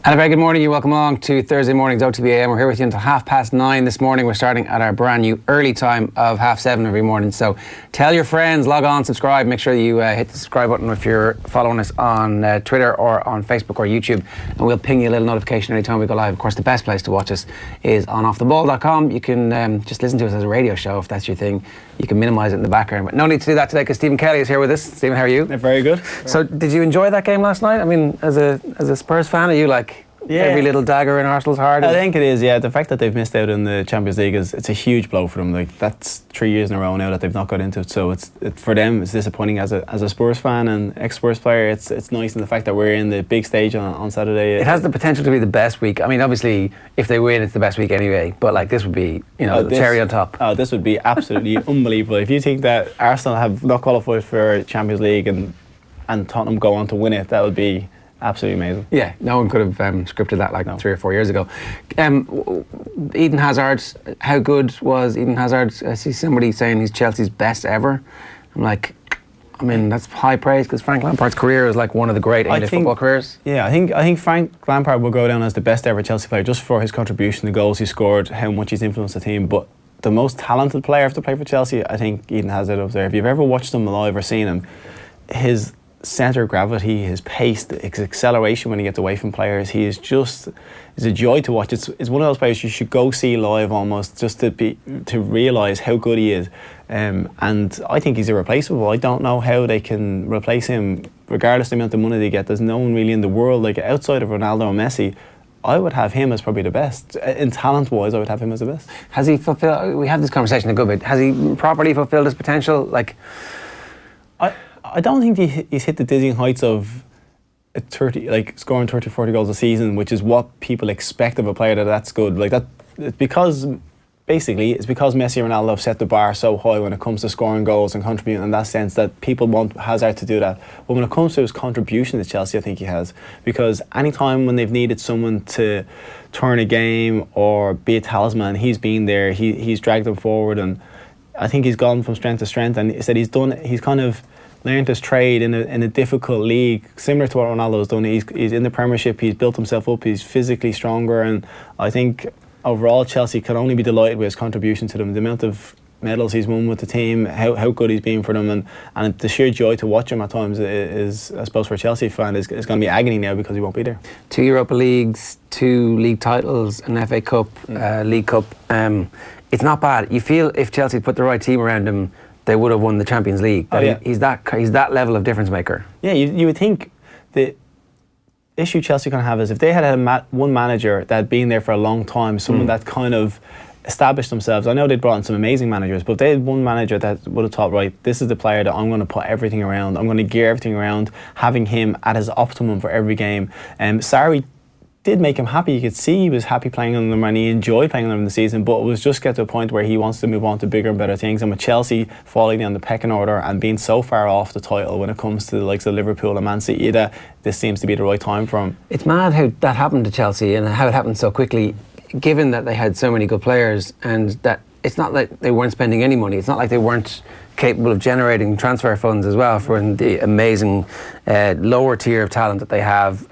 And a very good morning. You're welcome along to Thursday morning's OTB AM. We're here with you until 9:30 this morning. We're starting at our brand new early time of 7:30 every morning. So tell your friends, log on, subscribe. Make sure you hit the subscribe button if you're following us on Twitter or on Facebook or YouTube. And we'll ping you a little notification anytime we go live. Of course, the best place to watch us is on offtheball.com. You can just listen to us as a radio show if that's your thing. You can minimise it in the background. But no need to do that today because Stephen Kelly is here with us. Stephen, how are you? Very good. So did you enjoy that game last night? I mean, as a Spurs fan, are you like... Yeah. Every little dagger in Arsenal's heart? I think it is, yeah. The fact that they've missed out in the Champions League it's a huge blow for them. Like, that's 3 years in a row now that they've not got into it. So for them, it's disappointing as a Spurs fan and ex-Spurs player. It's nice, and the fact that we're in the big stage on Saturday. It has the potential to be the best week. I mean, obviously, if they win, it's the best week anyway. But like, this would be, the cherry on top. Oh, this would be absolutely unbelievable. If you think that Arsenal have not qualified for Champions League and Tottenham go on to win it, that would be absolutely amazing. Yeah, no one could have scripted that 3 or 4 years ago. Eden Hazard, how good was Eden Hazard? I see somebody saying he's Chelsea's best ever. I'm like, I mean, that's high praise because Frank Lampard's career is like one of the great English football careers. Yeah, I think Frank Lampard will go down as the best ever Chelsea player just for his contribution, the goals he scored, how much he's influenced the team. But the most talented player to play for Chelsea, I think Eden Hazard up there. If you've ever watched him live or seen him, his centre of gravity, his pace, his acceleration when he gets away from players, he is just, it's a joy to watch. It's one of those players you should go see live almost just to realise how good he is. And I think he's irreplaceable. I don't know how they can replace him regardless of the amount of money they get. There's no one really in the world, like outside of Ronaldo and Messi, I would have him as probably the best. In talent-wise, I would have him as the best. Has he fulfilled, we had this conversation a good bit, has he properly fulfilled his potential? Like, I don't think he's hit the dizzying heights of scoring 30, 40 goals a season, which is what people expect of a player that's good. Like that, it's because Messi and Ronaldo have set the bar so high when it comes to scoring goals and contributing in that sense that people want Hazard to do that. But when it comes to his contribution to Chelsea, I think he has. Because any time when they've needed someone to turn a game or be a talisman, he's been there, he's dragged them forward, and I think he's gone from strength to strength, and he said he's kind of learned his trade in a difficult league, similar to what Ronaldo has done. He's in the Premiership, he's built himself up, he's physically stronger, and I think overall Chelsea can only be delighted with his contribution to them. The amount of medals he's won with the team, how good he's been for them, and the sheer joy to watch him at times is, I suppose, for a Chelsea fan, is going to be agony now because he won't be there. 2 Europa Leagues, 2 league titles, an FA Cup, League Cup. It's not bad. You feel if Chelsea put the right team around him, they would have won the Champions League. He's that level of difference maker. Yeah, you would think the issue Chelsea can have is if they had one manager that had been there for a long time, someone that kind of established themselves. I know they'd brought in some amazing managers, but if they had one manager that would have thought, right, this is the player that I'm going to put everything around, I'm going to gear everything around, having him at his optimum for every game. Sarri did make him happy. You could see he was happy playing on them and he enjoyed playing on them in the season, but it was just get to a point where he wants to move on to bigger and better things, and with Chelsea falling down the pecking order and being so far off the title when it comes to the likes of Liverpool and Man City, that this seems to be the right time for him. It's mad how that happened to Chelsea and how it happened so quickly, given that they had so many good players, and that it's not like they weren't spending any money. It's not like they weren't capable of generating transfer funds as well for the amazing lower tier of talent that they have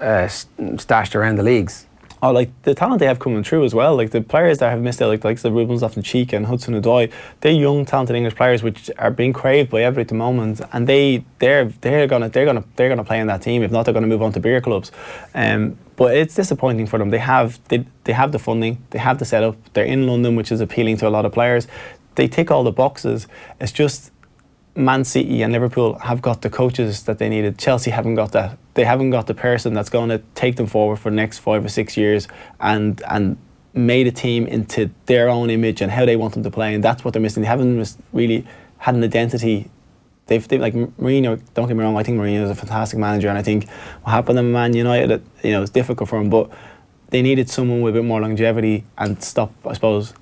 stashed around the leagues. Oh, like the talent they have coming through as well. Like the players that have missed out, like the Ruben Loftus-Cheek and Hudson-Odoi, they're young, talented English players which are being craved by everybody at the moment, and they're gonna play in that team. If not, they're gonna move on to bigger clubs. But it's disappointing for them. They have the funding, they have the setup. They're in London, which is appealing to a lot of players. They tick all the boxes. It's just Man City and Liverpool have got the coaches that they needed. Chelsea haven't got that. They haven't got the person that's going to take them forward for the next 5 or 6 years and made a team into their own image and how they want them to play, and that's what they're missing. They haven't really had an identity. They've like Mourinho. Don't get me wrong. I think Mourinho is a fantastic manager, and I think what happened to Man United, it's difficult for him. But they needed someone with a bit more longevity and stop, I suppose,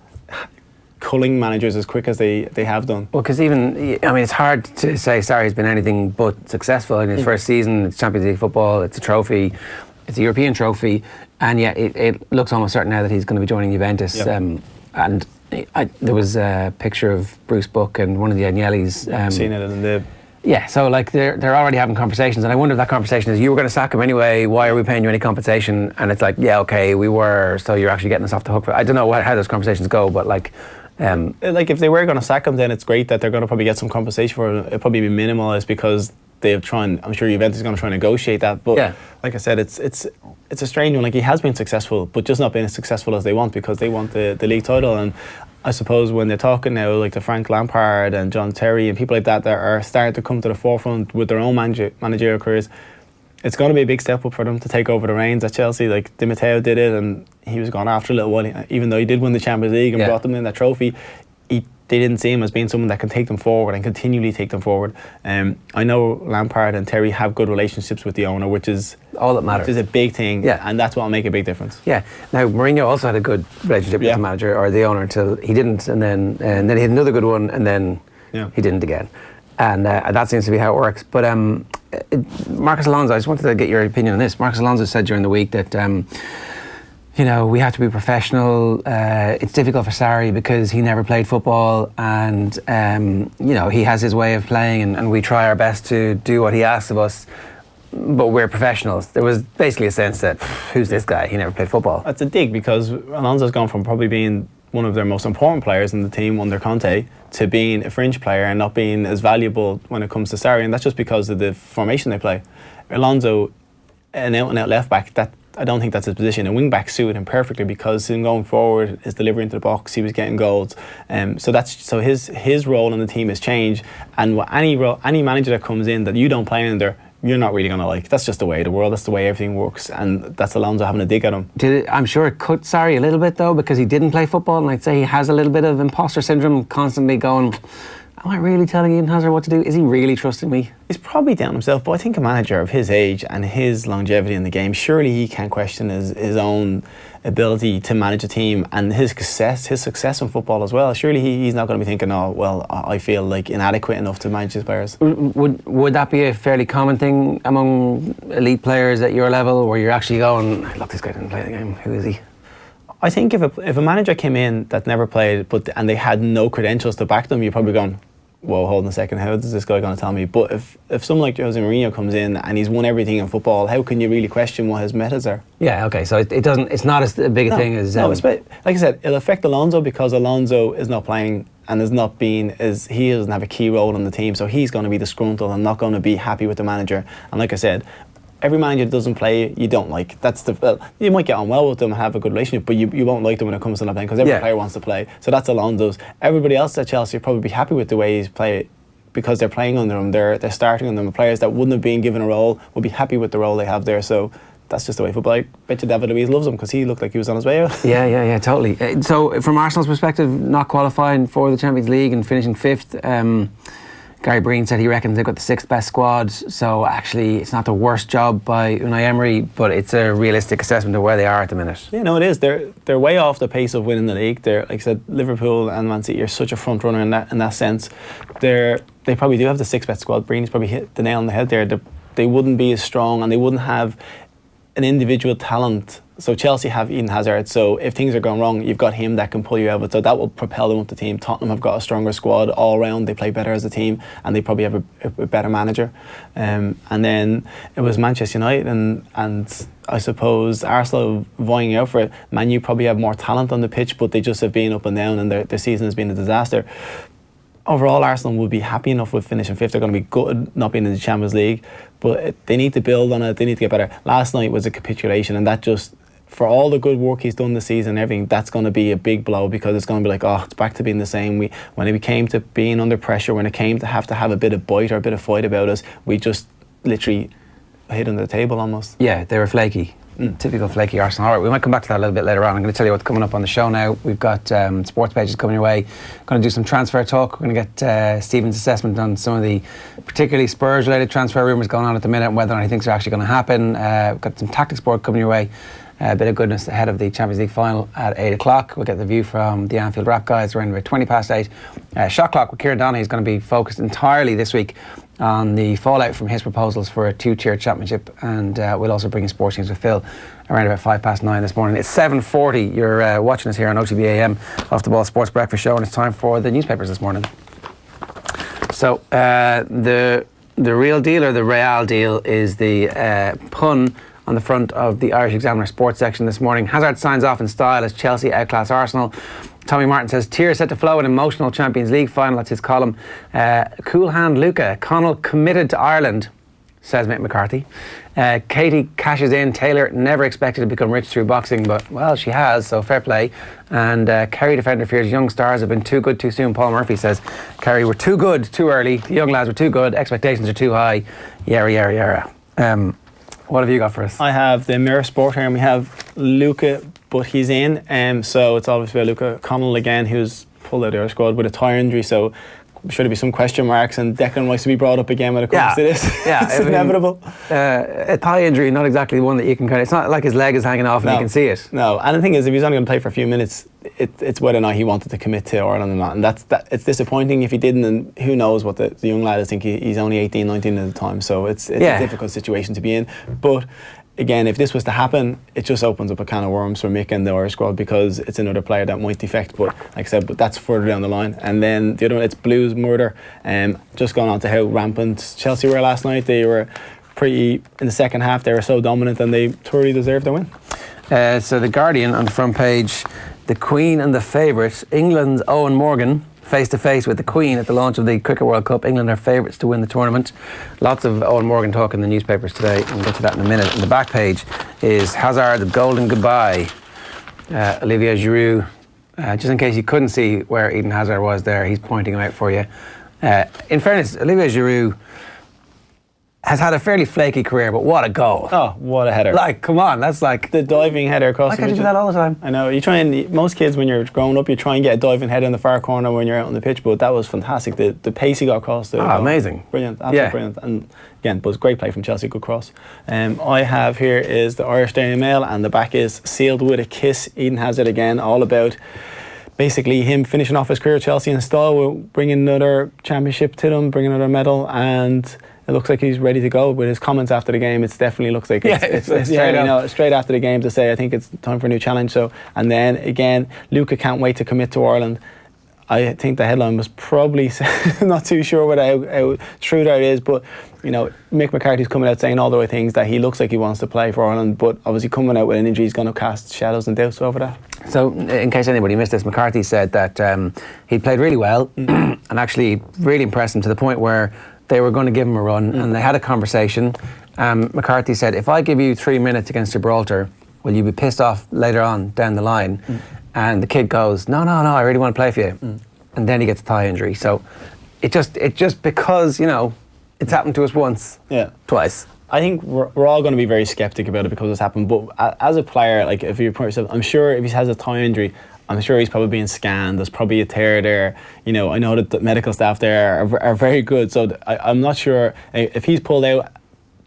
culling managers as quick as they have done. Well, because it's hard to say Sarri's been anything but successful in his first season. It's Champions League football, it's a trophy, it's a European trophy, and yet it looks almost certain now that he's going to be joining Juventus. Yep. There was a picture of Bruce Buck and one of the Agnellis. Seen it in the Yeah, so like they're already having conversations, and I wonder if that conversation is, you were going to sack him anyway, why are we paying you any compensation? And it's like, yeah, okay, we were, so you're actually getting us off the hook for, I don't know how those conversations go, but like if they were going to sack him, then it's great that they're going to probably get some compensation for it. It'll probably be minimalised because they've tried. I'm sure Juventus is going to try and negotiate that. But yeah, like I said, it's a strange one. Like, he has been successful, but just not been as successful as they want, because they want the league title. And I suppose when they're talking now, like to Frank Lampard and John Terry and people like that are starting to come to the forefront with their own managerial careers, it's going to be a big step up for them to take over the reins at Chelsea. Like Di Matteo did it, and he was gone after a little while, even though he did win the Champions League and brought them in that trophy. They didn't see him as being someone that can take them forward and continually take them forward. I know Lampard and Terry have good relationships with the owner, which is all that matters. Which is a big thing, and that's what will make a big difference. Yeah. Now Mourinho also had a good relationship with the manager or the owner until he didn't, and then he had another good one, and then he didn't again. And that seems to be how it works. But Marcos Alonso, I just wanted to get your opinion on this. Marcos Alonso said during the week that we have to be professional. It's difficult for Sarri because he never played football, and he has his way of playing, and we try our best to do what he asks of us, but we're professionals. There was basically a sense that, who's this guy? He never played football. That's a dig, because Alonso's gone from probably being one of their most important players in the team under Conte to being a fringe player and not being as valuable when it comes to Sarri, and that's just because of the formation they play. Alonso, an out-and-out left-back, that I don't think that's his position. A wing-back suited him perfectly, because him going forward, his delivery into the box, he was getting goals. So his role in the team has changed, and any manager that comes in that you don't play under, you're not really going to like. That's just the way of the world. That's the way everything works, and that's Alonso having a dig at him. I'm sure it cut Sarri a little bit though, because he didn't play football, and I'd say he has a little bit of imposter syndrome, constantly going, am I really telling Eden Hazard what to do? Is he really trusting me? He's probably down himself, but I think a manager of his age and his longevity in the game, surely he can't question his own ability to manage a team and his success in football as well. Surely he's not going to be thinking, oh, well, I feel like inadequate enough to manage his players. Would that be a fairly common thing among elite players at your level, where you're actually going, look, this guy didn't play the game, who is he? I think if a manager came in that never played and they had no credentials to back them, you're probably going, whoa, hold on a second, how is this guy going to tell me? But if someone like Jose Mourinho comes in and he's won everything in football, how can you really question what his methods are? Yeah, okay, so it's not as big a thing as... No, like I said, it'll affect Alonso because Alonso is not playing and is not being, he doesn't have a key role in the team, so he's going to be disgruntled and not going to be happy with the manager. And like I said, every manager that doesn't play, you don't like. You might get on well with them and have a good relationship, but you won't like them when it comes to not playing, because every player wants to play. So that's Alonso's. Everybody else at Chelsea will probably be happy with the way he's playing, because they're playing under him. They're starting under him. Players that wouldn't have been given a role will be happy with the role they have there. So that's just the way football. I bet you David Luiz loves him, because he looked like he was on his way out. Yeah, totally. So from Arsenal's perspective, not qualifying for the Champions League and finishing fifth, Gary Breen said he reckons they've got the sixth best squad, so actually it's not the worst job by Unai Emery, but it's a realistic assessment of where they are at the minute. Yeah, no, it is. They're way off the pace of winning the league. They're, like I said, Liverpool and Man City are such a front runner in that sense. They probably do have the sixth best squad. Breen's probably hit the nail on the head there. They wouldn't be as strong, and they wouldn't have an individual talent. So Chelsea have Eden Hazard, so if things are going wrong, you've got him that can pull you out of it, so that will propel them up the team. Tottenham have got a stronger squad all round, they play better as a team, and they probably have a better manager. And then it was Manchester United and I suppose Arsenal vying out for it. Man U probably have more talent on the pitch, but they just have been up and down, and their season has been a disaster. Overall, Arsenal will be happy enough with finishing fifth. They're going to be good not being in the Champions League, but they need to build on it. They need to get better. Last night was a capitulation, and that just, for all the good work he's done this season and everything, that's going to be a big blow, because it's going to be like, oh, it's back to being the same. When it came to being under pressure, when it came to have a bit of bite or a bit of fight about us, we just literally hit under the table almost. Yeah, they were flaky. Typical flaky Arsenal. All right, we might come back to that a little bit later on. I'm going to tell you what's coming up on the show now. We've got sports pages coming your way. Going to do some transfer talk. We're going to get Stephen's assessment on some of the particularly Spurs related transfer rumours going on at the minute, and whether or not he thinks they're actually going to happen. We've got some tactics board coming your way. A bit of goodness ahead of the Champions League final at 8 o'clock. We'll get the view from the Anfield Wrap guys around about 20 past 8. Shot clock with Kieran Donaghy is going to be focused entirely this week on the fallout from his proposals for a two-tier championship, and we'll also bring in sports news with Phil around about 5 past 9 this morning. It's 7:40. You're watching us here on OTB AM, Off the Ball Sports Breakfast Show, and it's time for the newspapers this morning. So the The real deal or the real deal is the pun on the front of the Irish Examiner sports section this morning. Hazard signs off in style as Chelsea outclass Arsenal. Tommy Martin says, tears set to flow in emotional Champions League final. That's his column. Cool hand Luca. Connell committed to Ireland, says Mick McCarthy. Katie cashes in. Taylor never expected to become rich through boxing, but, well, she has, so fair play. And Kerry defender fears young stars have been too good too soon. Paul Murphy says, Kerry were too good too early. The young lads were too good. Expectations are too high. Yara, yara, yara. What have you got for us? I have the Mirror Sport here, and we have Luca, but he's in. So it's obviously Luca Connell again, who's pulled out of our squad with a thigh injury. So I'm sure there'll be some question marks, and Declan likes to be brought up again when it comes to this. Yeah, it's inevitable. A thigh injury, not exactly one that you can it's not like his leg is hanging off and you can see it. No, and the thing is, if he's only going to play for a few minutes, it's whether or not he wanted to commit to Ireland or not. And it's disappointing if he didn't, and who knows what the young lad is thinking. He's only 18, 19 at the time, so it's a difficult situation to be in. But again, if this was to happen, it just opens up a can of worms for Mick and the Irish squad, because it's another player that might defect. But like I said, that's further down the line. And then the other one, it's Blues murder. Just going on to how rampant Chelsea were last night. They were pretty, in the second half, they were so dominant, and they thoroughly deserved their win. So the Guardian on the front page, the Queen and the favourite, England's Owen Morgan, face to face with the Queen at the launch of the Cricket World Cup. England are favourites to win the tournament. Lots of Owen Morgan talk in the newspapers today. We'll get to that in a minute. And the back page is Hazard's golden goodbye. Olivier Giroud, just in case you couldn't see where Eden Hazard was there, he's pointing him out for you. In fairness, Olivier Giroud has had a fairly flaky career, but what a goal. Oh, what a header. Like, come on, that's like the diving header across why can't you do that all the time? I know, most kids when you're growing up, you try and get a diving header in the far corner when you're out on the pitch, but that was fantastic. The pace he got across there. Amazing. Brilliant, absolutely brilliant. And again, but it was great play from Chelsea, good cross. I have here is the Irish Daily Mail, and the back is sealed with a kiss. Eden Hazard again, all about basically him finishing off his career at Chelsea in style, bringing another championship to them, bringing another medal, and it looks like he's ready to go. With his comments after the game, it definitely looks like it's straight after the game to say, I think it's time for a new challenge. So, and then again, Luca can't wait to commit to Ireland. I think the headline was probably not too sure how true that is, but Mick McCarthy's coming out saying all the right things, that he looks like he wants to play for Ireland, but obviously coming out with an injury is going to cast shadows and doubts over that. So, in case anybody missed this, McCarthy said that he played really well and actually really impressed him to the point where they were going to give him a run, and they had a conversation. McCarthy said, if I give you 3 minutes against Gibraltar, will you be pissed off later on down the line? And the kid goes, no, I really want to play for you. And then he gets a thigh injury. So it just because, it's happened to us once, twice. I think we're all going to be very sceptic about it because it's happened. But as a player, like if you put yourself, I'm sure if he has a thigh injury, I'm sure he's probably being scanned. There's probably a tear there. I know that the medical staff there are very good. So I'm not sure if he's pulled out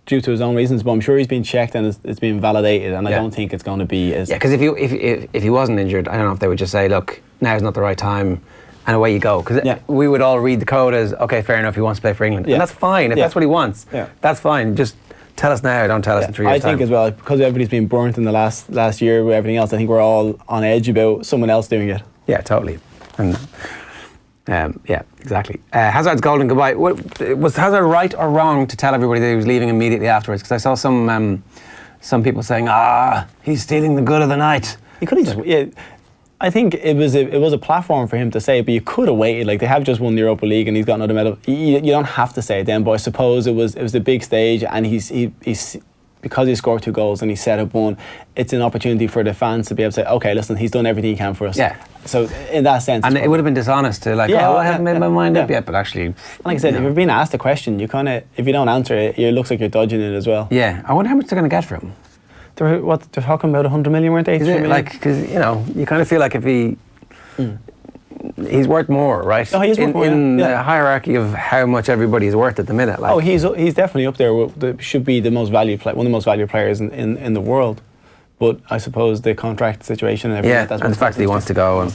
due to his own reasons, but I'm sure he's been checked and it's been validated. And I don't think it's going to be as... Yeah, because if he wasn't injured, I don't know if they would just say, look, now's not the right time, and away you go. Because we would all read the code as, okay, fair enough, he wants to play for England. And that's fine. If that's what he wants, that's fine. Just tell us now, don't tell us in 3 years' time. I think as well, because everybody's been burnt in the last year with everything else, I think we're all on edge about someone else doing it. Yeah, totally. And exactly. Hazard's golden goodbye. Was Hazard right or wrong to tell everybody that he was leaving immediately afterwards? Because I saw some people saying, he's stealing the good of the night. He could have just... I think it was a platform for him to say it, but you could have waited. Like, they have just won the Europa League and he's got another medal. You don't have to say it then, but I suppose it was the big stage, and he's because he scored 2 goals and he set up one, it's an opportunity for the fans to be able to say, okay, listen, he's done everything he can for us. Yeah. So in that sense, and it would have been dishonest to I haven't made my mind up yet, but actually, and like I said, if you're being asked a question, you kind of, if you don't answer it, it looks like you're dodging it as well. Yeah, I wonder how much they're going to get for him. They're talking about 100 million, weren't they? Because you kind of feel like if he's worth more, right? Oh, he is worth more, in the hierarchy of how much everybody's worth at the minute. Like. Oh, he's definitely up there. Should be the most valued one of the most valued players in the world. But I suppose the contract situation and everything. That's and the fact that he wants to go.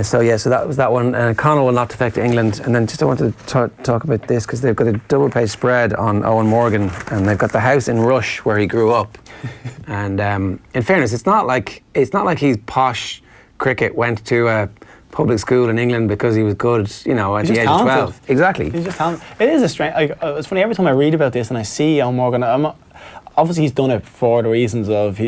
So that was that one. Connell will not affect England. And then just I wanted to talk about this because they've got a double-page spread on Owen Morgan, and they've got the house in Rush where he grew up. And in fairness, it's not like he's posh cricket, went to a public school in England because he was good, you know, at the age of 12. Exactly. He's just talented. It is a strange. Like, it's funny every time I read about this and I see Eoin Morgan. Obviously, he's done it for the reasons of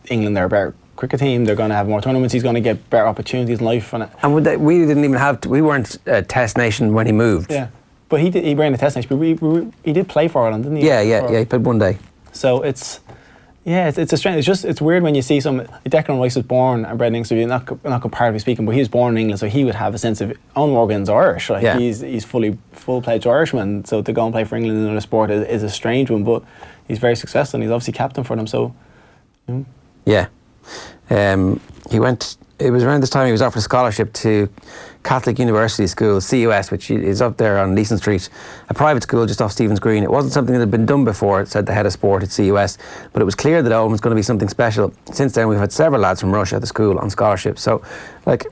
England. They're a better cricket team. They're going to have more tournaments. He's going to get better opportunities in life. And we didn't even have. We weren't a Test nation when he moved. Yeah, but he ran a Test nation. But he did play for Ireland, didn't he? Yeah. He played one day. So it's a strange. It's weird when you see some. Declan Rice was born and bred in England, so not comparatively speaking, but he was born in England, so he would have a sense of. Eoin Morgan's Irish, like he's full-fledged Irishman. So to go and play for England in another sport is a strange one, but he's very successful and he's obviously captain for them. So, yeah, he went. It was around this time he was offered a scholarship to Catholic University School, CUS, which is up there on Leeson Street, a private school just off Stephen's Green. It wasn't something that had been done before, said the head of sport at CUS, but it was clear that Owen was going to be something special. Since then, we've had several lads from Russia at the school on scholarship. So, like,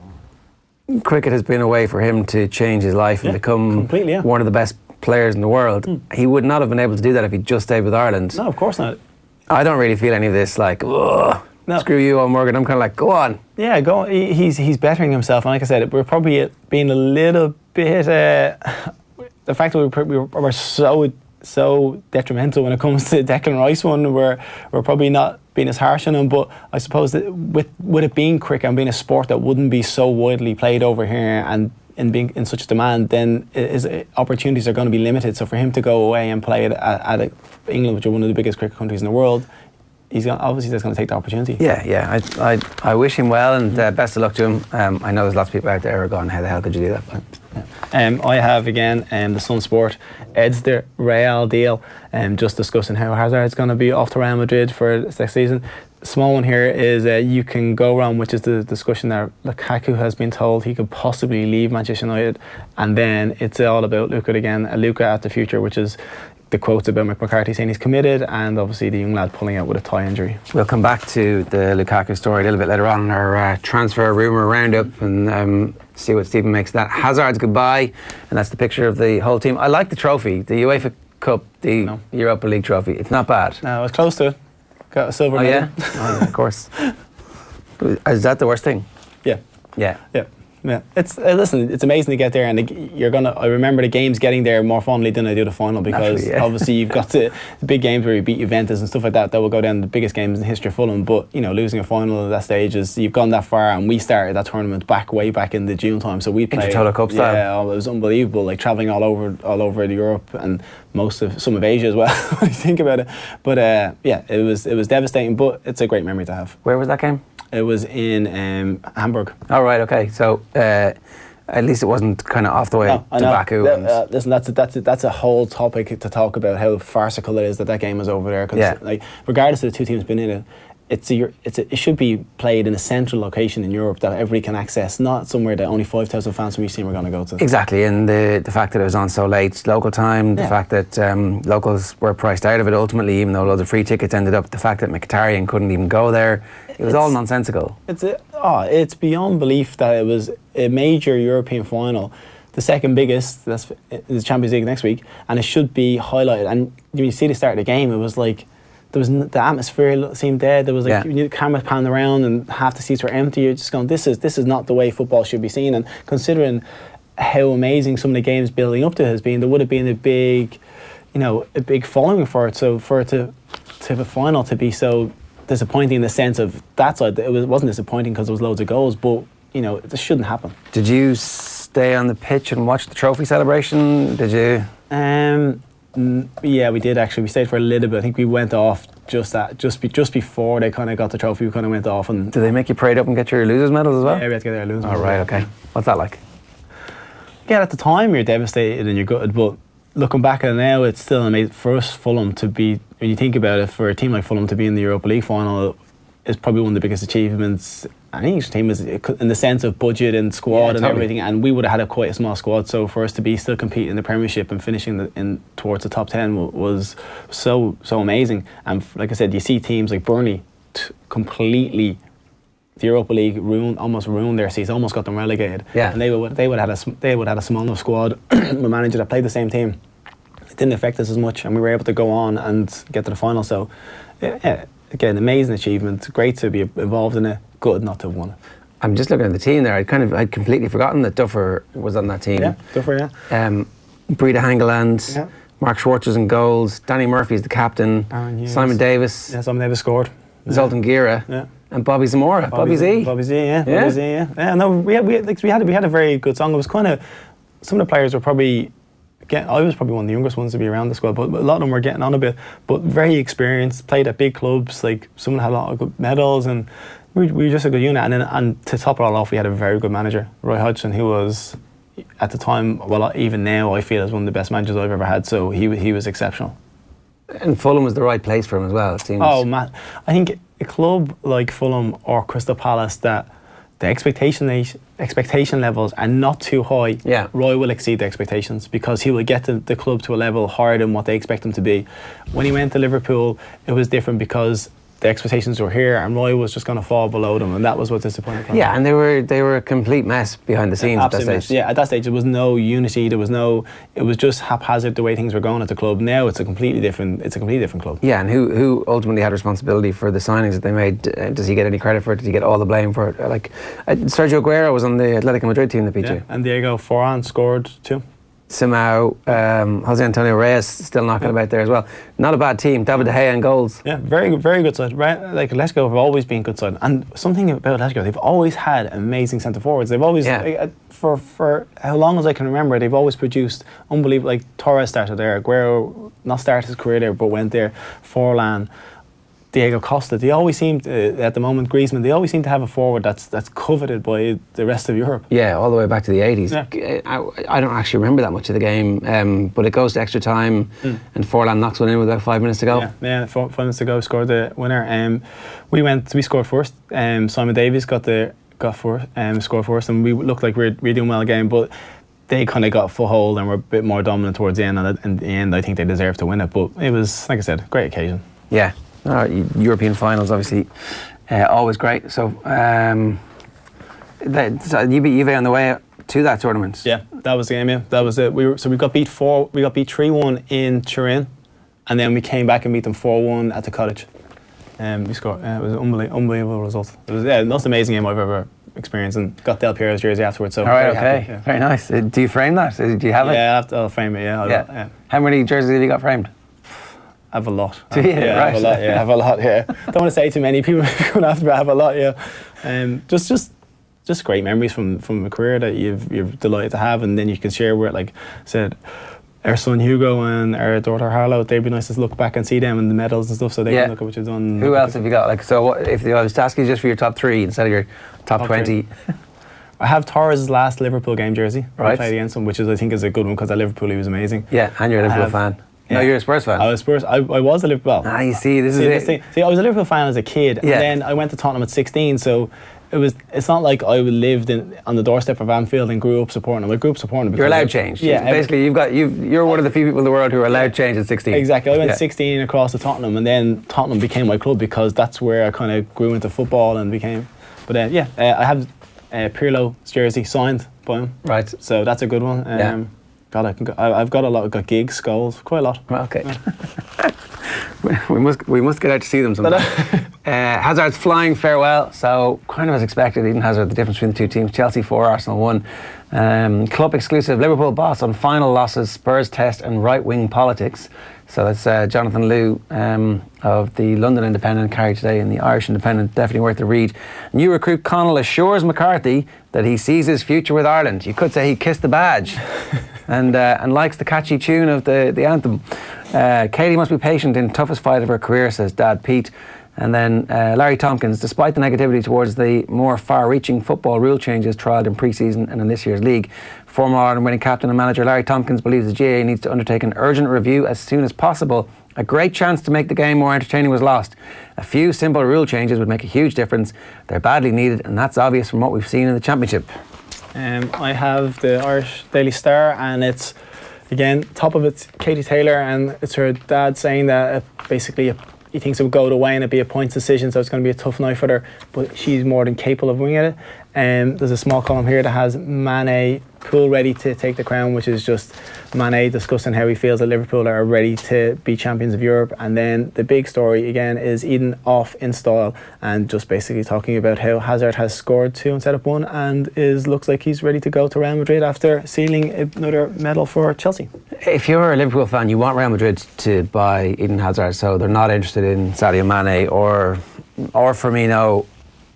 cricket has been a way for him to change his life and become one of the best players in the world. He would not have been able to do that if he'd just stayed with Ireland. No, of course not. I don't really feel any of this, like, ugh. No. Screw you, Eoin Morgan. I'm kind of like, go on. Yeah, go on. He's bettering himself, and like I said, we're probably being a little bit. The fact that we're so detrimental when it comes to Declan Rice one, we're probably not being as harsh on him. But I suppose that with it being cricket and being a sport that wouldn't be so widely played over here and being in such demand, then opportunities are going to be limited. So for him to go away and play at England, which are one of the biggest cricket countries in the world. He's obviously just going to take the opportunity. Yeah. I wish him well and best of luck to him. I know there's lots of people out there who are going, how the hell could you do that? But, I have again the Sun Sport Ed's the Real deal, just discussing how Hazard's going to be off to Real Madrid for this next season. Small one here is you can go around, which is the discussion that Lukaku has been told he could possibly leave Manchester United, and then it's all about Luka again, Luka at the future, which is the quotes about Mick McCarthy saying he's committed, and obviously the young lad pulling out with a thigh injury. We'll come back to the Lukaku story a little bit later on in our transfer rumour roundup and see what Stephen makes of that. Hazard's goodbye, and that's the picture of the whole team. I like the trophy, the UEFA Cup, the Europa League trophy. It's not bad. No, I was close to it. Got a silver medal. Yeah, of course. Is that the worst thing? Yeah. It's listen. It's amazing to get there, and I remember the games getting there more fondly than I do the final, because obviously you've got the big games where you beat Juventus and stuff like that. That will go down the biggest games in the history of Fulham. But losing a final at that stage is you've gone that far, and we started that tournament way back in the June time. So we played Intertoto Cup style. Yeah, it was unbelievable. Like traveling all over Europe and some of Asia as well. When you think about it, but it was devastating. But it's a great memory to have. Where was that game? It was in Hamburg. Oh, right, okay. So at least it wasn't kind of off the way to Baku. Listen, that's a whole topic to talk about, how farcical it is that game was over there. Because like, regardless of the two teams being in it, it should be played in a central location in Europe that everybody can access, not somewhere that only 5,000 fans from each team are going to go to. Exactly, and the fact that it was on so late local time, the fact that locals were priced out of it ultimately, even though loads of free tickets ended up, the fact that Mkhitaryan couldn't even go there, it was all nonsensical. It's beyond belief that it was a major European final, the second biggest, that's the Champions League next week, and it should be highlighted. And when you see the start of the game, it was like the atmosphere seemed dead. There was like the camera panning around and half the seats were empty. You're just going, this is not the way football should be seen. And considering how amazing some of the games building up to has been, there would have been a big following for it. So for it to have a final to be so disappointing in the sense of that side, it wasn't disappointing because there was loads of goals, but this shouldn't happen. Did you stay on the pitch and watch the trophy celebration? Did you? Yeah, we did actually. We stayed for a little bit. I think we went off just before they kind of got the trophy. We kind of went off. And did they make you parade up and get your losers medals as well? Yeah, we had to get our losers medals. Oh, right, okay. What's that like? Yeah, at the time you're devastated and you're gutted, but looking back at it now, it's still amazing for us, Fulham, to be. When you think about it, for a team like Fulham to be in the Europa League final is probably one of the biggest achievements any English team is, in the sense of budget and squad and everything, and we would have had quite a small squad, so for us to be still competing in the Premiership and finishing towards the top 10 was so amazing. And like I said, you see teams like Burnley completely, the Europa League almost ruined their season, almost got them relegated. Yeah. And they would have had a small enough squad, a manager that played the same team. It didn't affect us as much, and we were able to go on and get to the final. So, yeah, again, amazing achievement. Great to be involved in it. Good not to have won it. I'm just looking at the team there. I'd completely forgotten that Duffer was on that team. Yeah, Duffer, yeah. Breda Hangeland, Yeah. Mark Schwartz's in goals, Danny Murphy's the captain, Simon Davis, Yeah, Simon Davis scored. Zoltan Gira, Yeah. and Bobby Zamora, Bobby Z. Bobby Z, yeah. Bobby Z, yeah. Yeah, no, we had a very good song. It was kind of, some of the players were probably, I was probably one of the youngest ones to be around the squad, but a lot of them were getting on a bit, but very experienced, played at big clubs, like someone had a lot of good medals, and we were just a good unit. And to top it all off, we had a very good manager, Roy Hodgson, who was, at the time, well, even now, I feel as one of the best managers I've ever had, so he was exceptional. And Fulham was the right place for him as well, it seems. Oh, man. I think a club like Fulham or Crystal Palace that the expectation levels are not too high, yeah. Roy will exceed the expectations because he will get the club to a level higher than what they expect them to be. When he went to Liverpool, it was different because the expectations were here and Roy was just going to fall below them, and that was what disappointed him. Yeah, and they were a complete mess behind the scenes at that stage. Yeah, at that stage there was no unity, it was just haphazard the way things were going at the club. Now it's a completely different club. Yeah, and who ultimately had responsibility for the signings that they made? Does he get any credit for it? Did he get all the blame for it? Sergio Aguero was on the Atletico Madrid team that beat you. And Diego Forlan scored too. Simao, Jose Antonio Reyes still knocking about there as well. Not a bad team. David De Gea and goals. Yeah, very good side. Right, like Atletico have always been good side, and something about Atletico, they've always had amazing centre forwards. They've always, for how long as I can remember, they've always produced unbelievable. Like Torres started there, Aguero not started his career there, but went there. Forlan, Diego Costa, they always seem to, at the moment, Griezmann, they always seem to have a forward that's coveted by the rest of Europe. Yeah, all the way back to the 80s. Yeah. I don't actually remember that much of the game, but it goes to extra time and Forlan knocks one in with about 5 minutes to go. Yeah, 5 minutes to go, scored the winner. We scored first. Simon Davies scored first, and we looked like we were doing well again, but they kind of got a foothold and were a bit more dominant towards the end, and in the end I think they deserved to win it, but it was, like I said, a great occasion. Yeah. European finals, obviously, always great. So, you beat Juve on the way to that tournament. Yeah, that was the game. Yeah, that was it. We got beat 3-1 in Turin, and then we came back and beat them 4-1 at the Cottage. We scored. It was an unbelievable result. It was the most amazing game I've ever experienced, and got Del Piero's jersey afterwards. So, all right, very happy, yeah. Very nice. Do you frame that? Do you have it? Yeah, I'll frame it. Yeah. How many jerseys have you got framed? I have a lot. Do you? Yeah, right. I have a lot. Yeah. Don't want to say too many people coming after, but I have a lot. Yeah. Just great memories from a career that you're delighted to have, and then you can share with, like I said, our son Hugo and our daughter Harlow. They'd be nice to look back and see them and the medals and stuff, so they can look at what you've done. Who else have you got? Like, so what, if I was to ask you just for your top 3 instead of your top 20. I have Torres' last Liverpool game jersey. Right. I played against him, which I think is a good one because at Liverpool he was amazing. Yeah, and you're a Liverpool fan. Yeah. No, you're a Spurs fan. I was Spurs. I was a Liverpool. You see, this is it. See, I was a Liverpool fan as a kid, and then I went to Tottenham at 16. So it's not like I lived on the doorstep of Anfield and grew up supporting them. I grew up supporting them. You're allowed change. Yeah, basically, you're one of the few people in the world who are allowed change at 16. Exactly. I went 16 across to Tottenham, and then Tottenham became my club because that's where I kind of grew into football and became. But I have Pirlo's jersey signed by him. Right. So that's a good one. God, I've got got gigs, goals, quite a lot. Well, okay. we must get out to see them sometime. Hazard's flying farewell, so kind of as expected. Eden Hazard, the difference between the two teams: Chelsea 4, Arsenal 1. Club exclusive: Liverpool boss on final losses, Spurs test, and right wing politics. So that's Jonathan Liu of the London Independent, carried today in the Irish Independent. Definitely worth the read. New recruit Connell assures McCarthy that he sees his future with Ireland. You could say he kissed the badge and likes the catchy tune of the anthem. Katie must be patient in toughest fight of her career, says Dad Pete. And then Larry Tompkins, despite the negativity towards the more far-reaching football rule changes trialled in pre-season and in this year's league, former Ireland winning captain and manager Larry Tompkins believes the GAA needs to undertake an urgent review as soon as possible. A great chance to make the game more entertaining was lost. A few simple rule changes would make a huge difference. They're badly needed, and that's obvious from what we've seen in the Championship. I have the Irish Daily Star, and it's, again, top of it's Katie Taylor, and it's her dad saying that basically he thinks it would go away and it'd be a points decision, so it's going to be a tough night for her, but she's more than capable of winning it. There's a small column here that has Mane Liverpool ready to take the crown, which is just Mane discussing how he feels that Liverpool are ready to be champions of Europe. And then the big story again is Eden off in style, and just basically talking about how Hazard has scored 2 instead of 1 and looks like he's ready to go to Real Madrid after sealing another medal for Chelsea. If you're a Liverpool fan, you want Real Madrid to buy Eden Hazard, so they're not interested in Sadio Mane or Firmino.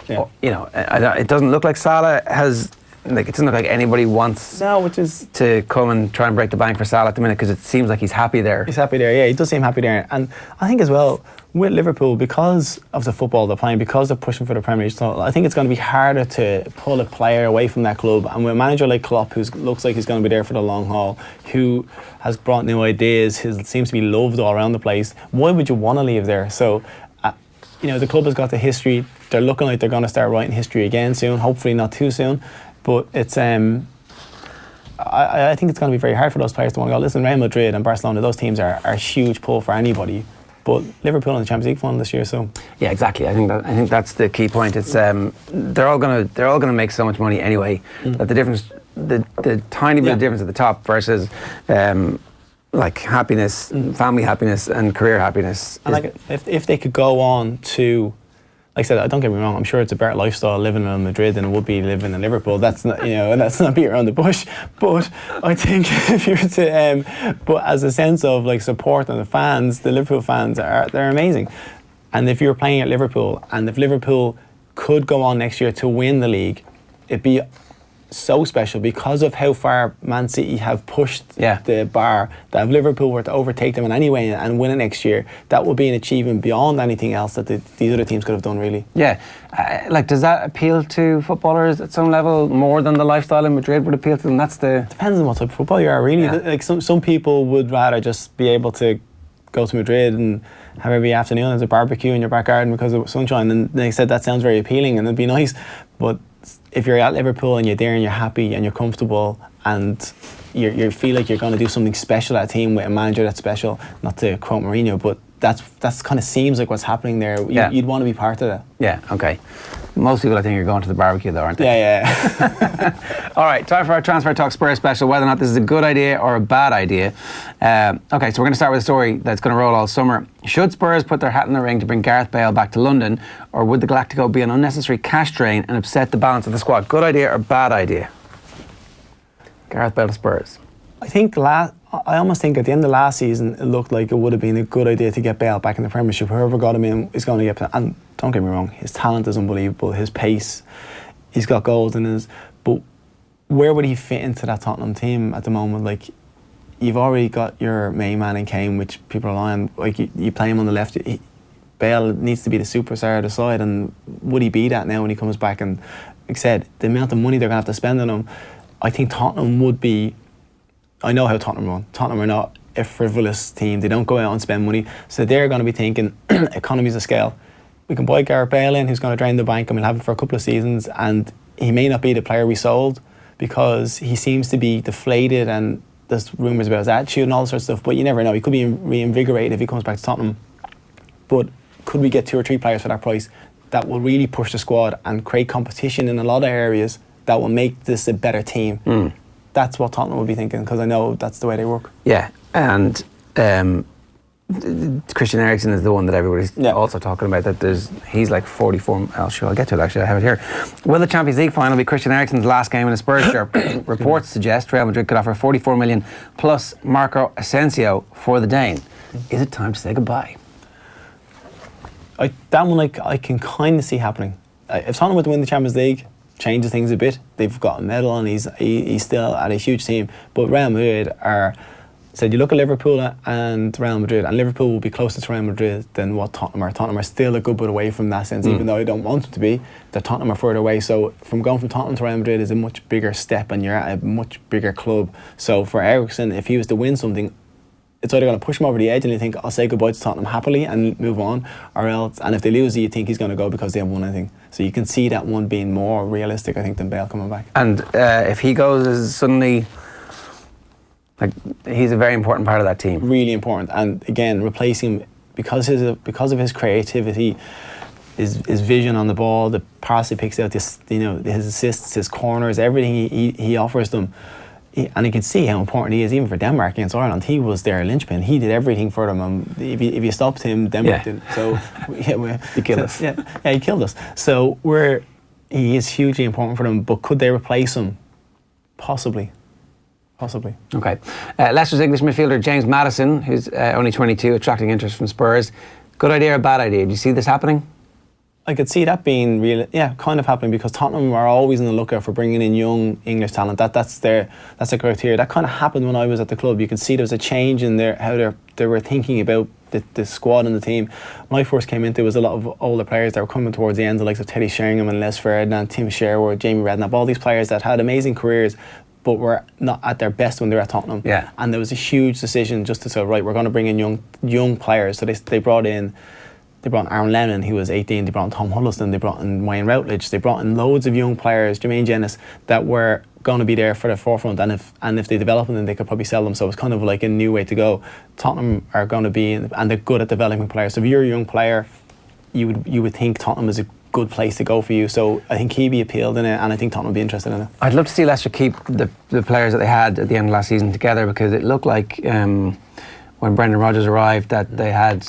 Yeah. You know, it doesn't look like Salah has. Like, it doesn't look like anybody wants to come and try and break the bank for Salah at the minute, because it seems like he's happy there. He's happy there, yeah. He does seem happy there. And I think as well, with Liverpool, because of the football they're playing, because they're pushing for the Premier League title, I think it's going to be harder to pull a player away from that club. And with a manager like Klopp, who looks like he's going to be there for the long haul, who has brought new ideas, seems to be loved all around the place, why would you want to leave there? So, you know, the club has got the history. They're looking like they're going to start writing history again soon, hopefully not too soon. But it's I think it's going to be very hard for those players to want to go. Listen, Real Madrid and Barcelona, those teams are a huge pull for anybody. But Liverpool in the Champions League final this year, so yeah, exactly. I think that's the key point. It's they're all gonna make so much money anyway. That the difference, the tiny bit of difference at the top versus like happiness, family happiness, and career happiness. And like if they could go on to. Like I said, don't get me wrong, I'm sure it's a better lifestyle living in Madrid than it would be living in Liverpool. That's not, that's not beat around the bush. But I think if you're to, but as a sense of like support and the fans, the Liverpool fans they're amazing. And if you're playing at Liverpool, and if Liverpool could go on next year to win the league, it'd be so special because of how far Man City have pushed the bar, that if Liverpool were to overtake them in any way and win it next year, that would be an achievement beyond anything else that these other teams could have done, really. Yeah. Like, does that appeal to footballers at some level more than the lifestyle in Madrid would appeal to them? Depends on what type of football you are, really. Yeah. Like some people would rather just be able to go to Madrid and have every afternoon as a barbecue in your back garden because of sunshine, and they said that sounds very appealing and it'd be nice. But if you're at Liverpool and you're there and you're happy and you're comfortable and you feel like you're going to do something special at a team with a manager that's special, not to quote Mourinho, but that's kind of seems like what's happening there. You'd want to be part of that. Yeah, okay. Most people, I think, are going to the barbecue though, aren't they? Yeah. All right, time for our Transfer Talk Spurs special, whether or not this is a good idea or a bad idea. Okay, so we're going to start with a story that's going to roll all summer. Should Spurs put their hat in the ring to bring Gareth Bale back to London, or would the Galactico be an unnecessary cash drain and upset the balance of the squad? Good idea or bad idea? Gareth Bale to Spurs. I almost think at the end of last season it looked like it would have been a good idea to get Bale back in the Premiership. Whoever got him in is going to get. And don't get me wrong, his talent is unbelievable. His pace, he's got goals in his. But where would he fit into that Tottenham team at the moment? Like, you've already got your main man in Kane, which people rely on. Like, you play him on the left. Bale needs to be the superstar of the side, and would he be that now when he comes back? And like I said, the amount of money they're going to have to spend on him, I think Tottenham would be. I know how Tottenham run. Tottenham are not a frivolous team. They don't go out and spend money. So they're going to be thinking, economies of scale. We can buy Gareth Bale in, who's going to drain the bank, and we'll have him for a couple of seasons. And he may not be the player we sold because he seems to be deflated, and there's rumours about his attitude and all sorts of stuff. But you never know. He could be reinvigorated if he comes back to Tottenham. But could we get 2 or 3 players for that price that will really push the squad and create competition in a lot of areas that will make this a better team? That's what Tottenham will be thinking, because I know that's the way they work. Yeah, and Christian Eriksen is the one that everybody's also talking about. He's like 44. I'll get to it. Actually, I have it here. Will the Champions League final be Christian Eriksen's last game in a Spurs shirt? Reports suggest Real Madrid could offer 44 million plus Marco Asensio for the Dane. Is it time to say goodbye? That one I can kind of see happening. If Tottenham were to win the Champions League, changes things a bit. They've got a medal and he's still at a huge team. But Real Madrid you look at Liverpool and Real Madrid, and Liverpool will be closer to Real Madrid than what Tottenham are. Tottenham are still a good bit away from that sense, even though I don't want them to be. The Tottenham are further away. So going from Tottenham to Real Madrid is a much bigger step, and you're at a much bigger club. So for Eriksen, if he was to win something, it's either going to push him over the edge and you think, I'll say goodbye to Tottenham happily and move on, or else, and if they lose, you think he's going to go because they haven't won anything. So you can see that one being more realistic, I think, than Bale coming back. And if he goes, is suddenly, like, he's a very important part of that team. Really important. And again, replacing him because of his creativity. his vision on the ball, the pass he picks out, his assists, his corners, everything he offers them. And you can see how important he is, even for Denmark against Ireland. He was their linchpin. He did everything for them. And if you stopped him, Denmark didn't. So he killed us. Yeah, he killed us. So he is hugely important for them. But could they replace him? Possibly. Okay. Leicester's English midfielder James Maddison, who's only 22, attracting interest from Spurs. Good idea or bad idea? Do you see this happening? I could see that being kind of happening, because Tottenham are always on the lookout for bringing in young English talent. That's their criteria. That kind of happened when I was at the club. You could see there was a change in how they were thinking about the squad and the team. When I first came in, there was a lot of older players that were coming towards the end, the likes of Teddy Sheringham and Les Ferdinand, Tim Sherwood, Jamie Redknapp, all these players that had amazing careers but were not at their best when they were at Tottenham. Yeah. And there was a huge decision just to say, right, we're going to bring in young players. So they brought in Aaron Lennon, who was 18, they brought in Tom Huddleston, they brought in Wayne Routledge, they brought in loads of young players, Jermaine Jenas, that were going to be there for the forefront, and if they develop them, then they could probably sell them. So it's kind of like a new way to go. Tottenham are going to be, and they're good at developing players. So if you're a young player, you would think Tottenham is a good place to go for you. So I think he'd be appealed in it, and I think Tottenham would be interested in it. I'd love to see Leicester keep the players that they had at the end of last season together, because it looked like when Brendan Rodgers arrived that they had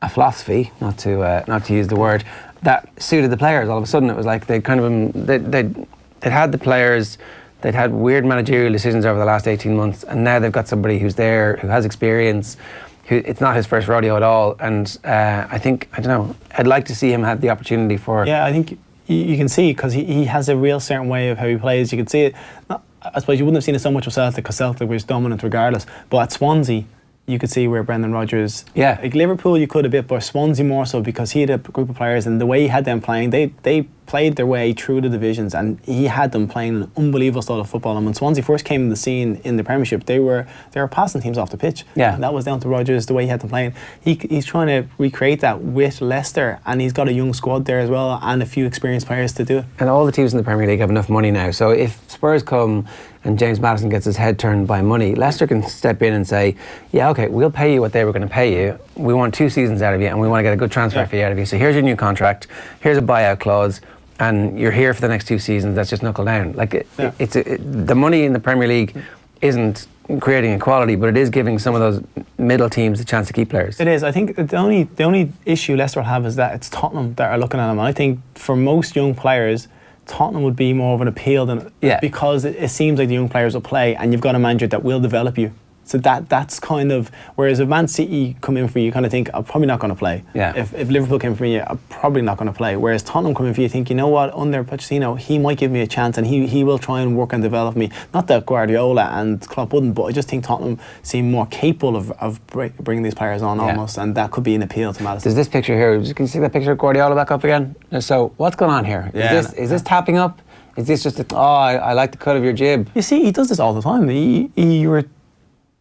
a philosophy, not to use the word, that suited the players. All of a sudden it was like they'd had the players, they'd had weird managerial decisions over the last 18 months, and now they've got somebody who's there, who has experience, who it's not his first rodeo at all. And I'd like to see him have the opportunity for... Yeah, I think you can see, because he has a real certain way of how he plays. You can see it. I suppose you wouldn't have seen it so much with Celtic, because Celtic was dominant regardless, but at Swansea you could see where Brendan Rodgers... Yeah. Like Liverpool you could a bit, but Swansea more so, because he had a group of players, and the way he had them playing, they played their way through the divisions, and he had them playing an unbelievable style of football. And when Swansea first came in the scene in the Premiership, they were passing teams off the pitch. Yeah. And that was down to Rodgers, the way he had them playing. He's trying to recreate that with Leicester, and he's got a young squad there as well, and a few experienced players to do it. And all the teams in the Premier League have enough money now. So if Spurs come and James Maddison gets his head turned by money, Leicester can step in and say, yeah, okay, we'll pay you what they were going to pay you. We want 2 seasons out of you, and we want to get a good transfer fee out of you. So here's your new contract, here's a buyout clause, and you're here for the next 2 seasons. That's just knuckle down. Like the money in the Premier League isn't creating equality, but it is giving some of those middle teams a chance to keep players. It is. I think the only issue Leicester will have is that it's Tottenham that are looking at them. And I think for most young players, Tottenham would be more of an appeal than because it seems like the young players will play, and you've got a manager that will develop you. So that's kind of, whereas if Man City come in for you, you kind of think, I'm probably not going to play. Yeah. If Liverpool came for me, I'm probably not going to play. Whereas Tottenham come in for you, think, you know what, under Pochettino, he might give me a chance, and he will try and work and develop me. Not that Guardiola and Klopp wouldn't, but I just think Tottenham seem more capable of bringing these players on almost, and that could be an appeal to Maddison. There's this picture here. Can you see that picture of Guardiola back up again? So what's going on here? Is this tapping up? Is this just I like the cut of your jib? You see, he does this all the time.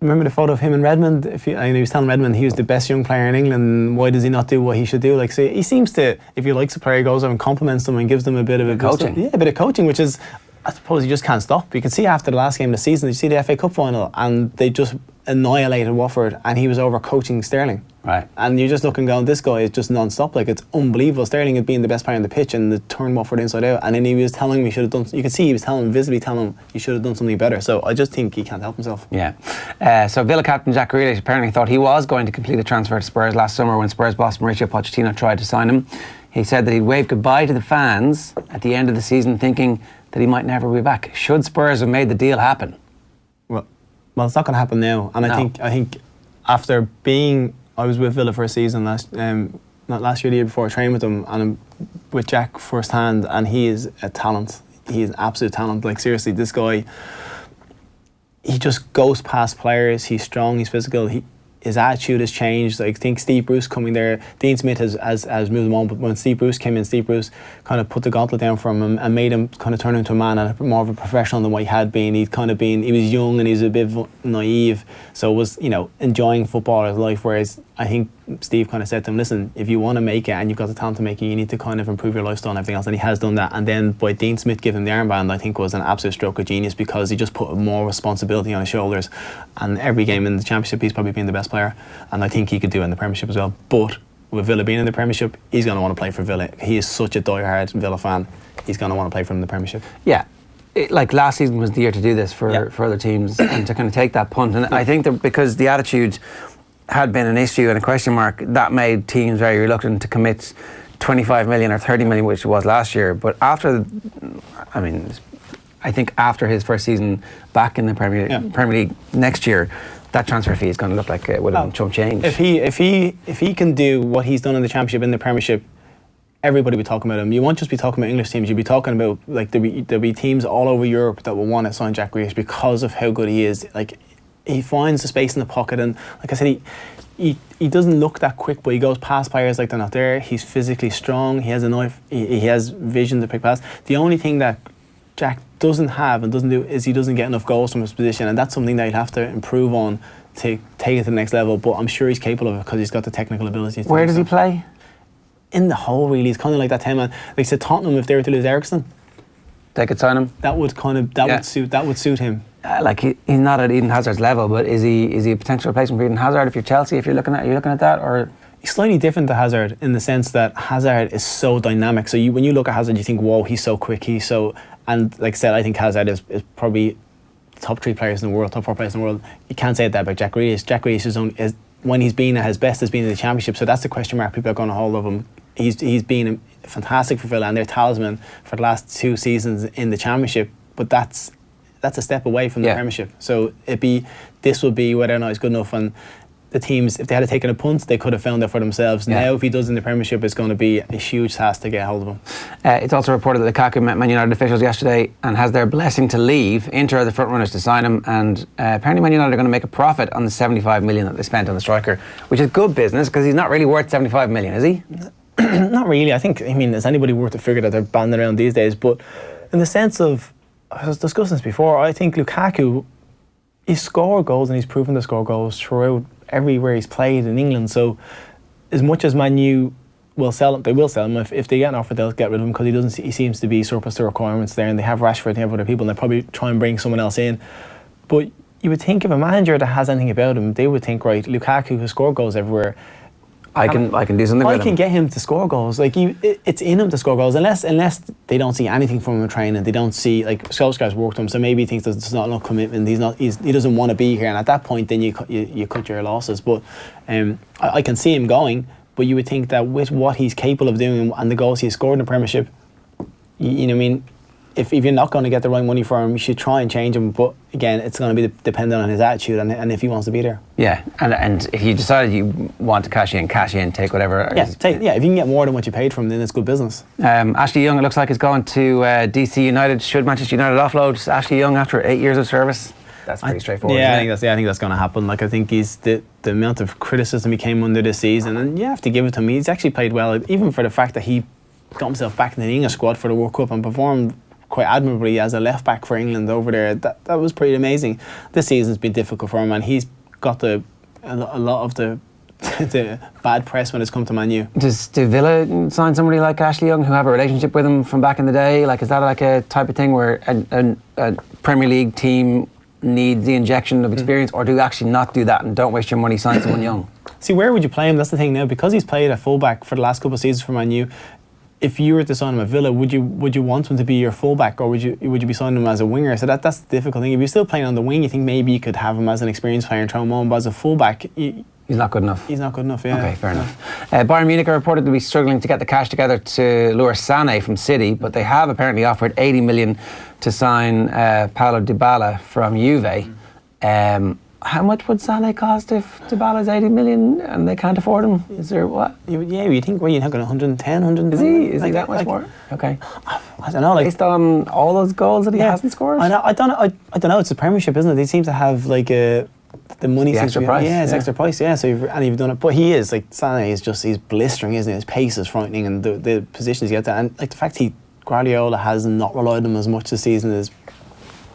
Remember the photo of him and Redmond? He was telling Redmond he was the best young player in England. Why does he not do what he should do? Like, so he seems to, if he likes a player, he goes over and compliments them and gives them a bit of coaching. Yeah, a bit of coaching, which is, I suppose, you just can't stop. You can see after the last game of the season, you see the FA Cup final, and they just annihilated Watford, and he was over coaching Sterling. Right. And you're just looking going, this guy is just non-stop. Like, it's unbelievable. Sterling had been the best player on the pitch and the turned Watford inside out, and then he was telling me you could see he was visibly telling him he should have done something better. So I just think he can't help himself. Yeah. So Villa captain Jack Grealish apparently thought he was going to complete a transfer to Spurs last summer when Spurs boss Mauricio Pochettino tried to sign him. He said that he'd wave goodbye to the fans at the end of the season, thinking that he might never be back. Should Spurs have made the deal happen? Well, it's not going to happen now. And I think after I was with Villa for a season not last year, the year before, I trained with him, and I'm with Jack firsthand, and he is a talent. He is an absolute talent. Like, seriously, this guy, he just goes past players. He's strong, he's physical. His attitude has changed. I think Steve Bruce coming there, Dean Smith has moved him on, but when Steve Bruce came in, Steve Bruce kind of put the gauntlet down for him and made him kind of turn into a man and more of a professional than what he had been. He was young and he was a bit naive, so was, enjoying football as life, whereas I think Steve kind of said to him, listen, if you want to make it and you've got the talent to make it, you need to kind of improve your lifestyle and everything else, and he has done that. And then by Dean Smith giving him the armband, I think was an absolute stroke of genius, because he just put more responsibility on his shoulders, and every game in the Championship he's probably been the best player, and I think he could do it in the Premiership as well. But with Villa being in the Premiership, he's going to want to play for Villa. He is such a die-hard Villa fan. He's going to want to play for them in the Premiership. Yeah. Like last season was the year to do this for other teams and to kind of take that punt. And I think that because the attitude had been an issue and a question mark, that made teams very reluctant to commit 25 million or 30 million, which it was last year. But after, I mean, I think after his first season back in the Premier League next year, that transfer fee is going to look like it would have been chump change. If he can do what he's done in the Championship, in the Premiership, everybody will be talking about him. You won't just be talking about English teams. You'll be talking about, like, there'll be teams all over Europe that will want to sign Jack Grealish because of how good he is. Like, he finds the space in the pocket, and like I said, he doesn't look that quick, but he goes past players like they're not there. He's physically strong. He has a knife. He has vision to pick past. The only thing that Jack doesn't have and doesn't do is he doesn't get enough goals from his position, and that's something that he'll have to improve on to take it to the next level. But I'm sure he's capable of it because he's got the technical ability. Where does he play? In the hole, really. He's kind of like that 10-man. Like, say Tottenham, if they were to lose Eriksen, they could sign him. That would suit him. Like he's not at Eden Hazard's level, but is he a potential replacement for Eden Hazard if you're Chelsea? If you're looking at that, or he's slightly different to Hazard in the sense that Hazard is so dynamic. So when you look at Hazard, you think, whoa, he's so quick. And like I said, I think Hazard is probably top 3 players in the world, top 4 players in the world. You can't say that about Jack Grealish. Jack Grealish is when he's been at his best, has been in the Championship. So that's the question mark people are going to hold of him. He's been fantastic for Villa and their talisman for the last 2 seasons in the Championship, but that's a step away from the Premiership. So this would be whether or not he's good enough. And the teams, if they had taken a punt, they could have found out for themselves. Now, if he does in the Premiership, it's going to be a huge task to get hold of him. It's also reported that Lukaku met Man United officials yesterday and has their blessing to leave. Inter are the front runners to sign him, and apparently Man United are going to make a profit on the 75 million that they spent on the striker, which is good business because he's not really worth 75 million, is he? Not really. I mean, is anybody worth a figure that they're banding around these days? But in the sense of, I was discussing this before, I think Lukaku, he's scored goals and he's proven to score goals throughout everywhere he's played in England. So as much as Man U will sell him, they will sell him. If they get an offer, they'll get rid of him because he seems to be surplus to requirements there, and they have Rashford, they have other people, and they'll probably try and bring someone else in. But you would think if a manager that has anything about him, they would think, right, Lukaku has scored goals everywhere. I can do something with him. I can get him to score goals. Like, it's in him to score goals, unless they don't see anything from him in training. They don't see, like, Solskjaer's worked him, so maybe he thinks there's not enough commitment. He doesn't want to be here, and at that point, then you cut your losses. But I can see him going. But you would think that with what he's capable of doing and the goals he's scored in the Premiership, you know what I mean. If you're not going to get the right money for him, you should try and change him. But again, it's going to be dependent on his attitude and if he wants to be there. Yeah, and if you decided you want to cash in, take whatever. If you can get more than what you paid for him, then it's good business. Ashley Young, it looks like, is going to DC United. Should Manchester United offload Ashley Young after 8 years of service? That's pretty straightforward. Yeah, I think that's going to happen. Like, I think he's the amount of criticism he came under this season, and you have to give it to him. He's actually played well, even for the fact that he got himself back in the English squad for the World Cup and performed quite admirably as a left back for England over there. That was pretty amazing. This season's been difficult for him, and he's got a lot of the bad press when it's come to Man U. Do Villa sign somebody like Ashley Young who have a relationship with him from back in the day? Like, is that like a type of thing where a Premier League team needs the injection of experience, or do you actually not do that and don't waste your money signing someone young? See, where would you play him? That's the thing now, because he's played at fullback for the last couple of seasons for Man U. If you were to sign him at Villa, would you want him to be your fullback, or would you be signing him as a winger? So that's the difficult thing. If you're still playing on the wing, you think maybe you could have him as an experienced player and throw him on, but as a fullback, he's not good enough. He's not good enough, yeah. Okay, fair enough. Bayern Munich are reported to be struggling to get the cash together to lure Sané from City, but they have apparently offered 80 million to sign Paulo Dybala from Juve. How much would Sané cost if Dybala's 80 million and they can't afford him? Is there what? You think, well, you're not going 110, 120? Is he that much more? Okay. I don't know. Like, based on all those goals that he hasn't scored? I don't know. It's a Premiership, isn't it? They seem to have like the money. The extra price. Yeah, it's extra price. Yeah, so you've done it. But he is, like, Sané is just, he's blistering, isn't he? His pace is frightening, and the positions he gets at, and like the fact Guardiola has not relied on him as much this season is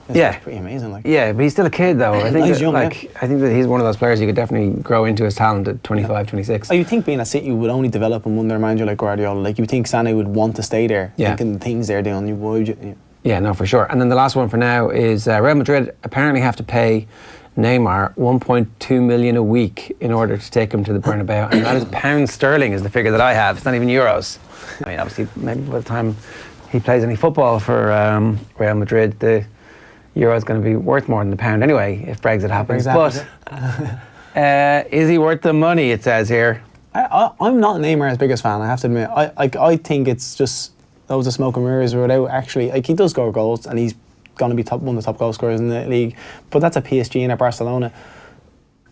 pretty amazing. Like. Yeah, but he's still a kid, though. I think he's young, I think that he's one of those players you could definitely grow into his talent at 25, 26. You think being at City would only develop him under a manager like Guardiola. Like, you think Sané would want to stay there, thinking the things they're doing. Yeah, no, for sure. And then the last one for now is Real Madrid apparently have to pay Neymar 1.2 million a week in order to take him to the Bernabeu, and that is pounds sterling is the figure that I have. It's not even euros. I mean, obviously, maybe by the time he plays any football for Real Madrid, the euro is going to be worth more than the pound anyway if Brexit happens. But is he worth the money? It says here. I'm not Neymar's biggest fan, I have to admit. I think it's just loads of smoke and mirrors without actually. Like, he does score goals, and he's going to be one of the top goal scorers in the league. But that's a PSG and a Barcelona.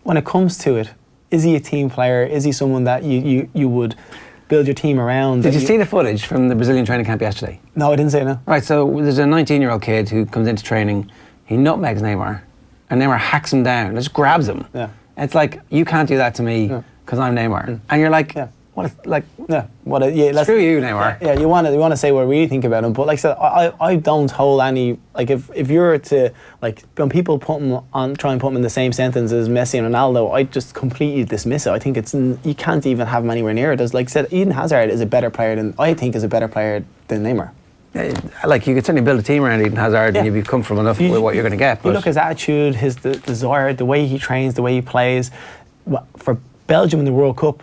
When it comes to it, is he a team player? Is he someone that you would build your team around? Did you see the footage from the Brazilian training camp yesterday? No, I didn't see it, no. Right, so there's a 19-year-old kid who comes into training, he nutmegs Neymar, and Neymar hacks him down, just grabs him. Yeah. It's like, you can't do that to me because I'm Neymar. And you're like, what if, like, screw you, Neymar. Yeah, you want to say what we really think about him, but like I said, I don't hold any, like, if you were to, like, when people try and put him in the same sentence as Messi and Ronaldo, I just completely dismiss it. I think you can't even have him anywhere near it. As like I said, Eden Hazard is a better player than Neymar. Like, you could certainly build a team around Eden Hazard and you'd be comfortable enough with what you're going to get. You look at his attitude, his desire, the way he trains, the way he plays. For Belgium in the World Cup,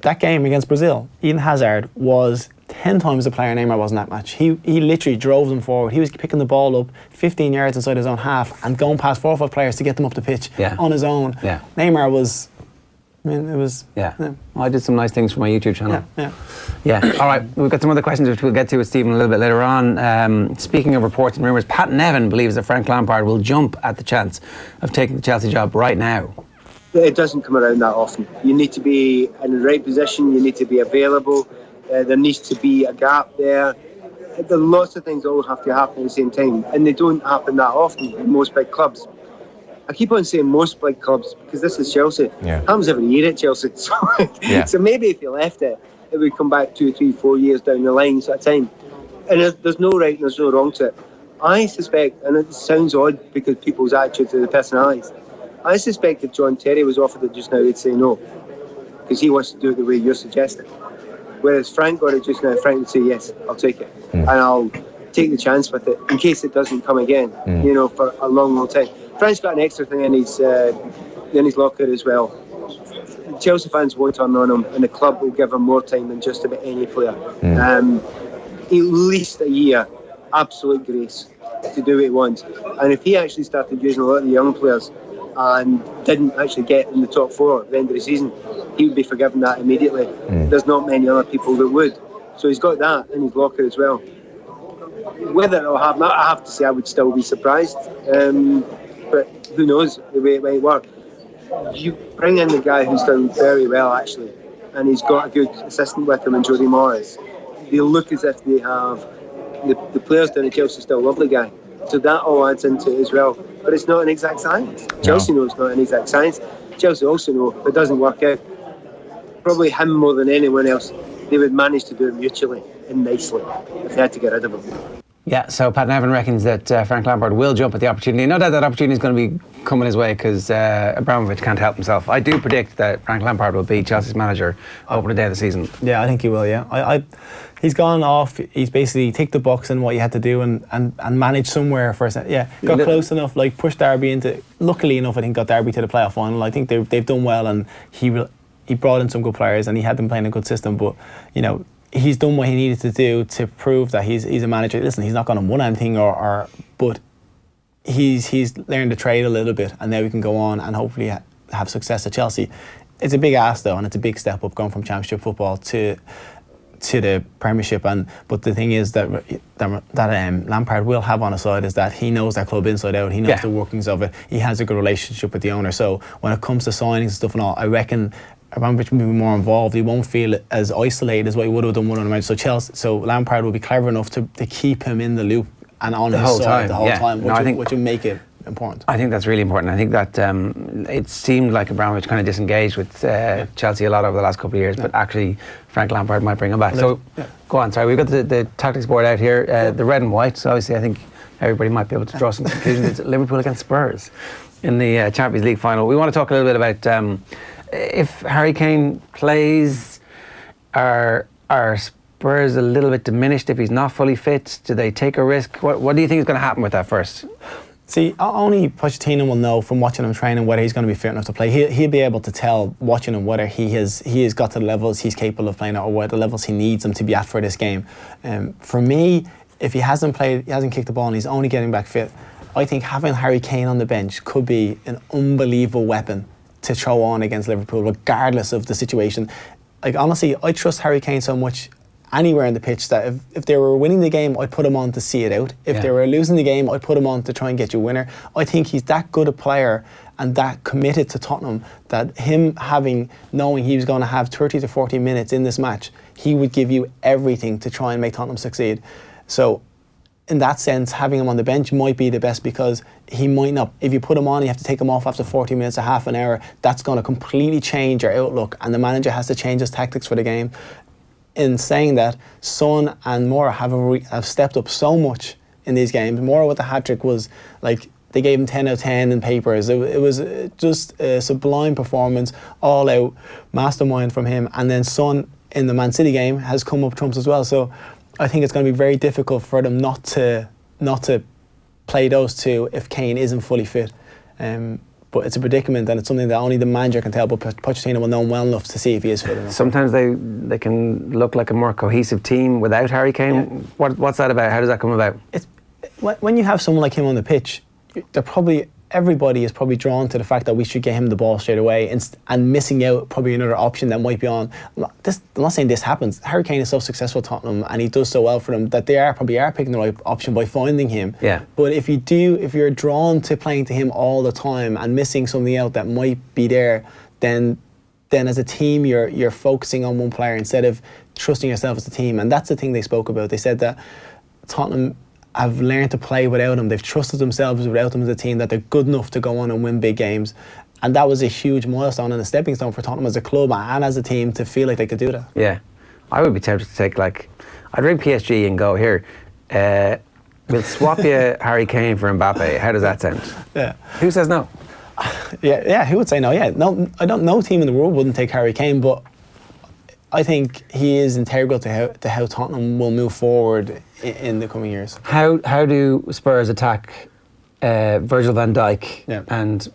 that game against Brazil, Eden Hazard was 10 times the player Neymar was in that match. He literally drove them forward. He was picking the ball up 15 yards inside his own half and going past 4 or 5 players to get them up the pitch on his own. Yeah. Neymar was... I mean, it was... Yeah. Well, I did some nice things for my YouTube channel. Yeah. All right, we've got some other questions which we'll get to with Stephen a little bit later on. Speaking of reports and rumours, Pat Nevin believes that Frank Lampard will jump at the chance of taking the Chelsea job right now. It doesn't come around that often. You need to be in the right position, you need to be available, there needs to be a gap there. There are lots of things that all have to happen at the same time, and they don't happen that often in most big clubs. I keep on saying most big clubs because this is Chelsea. Yeah. It happens every year at Chelsea. So maybe if you left it, it would come back 2, 3, 4 years down the line at a time. And there's no right and there's no wrong to it. I suspect, and it sounds odd because people's attitude to the personalities, I suspect if John Terry was offered it just now, he'd say no, because he wants to do it the way you're suggesting. Whereas Frank got it just now, Frank would say, yes, I'll take it. And I'll take the chance with it in case it doesn't come again, for a long, long time. Frank's got an extra thing in his locker as well. Chelsea fans won't turn on him, and the club will give him more time than just about any player. At least a year, absolute grace to do what he wants. And if he actually started using a lot of the young players and didn't actually get in the top 4 at the end of the season, he would be forgiven that immediately. There's not many other people that would. So he's got that in his locker as well. Whether it'll happen, I have to say I would still be surprised. But who knows the way it might work. You bring in the guy who's done very well actually, and he's got a good assistant with him in Jody Morris. They look as if they have the players down at Chelsea still love the guy. So that all adds into it as well. But it's not an exact science. Chelsea know it's not an exact science. Chelsea also know if it doesn't work out, probably him more than anyone else, they would manage to do it mutually and nicely if they had to get rid of him. Yeah, so Pat Nevin reckons that Frank Lampard will jump at the opportunity. No doubt that opportunity is going to be coming his way because Abramovich can't help himself. I do predict that Frank Lampard will be Chelsea's manager opening day of the season. Yeah, I think he will, yeah. He's gone off, he's basically ticked the box in what he had to do and managed somewhere for a second. Yeah, got close enough, like pushed Derby into, luckily enough I think got Derby to the playoff final. I think they've done well, and he brought in some good players and he had them playing a good system, but he's done what he needed to do to prove that he's a manager. Listen, he's not going to win anything but he's learned to trade a little bit, and now we can go on and hopefully have success at Chelsea. It's a big ask though, and it's a big step up going from Championship football to the Premiership. But the thing is that Lampard will have on his side is that he knows that club inside out. He knows the workings of it. He has a good relationship with the owner. So when it comes to signings and stuff and all, I reckon Abramovich will be more involved. He won't feel as isolated as what he would have done one on the match. So Lampard will be clever enough to keep him in the loop and on his side the whole time, which will make it important. I think that's really important. I think that it seemed like Abramovich kind of disengaged with Chelsea a lot over the last couple of years, but actually Frank Lampard might bring him back. So go on, sorry, we've got the tactics board out here, the red and white, so obviously I think everybody might be able to draw some conclusions. It's Liverpool against Spurs in the Champions League final. We want to talk a little bit about if Harry Kane plays, are Spurs a little bit diminished if he's not fully fit? Do they take a risk? What do you think is going to happen with that first? See, only Pochettino will know from watching him training whether he's going to be fit enough to play. He'll be able to tell watching him whether he has got to the levels he's capable of playing at, or what the levels he needs him to be at for this game. For me, if he hasn't played, he hasn't kicked the ball, and he's only getting back fit, I think having Harry Kane on the bench could be an unbelievable weapon to throw on against Liverpool, regardless of the situation. Like, honestly, I trust Harry Kane so much anywhere in the pitch that if they were winning the game, I'd put him on to see it out. If they were losing the game, I'd put him on to try and get you a winner. I think he's that good a player and that committed to Tottenham that him knowing he was going to have 30 to 40 minutes in this match, he would give you everything to try and make Tottenham succeed. So in that sense, having him on the bench might be the best, because he might not. If you put him on, you have to take him off after 40 minutes, a half an hour. That's going to completely change your outlook, and the manager has to change his tactics for the game. In saying that, Son and Moura have stepped up so much in these games. Moura with the hat-trick was like, they gave him 10 out of 10 in papers. It was just a sublime performance, all out mastermind from him. And then Son in the Man City game has come up trumps as well. So I think it's going to be very difficult for them not to play those two if Kane isn't fully fit. But it's a predicament, and it's something that only the manager can tell, but Pochettino will know him well enough to see if he is fit enough. Sometimes they can look like a more cohesive team without Harry Kane. Yeah. What's that about? How does that come about? It's when you have someone like him on the pitch, everybody is probably drawn to the fact that we should get him the ball straight away, and missing out probably another option that might be on. I'm not saying this happens. Harry Kane is so successful at Tottenham, and he does so well for them, that they probably are picking the right option by finding him. Yeah. But if you're drawn to playing to him all the time and missing something out that might be there, then as a team you're focusing on one player instead of trusting yourself as a team. And that's the thing they spoke about. They said that Tottenham have learned to play without him. They've trusted themselves without him as a team, that they're good enough to go on and win big games. And that was a huge milestone and a stepping stone for Tottenham as a club and as a team to feel like they could do that. Yeah. I would be tempted to take, I'd ring PSG and go, here, we'll swap you Harry Kane for Mbappe. How does that sound? Yeah. Who says no? Yeah, who would say no? Yeah, no, no team in the world wouldn't take Harry Kane, but I think he is integral to how Tottenham will move forward in the coming years. How do Spurs attack Virgil van Dijk? Yeah. And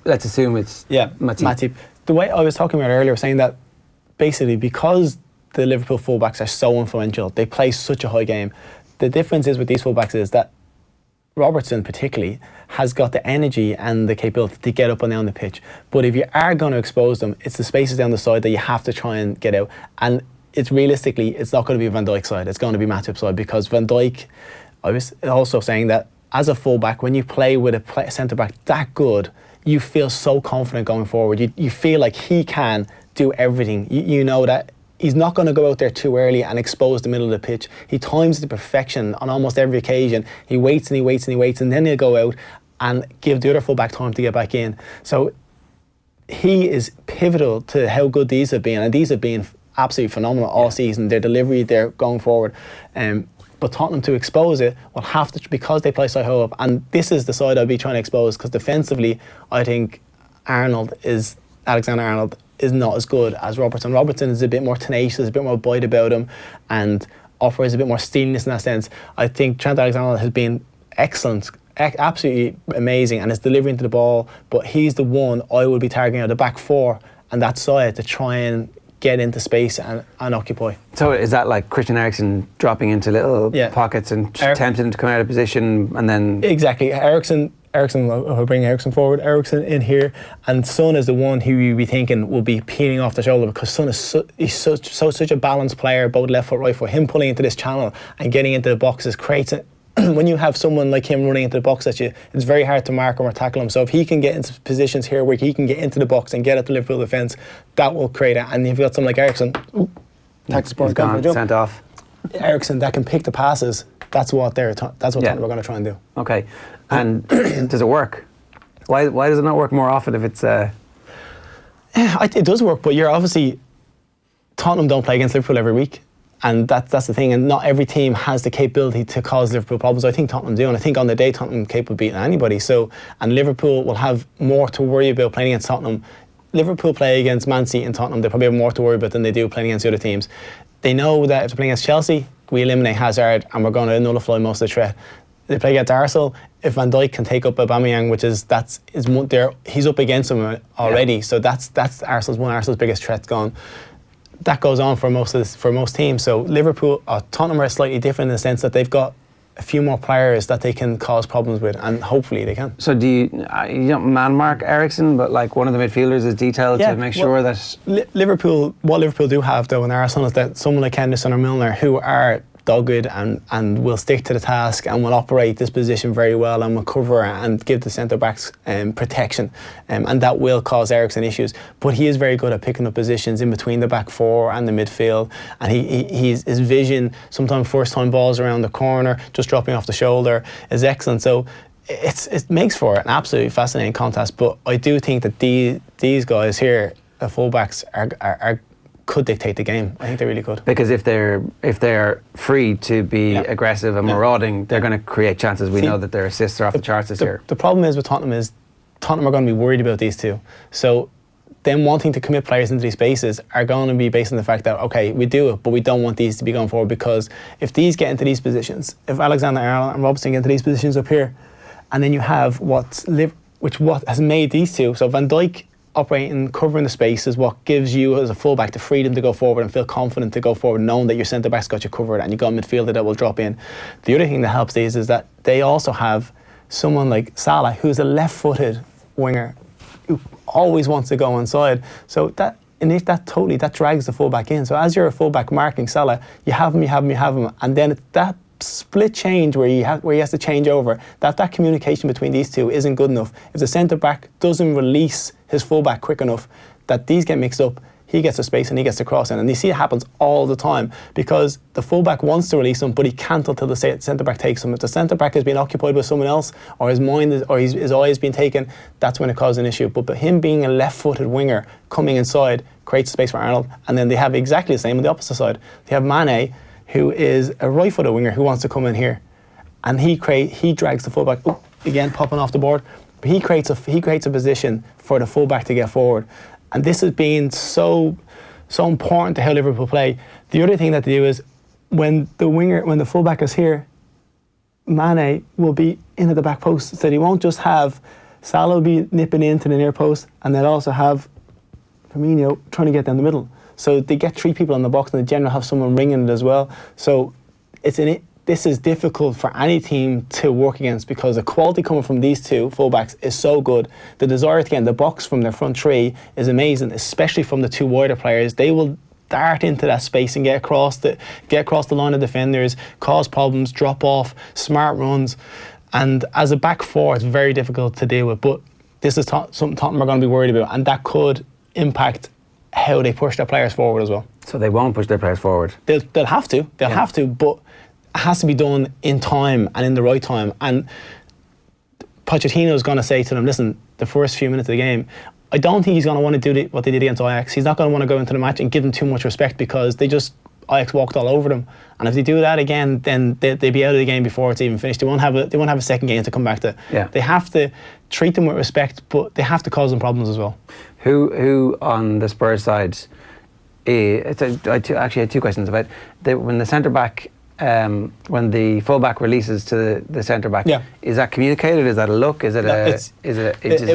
let's assume it's Matip. The way I was talking about earlier, saying that basically because the Liverpool fullbacks are so influential, they play such a high game. The difference is with these fullbacks is that Robertson particularly has got the energy and the capability to get up and down the pitch. But if you are going to expose them, it's the spaces down the side that you have to try and get out. And it's not going to be Van Dijk's side, it's going to be Matip's side, because Van Dijk, I was also saying that as a fullback, when you play with a centre-back that good, you feel so confident going forward. You feel like he can do everything. You know that he's not going to go out there too early and expose the middle of the pitch. He times it to perfection on almost every occasion. He waits and he waits and he waits, and then he'll go out and give the other fullback time to get back in. So he is pivotal to how good these have been, and these have been absolutely phenomenal all season. Their delivery, they're going forward. But Tottenham, to expose it, will have to, because they play so high up, and this is the side I'll be trying to expose, because defensively I think Alexander Arnold is not as good as Robertson. Robertson is a bit more tenacious, a bit more bite about him, and offers a bit more steeliness in that sense. I think Trent Alexander-Arnold has been excellent, absolutely amazing, and is delivering to the ball, but he's the one I would be targeting at the back four and that side to try and get into space and occupy. So is that like Christian Eriksen dropping into little pockets and tempting to come out of position, and then... Exactly. Eriksen, I'll bring Eriksen forward. Eriksen in here, and Son is the one who you'd be thinking will be peeling off the shoulder, because Son is such a balanced player, both left foot, right foot. Him pulling into this channel and getting into the boxes creates it. When you have someone like him running into the box at you, it's very hard to mark him or tackle him. So if he can get into positions here where he can get into the box and get at the Liverpool defence, that will create it. And if you've got someone like Eriksen, sent off. Eriksen that can pick the passes. That's what Tottenham are going to try and do. Okay, and does it work? Why does it not work more often if it's? It does work, but you're obviously Tottenham don't play against Liverpool every week. And that's the thing, and not every team has the capability to cause Liverpool problems. I think Tottenham do, and I think on the day Tottenham are capable of beating anybody. So, and Liverpool will have more to worry about playing against Tottenham. Liverpool play against Man City and Tottenham, they probably have more to worry about than they do playing against the other teams. They know that if they're playing against Chelsea, we eliminate Hazard and we're going to nullify most of the threat. they play against Arsenal. If Van Dijk can take up Aubameyang, he's up against him already. So that's Arsenal's biggest threat gone. That goes on for most teams. So Liverpool, Tottenham are slightly different in the sense that they've got a few more players that they can cause problems with, and hopefully they can. So do you don't man mark Eriksen, but like one of the midfielders is detailed to make sure that Liverpool do have though in Arsenal is that someone like Henderson or Milner who are dogged and will stick to the task and will operate this position very well and will cover and give the centre backs protection, and that will cause Eriksen issues. But he is very good at picking up positions in between the back four and the midfield, and his vision, sometimes first time balls around the corner, just dropping off the shoulder, is excellent. So it makes for an absolutely fascinating contest. But I do think that these guys here, the fullbacks, are could dictate the game. I think they really could. Because if they're free to be aggressive and marauding, they're going to create chances. We know that their assists are off the charts this year. The problem is with Tottenham is Tottenham are going to be worried about these two. So them wanting to commit players into these spaces are going to be based on the fact that, okay, we do it, but we don't want these to be going forward, because if these get into these positions, if Alexander-Arnold and Robertson get into these positions up here, and then you have what has made these two, so Van Dijk operating, covering the space is what gives you as a fullback the freedom to go forward and feel confident to go forward, knowing that your centre back's got you covered and you've got a midfielder that will drop in. The other thing that helps these is that they also have someone like Salah, who's a left-footed winger who always wants to go inside. So that drags the fullback in. So as you're a fullback marking Salah, you have him, and then that split change where he has to change over, that communication between these two isn't good enough. If the centre back doesn't release his fullback quick enough, that these get mixed up, he gets the space and he gets the cross in, and you see it happens all the time, because the fullback wants to release him but he can't until the centre back takes him. If the centre back has been occupied with someone else, or his eye has been taken, that's when it causes an issue. But him being a left-footed winger coming inside creates space for Arnold, and then they have exactly the same on the opposite side. They have Mane, who is a right-footed winger who wants to come in here, and he drags the fullback again, popping off the board. But he creates a position for the fullback to get forward, and this has been so important to how Liverpool play. The other thing that they do is when the fullback is here, Mane will be in at the back post, so they won't just have Salah will be nipping into the near post, and they'll also have Firmino trying to get down the middle. So they get three people in the box, and they generally have someone ringing it as well. So this is difficult for any team to work against, because the quality coming from these two fullbacks is so good. The desire to get in the box from their front three is amazing, especially from the two wider players. They will dart into that space and get across the line of defenders, cause problems, drop off, smart runs. And as a back four, it's very difficult to deal with. But this is something Tottenham are going to be worried about, and that could impact how they push their players forward as well. So they won't push their players forward? They'll have to. They'll have to, but it has to be done in time and in the right time. And Pochettino is going to say to them, listen, the first few minutes of the game, I don't think he's going to want to do what they did against Ajax. He's not going to want to go into the match and give them too much respect, because Ajax walked all over them. And if they do that again, then they'll be out of the game before it's even finished. They won't have a second game to come back to. Yeah. They have to treat them with respect, but they have to cause them problems as well. Who on the Spurs side? I actually had two questions about when the centre back. When the fullback releases to the centre back, is that communicated? Is that a look? Is it a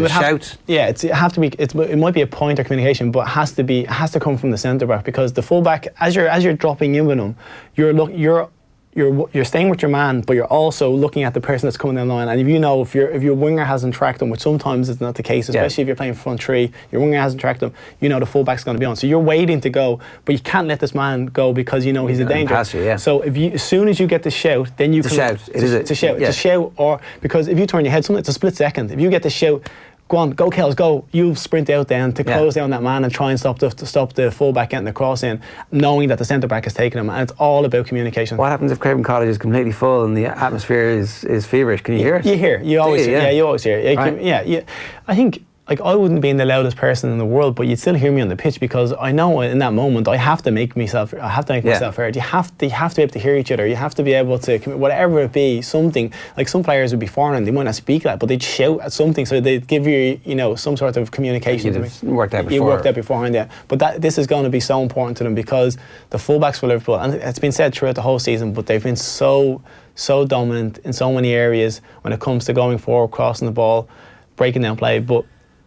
shout? It might be a point or communication, but it has to come from the centre back, because the fullback, as you're dropping in with him, you're staying with your man, but you're also looking at the person that's coming down the line. And if your winger hasn't tracked them, which sometimes is not the case, especially if you're playing front three, your winger hasn't tracked them, the fullback's going to be on. So you're waiting to go, but you can't let this man go, because he's a danger. So as soon as you get the shout, then you can shout. It's a shout, or because if you turn your head, it's a split second. If you get the shout, go on, go Kells, go. You sprint out then to close down that man and try and stop the fullback getting the cross in, knowing that the centre back is taking him. And it's all about communication. What happens if Craven Cottage is completely full and the atmosphere is feverish? Can you hear it? You always hear. You always hear it. I think, I wouldn't be the loudest person in the world, but you'd still hear me on the pitch, because I know in that moment I have to make myself heard. You have to be able to hear each other. You have to be able to, whatever it be, something. Like some players would be foreign, they might not speak that, but they'd shout at something, so they'd give you, some sort of communication. You worked out before. You worked out beforehand, yeah. But this is going to be so important to them, because the fullbacks for Liverpool, and it's been said throughout the whole season, but they've been so so dominant in so many areas when it comes to going forward, crossing the ball, breaking down play, but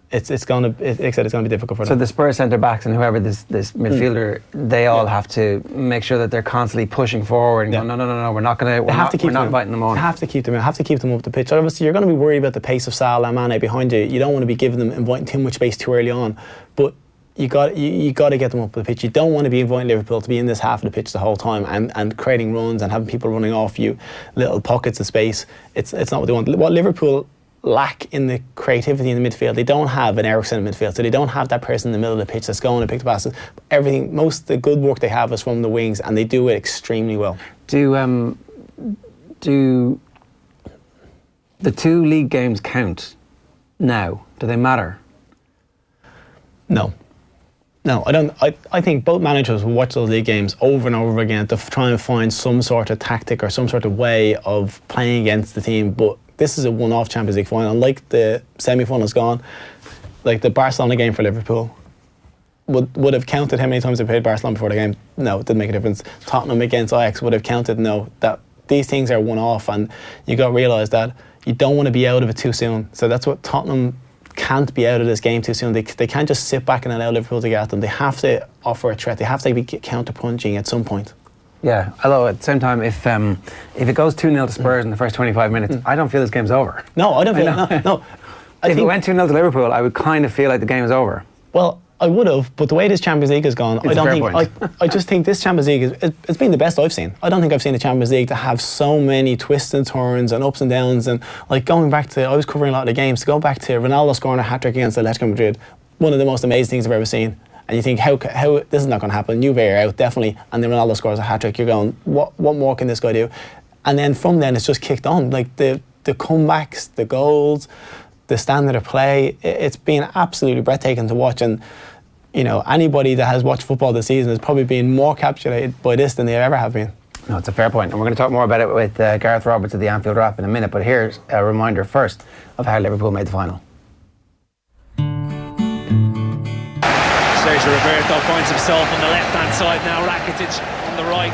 it's going to be difficult for them. So the Spurs centre backs and whoever this midfielder, they all have to make sure that they're constantly pushing forward and going, no, we're not inviting them on. They have to keep them in, have to keep them up the pitch. Obviously, you're going to be worried about the pace of Salah and Mane behind you. You don't want to be giving them, inviting too much space too early on, but you got to get them up the pitch. You don't want to be inviting Liverpool to be in this half of the pitch the whole time and creating runs and having people running off you, little pockets of space. It's not what they want. What Liverpool lack in the creativity in the midfield, they don't have an Eriksen in midfield, so they don't have that person in the middle of the pitch that's going to pick the passes. Everything, most of the good work they have is from the wings, and they do it extremely well. Do the 2 league games count now? Do they matter? No, I don't. I think both managers will watch those league games over and over again to try and find some sort of tactic or some sort of way of playing against the team, but this is a one-off Champions League final. Like the semi-final's gone, like the Barcelona game for Liverpool would have counted how many times they played Barcelona before the game? No, it didn't make a difference. Tottenham against Ajax would have counted? No. That these things are one-off, and you got to realise that you don't want to be out of it too soon. So that's what Tottenham can't be out of this game too soon. They can't just sit back and allow Liverpool to get at them. They have to offer a threat. They have to be counter-punching at some point. Yeah, although at the same time, if it goes 2-0 to Spurs in the first 25 minutes, I don't feel this game's over. No, I don't feel no. If it went 2-0 to Liverpool, I would kind of feel like the game is over. Well, I would have, but the way this Champions League has gone, I just think this Champions League it's been the best I've seen. I don't think I've seen a Champions League to have so many twists and turns and ups and downs, and like going back to, I was covering a lot of the games, to go back to Ronaldo scoring a hat-trick against Atletico Madrid, one of the most amazing things I've ever seen. And you think, how this is not going to happen. Juve are out, definitely. And then Ronaldo scores a hat-trick. You're going, what more can this guy do? And then from then, it's just kicked on. Like the comebacks, the goals, the standard of play. It's been absolutely breathtaking to watch. And, you know, anybody that has watched football this season has probably been more captivated by this than they ever have been. No, it's a fair point. And we're going to talk more about it with Gareth Roberts at the Anfield Wrap in a minute. But here's a reminder first of how Liverpool made the final. Sergio Roberto finds himself on the left-hand side now, Rakitic on the right.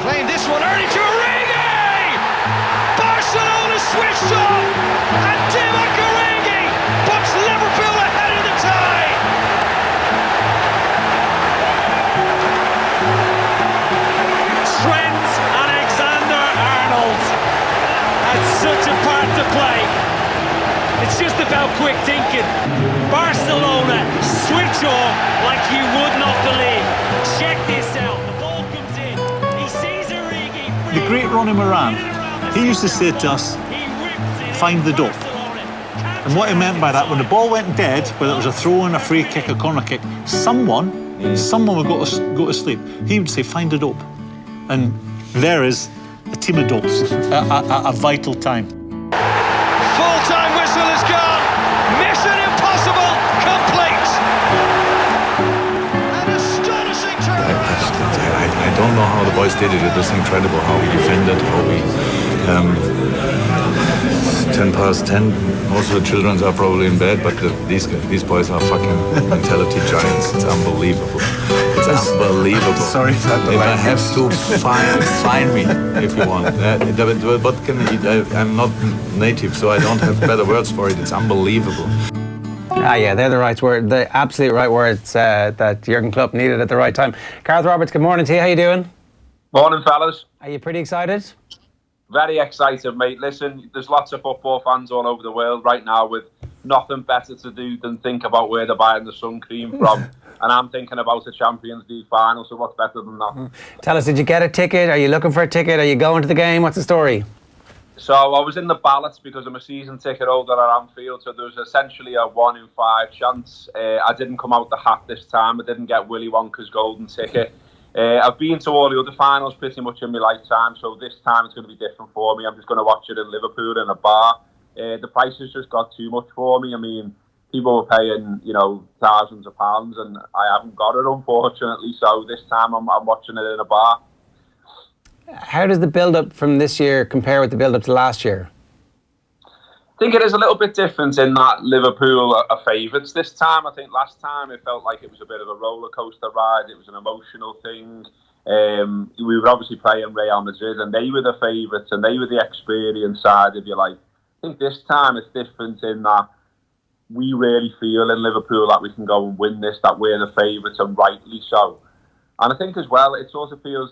Playing this one early to Origi! Barcelona switched off, and Divock Origi puts Liverpool ahead of the tie! Trent Alexander-Arnold had such a part to play. It's just about quick thinking. Barcelona switch off like you would not believe. Check this out. The ball comes in. He sees Origi. The great Ronnie Moran, he used to say to us, find the dope. And what he meant by that, when the ball went dead, whether it was a throw-in, a free kick, a corner kick, someone would go to sleep. He would say, find the dope. And there is a team of dopes, a vital time. Full-time whistle is gone. Mission impossible complete. An astonishing turnaround. I don't know how the boys did it. It was incredible how we defended, how we 10 past 10. Most of the children are probably in bed, but these boys are fucking mentality giants. It's unbelievable. It's unbelievable. Sorry, if I have to find me if you want. What can I'm not native, so I don't have better words for it. It's unbelievable. Yeah, they're the right word, the absolute right words that Jurgen Klopp needed at the right time. Gareth Roberts, good morning to you. How you doing? Morning, fellas. Are you pretty excited? Very excited, mate. Listen, there's lots of football fans all over the world right now with nothing better to do than think about where they're buying the sun cream from. And I'm thinking about the Champions League final, so what's better than that? Tell us, did you get a ticket? Are you looking for a ticket? Are you going to the game? What's the story? So I was in the ballots because I'm a season ticket holder at Anfield, so there's essentially a 1 in 5 chance. I didn't come out the hat this time. I didn't get Willy Wonka's golden ticket. I've been to all the other finals pretty much in my lifetime, so this time it's going to be different for me. I'm just going to watch it in Liverpool in a bar. The prices just got too much for me. I mean, people were paying, thousands of pounds, and I haven't got it, unfortunately. So this time I'm watching it in a bar. How does the build-up from this year compare with the build-up to last year? I think it is a little bit different in that Liverpool are favourites this time. I think last time it felt like it was a bit of a roller coaster ride. It was an emotional thing. We were obviously playing Real Madrid, and they were the favourites, and they were the experienced side, if you like. I think this time it's different in that we really feel in Liverpool that we can go and win this, that we're the favourites, and rightly so. And I think as well, it sort of feels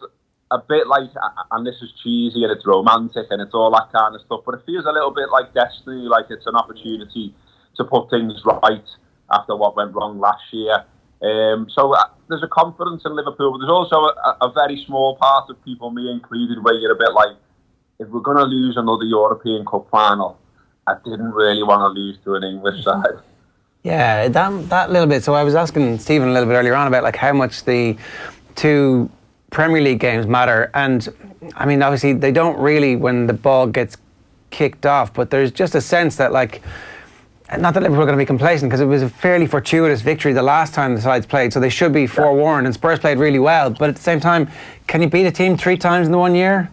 a bit like, and this is cheesy and it's romantic and it's all that kind of stuff, but it feels a little bit like destiny, like it's an opportunity to put things right after what went wrong last year. So there's a confidence in Liverpool, but there's also a very small part of people, me included, where you're a bit like, if we're going to lose another European Cup final, I didn't really want to lose to an English side. Yeah, that little bit. So I was asking Stephen a little bit earlier on about like how much the two Premier League games matter, and I mean obviously they don't really when the ball gets kicked off, but there's just a sense that like, not that Liverpool are going to be complacent, because it was a fairly fortuitous victory the last time the sides played, so they should be forewarned, and Spurs played really well, but at the same time, can you beat a team 3 times in the 1 year?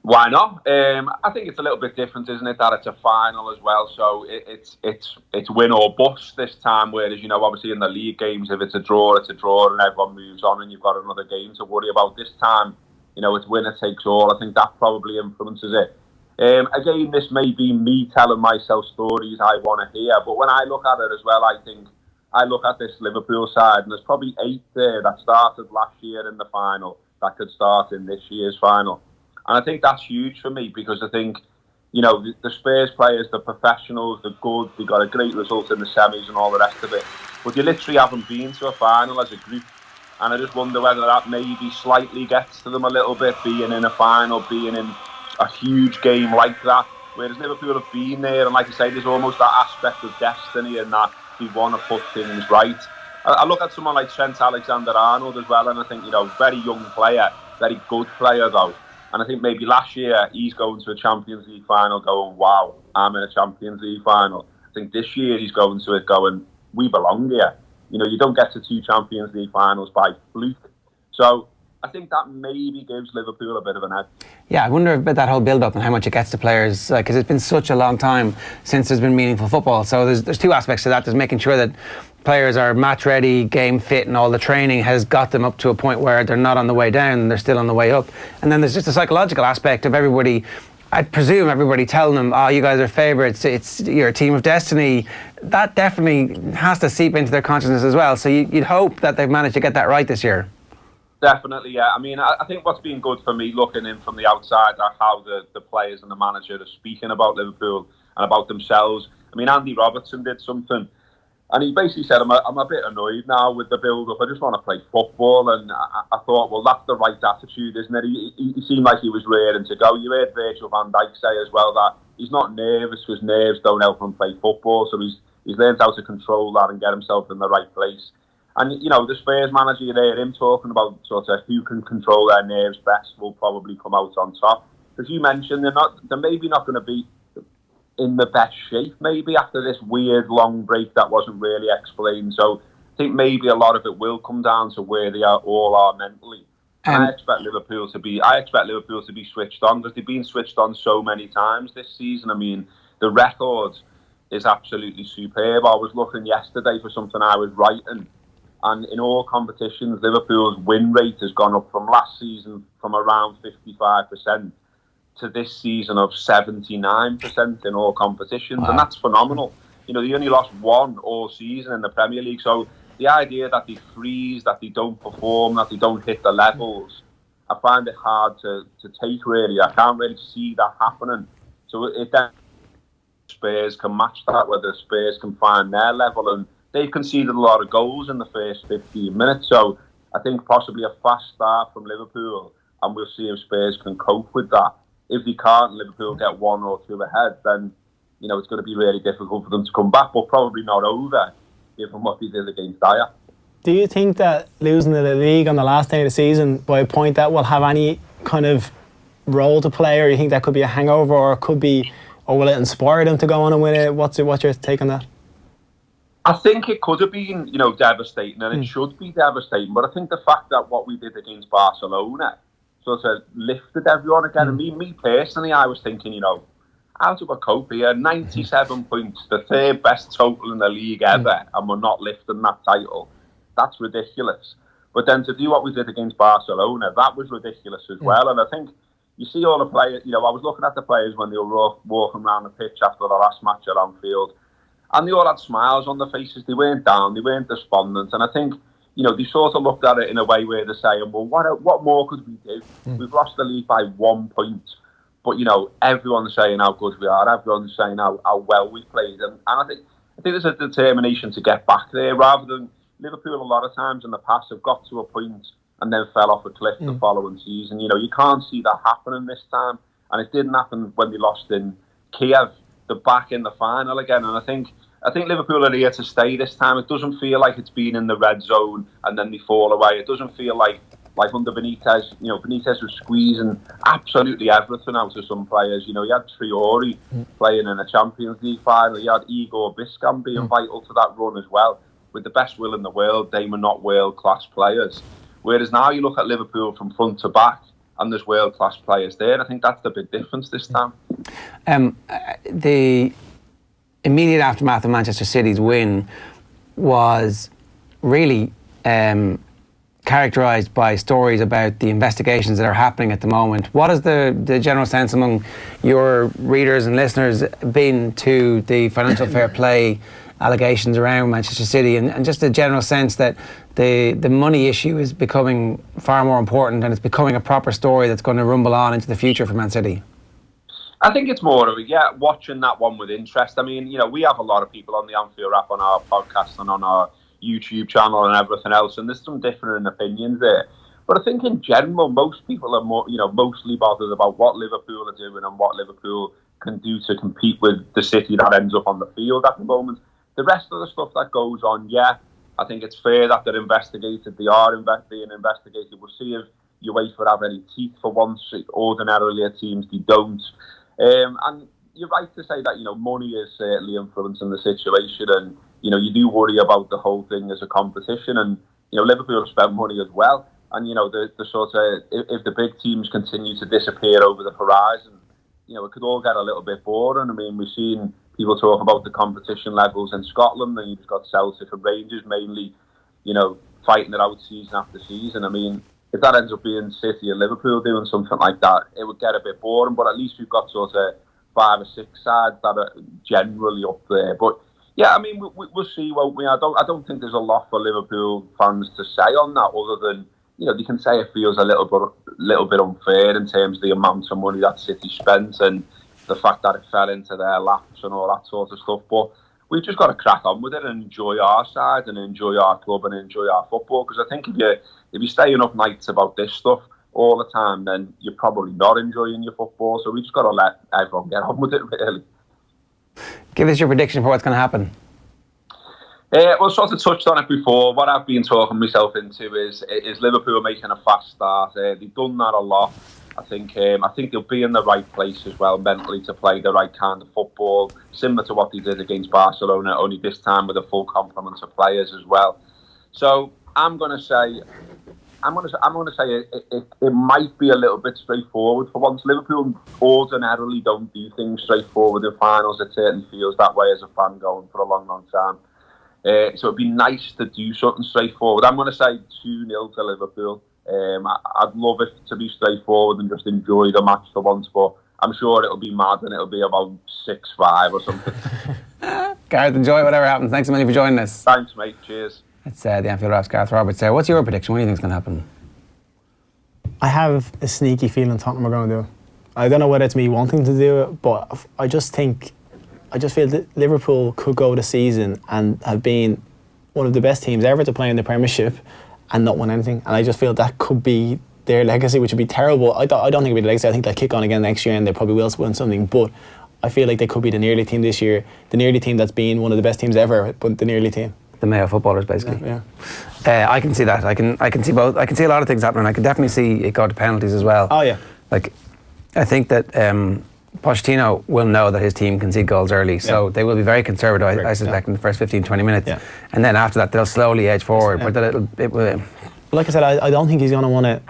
Why not? I think it's a little bit different, isn't it, that it's a final as well, so it's win or bust this time, whereas, you know, obviously in the league games, if it's a draw, and everyone moves on and you've got another game to worry about. This time, you know, it's winner takes all. I think that probably influences it. Again, this may be me telling myself stories I want to hear, but when I look at it as well, I think I look at this Liverpool side, and there's probably 8 there that started last year in the final that could start in this year's final. And I think that's huge for me, because I think, you know, the Spurs players, the professionals, they're good, they got a great result in the semis and all the rest of it. But you literally haven't been to a final as a group. And I just wonder whether that maybe slightly gets to them a little bit, being in a final, being in a huge game like that. Whereas Liverpool have been there, and like I say, there's almost that aspect of destiny and that they want to put things right. I look at someone like Trent Alexander-Arnold as well, and I think, you know, very young player, very good player though. And I think maybe last year he's going to a Champions League final going, wow, I'm in a Champions League final. I think this year he's going to it going, we belong here. You know, you don't get to 2 Champions League finals by fluke. So I think that maybe gives Liverpool a bit of an edge. Yeah, I wonder about that whole build-up and how much it gets to players, because it's been such a long time since there's been meaningful football. So there's 2 aspects to that. There's making sure that players are match ready, game fit, and all the training has got them up to a point where they're not on the way down, they're still on the way up. And then there's just a psychological aspect of everybody, I presume everybody telling them, oh, you guys are favourites, you're a team of destiny. That definitely has to seep into their consciousness as well. So you'd hope that they've managed to get that right this year. Definitely, yeah. I mean, I think what's been good for me looking in from the outside are how the players and the manager are speaking about Liverpool and about themselves. I mean, Andy Robertson did something, and he basically said, I'm a bit annoyed now with the build-up. I just want to play football. And I thought, well, that's the right attitude, isn't it? He seemed like he was raring to go. You heard Virgil van Dijk say as well that he's not nervous because nerves don't help him play football. So he's learned how to control that and get himself in the right place. And, you know, the Spurs manager, you hear him talking about sort of who can control their nerves best will probably come out on top. As you mentioned, they're maybe not going to be in the best shape, maybe, after this weird long break that wasn't really explained. So I think maybe a lot of it will come down to where they all are mentally. I expect Liverpool to be switched on, because they've been switched on so many times this season. I mean, the record is absolutely superb. I was looking yesterday for something I was writing, and in all competitions, Liverpool's win rate has gone up from last season from around 55% to this season of 79% in all competitions. Wow. And that's phenomenal. You know, they only lost 1 all season in the Premier League. So the idea that they freeze, that they don't perform, that they don't hit the levels, I find it hard to take, really. I can't really see that happening. So if Spurs can match that, whether Spurs can find their level, and they've conceded a lot of goals in the first 15 minutes. So I think possibly a fast start from Liverpool, and we'll see if Spurs can cope with that. If they can't, Liverpool get 1 or 2 ahead, then, you know, it's going to be really difficult for them to come back, but probably not over, given what they did against Dyer. Do you think that losing the league on the last day of the season by a point that will have any kind of role to play, or you think that could be a hangover, or will it inspire them to go on and win it? What's your take on that? I think it could have been, you know, devastating, and it should be devastating, but I think the fact that what we did against Barcelona sort of lifted everyone again. And me personally, I was thinking, you know, how do we cope here? 97 points, the 3rd best total in the league ever, and we're not lifting that title. That's ridiculous. But then to do what we did against Barcelona, that was ridiculous as well. And I think you see all the players, I was looking at the players when they were walking around the pitch after the last match at Anfield, and they all had smiles on their faces. They weren't down, they weren't despondent. And I think, they sort of looked at it in a way where they're saying, well, what more could we do? We've lost the league by 1 point. But, everyone's saying how good we are. Everyone's saying how well we played. And I think there's a determination to get back there, rather than Liverpool a lot of times in the past have got to a point and then fell off a cliff the following season. You can't see that happening this time. And it didn't happen when they lost in Kiev. They're back in the final again. And I think Liverpool are here to stay this time. It doesn't feel like it's been in the red zone and then they fall away. It doesn't feel like under Benitez, Benitez was squeezing absolutely everything out of some players. You had Traore playing in a Champions League final. You had Igor Biscan being vital to that run as well. With the best will in the world, they were not world-class players. Whereas now you look at Liverpool from front to back, and there's world-class players there. I think that's the big difference this time. The immediate aftermath of Manchester City's win was really characterised by stories about the investigations that are happening at the moment. What has the general sense among your readers and listeners been to the financial fair play allegations around Manchester City, and just a general sense that the money issue is becoming far more important and it's becoming a proper story that's going to rumble on into the future for Man City? I think it's more of watching that one with interest. I mean, we have a lot of people on the Anfield Wrap on our podcast and on our YouTube channel and everything else, and there's some different opinions there. But I think in general, most people are mostly bothered about what Liverpool are doing and what Liverpool can do to compete with the City that ends up on the field at the moment. The rest of the stuff that goes on, I think it's fair that they're investigated. They are being investigated. We'll see if UEFA have any teeth for once. Ordinarily, at teams, they don't. And you're right to say that, money is certainly influencing the situation, and, you do worry about the whole thing as a competition, and, Liverpool spend money as well. And, the sort of, if the big teams continue to disappear over the horizon, it could all get a little bit boring. I mean, we've seen people talk about the competition levels in Scotland, and you've just got Celtic and Rangers mainly, fighting it out season after season. I mean, if that ends up being City and Liverpool doing something like that, it would get a bit boring, but at least we've got sort of 5 or 6 sides that are generally up there. But yeah, I mean, we'll see, won't we? I don't think there's a lot for Liverpool fans to say on that, other than, they can say it feels a little bit unfair in terms of the amount of money that City spent and the fact that it fell into their laps and all that sort of stuff. But we've just got to crack on with it and enjoy our side and enjoy our club and enjoy our football. Because I think if you're staying up nights about this stuff all the time, then you're probably not enjoying your football. So we just got to let everyone get on with it, really. Give us your prediction for what's going to happen. Well, sort of touched on it before. What I've been talking myself into is Liverpool making a fast start. They've done that a lot. I think they'll be in the right place as well mentally to play the right kind of football, similar to what they did against Barcelona, only this time with a full complement of players as well. So I'm going to say it might be a little bit straightforward for once. Liverpool ordinarily don't do things straightforward in finals. It certainly feels that way as a fan going for a long, long time. So it'd be nice to do something straightforward. I'm going to say 2-0 to Liverpool. I'd love it to be straightforward and just enjoy the match for once, but I'm sure it'll be mad and it'll be about 6-5 or something. Gareth, enjoy whatever happens. Thanks so much for joining us. Thanks, mate. Cheers. It's the Anfield Wrap's Gareth Roberts there. What's your prediction? What do you think is going to happen? I have a sneaky feeling Tottenham are going to do it. I don't know whether it's me wanting to do it, but I just feel that Liverpool could go the season and have been one of the best teams ever to play in the Premiership and not win anything. And I just feel that could be their legacy, which would be terrible. I don't think it'll be the legacy. I think they'll kick on again next year and they probably will win something. But I feel like they could be the nearly team this year. The nearly team that's been one of the best teams ever, but the nearly team. The Mayo footballers, basically. Yeah. I can see that. I can see both. I can see a lot of things happening. I can definitely see it go to penalties as well. Oh, yeah. Like, I think that Pochettino will know that his team concede goals early, so they will be very conservative, I suspect, in the first 15-20 minutes. Yeah. And then after that, they'll slowly edge forward. But it will. Like I said, I don't think he's going to want to.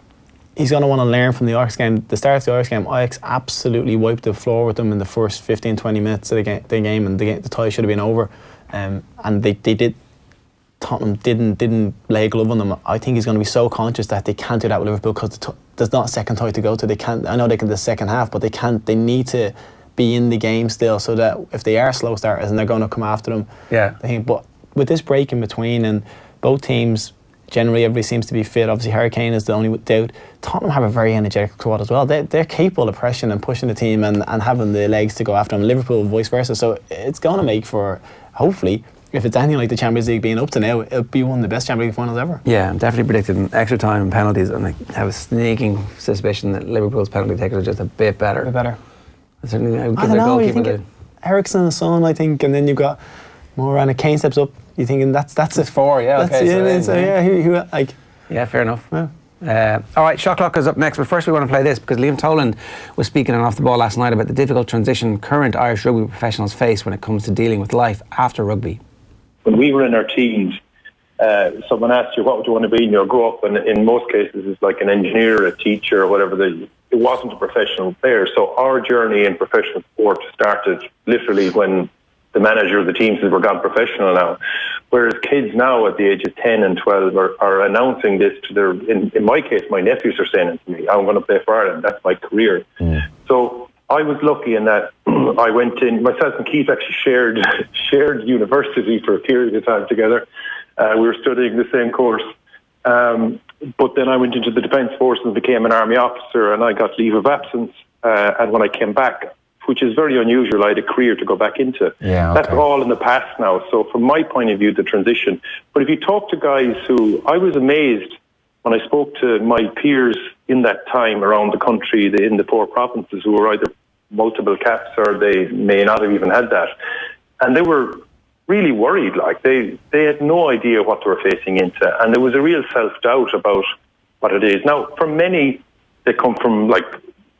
He's going to want to learn from the Ajax game. The start of the Ajax game, Ajax absolutely wiped the floor with them in the first 15-20 minutes of the game, and the tie should have been over. And they did. Tottenham didn't lay a glove on them, I think he's going to be so conscious that they can't do that with Liverpool, because there's not a second tie to go to. They can't. I know they can the second half, but they can't. They need to be in the game still, so that if they are slow starters and they're going to come after them. Yeah. I think, but with this break in between, and both teams, generally everybody seems to be fit. Obviously Harry Kane is the only doubt. Tottenham have a very energetic squad as well. They're capable of pressing and pushing the team and having the legs to go after them. Liverpool vice versa. So it's going to make for, hopefully, if it's anything like the Champions League being up to now, it'll be one of the best Champions League finals ever. Yeah, I'm definitely predicting extra time and penalties, and I have a sneaking suspicion that Liverpool's penalty takers are just a bit better. A bit better. Certainly, I would I give don't their know. You goalkeeper think Eriksen and Son, I think, and then you've got Moran and Kane steps up. You thinking that's It's 4, yeah, that's, okay. who like. Yeah, fair enough. Yeah. All right, Shot Clock is up next, but first we want to play this, because Liam Toland was speaking on Off the Ball last night about the difficult transition current Irish rugby professionals face when it comes to dealing with life after rugby. When we were in our teens, someone asked you, what would you want to be when you grow up? And in most cases, it's like an engineer, a teacher, or whatever. It wasn't a professional player. So our journey in professional sport started literally when the manager of the team says we're gone professional now. Whereas kids now at the age of 10 and 12 are announcing this to their, in my case, my nephews are saying it to me, I'm going to play for Ireland, that's my career. So I was lucky in that I went in, myself and Keith actually shared university for a period of time together. We were studying the same course. But then I went into the Defence Force and became an Army officer, and I got leave of absence. And when I came back, which is very unusual, I had a career to go back into. Yeah, okay. That's all in the past now. So from my point of view, the transition. But if you talk to guys who, I was amazed when I spoke to my peers in that time around the country, in the 4 provinces, who were either multiple caps or they may not have even had that. And they were really worried, like they had no idea what they were facing into. And there was a real self-doubt about what it is. Now, for many, they come from like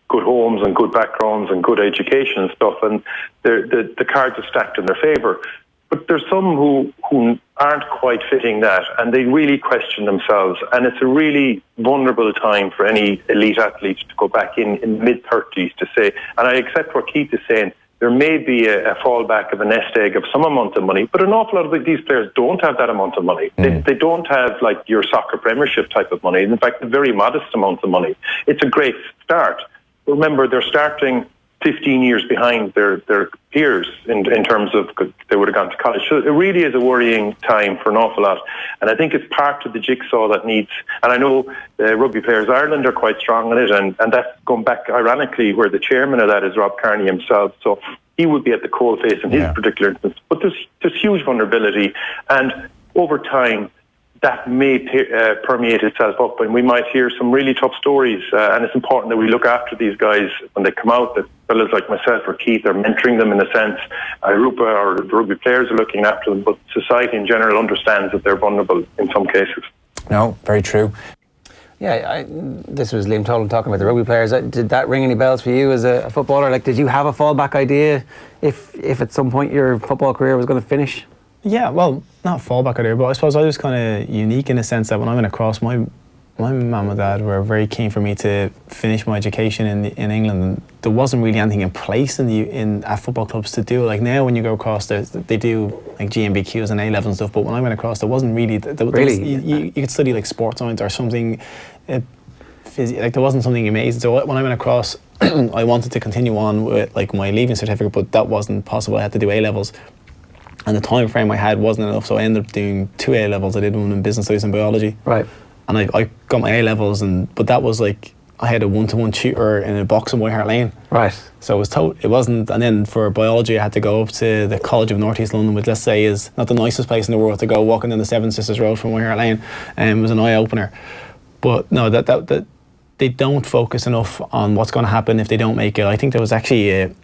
good homes and good backgrounds and good education and stuff, and the cards are stacked in their favour. But there's some who aren't quite fitting that, and they really question themselves. And it's a really vulnerable time for any elite athlete to go back in mid-30s to say, and I accept what Keith is saying, there may be a fallback of a nest egg of some amount of money, but an awful lot of these players don't have that amount of money. They don't have like your soccer premiership type of money. In fact, a very modest amount of money. It's a great start. Remember, they're starting 15 years behind their peers in terms of they would have gone to college. So it really is a worrying time for an awful lot. And I think it's part of the jigsaw that needs, and I know Rugby Players Ireland are quite strong on it, and that's going back, ironically, where the chairman of that is Rob Kearney himself. So he would be at the coalface in his particular instance. But there's huge vulnerability, and over time, that may permeate itself up, and we might hear some really tough stories. And it's important that we look after these guys when they come out, that fellas like myself or Keith are mentoring them in a sense. Rupa or the rugby players are looking after them, but society in general understands that they're vulnerable in some cases. No, very true. Yeah, this was Liam Toland talking about the rugby players. Did that ring any bells for you as a footballer? Like, did you have a fallback idea if at some point your football career was going to finish? Yeah, well, not fallback idea, but I suppose I was kind of unique in the sense that when I went across, my mum and dad were very keen for me to finish my education in England, and there wasn't really anything in place at football clubs to do. Like now, when you go across, they do like GMBQs and A-levels and stuff. But when I went across, there wasn't really. You could study like sports science or something. Like there wasn't something amazing. So when I went across, I wanted to continue on with like my leaving certificate, but that wasn't possible. I had to do A-levels. And the time frame I had wasn't enough, so I ended up doing 2 A-levels. I did one in business studies and biology. Right. And I got my A-levels, but that was like, I had a one-to-one tutor in a box in White Hart Lane. Right. So it wasn't, and then for biology I had to go up to the College of North East London, which let's say is not the nicest place in the world to go, walking down the Seven Sisters Road from White Hart Lane. It was an eye-opener. But no, that they don't focus enough on what's going to happen if they don't make it. I think there was actually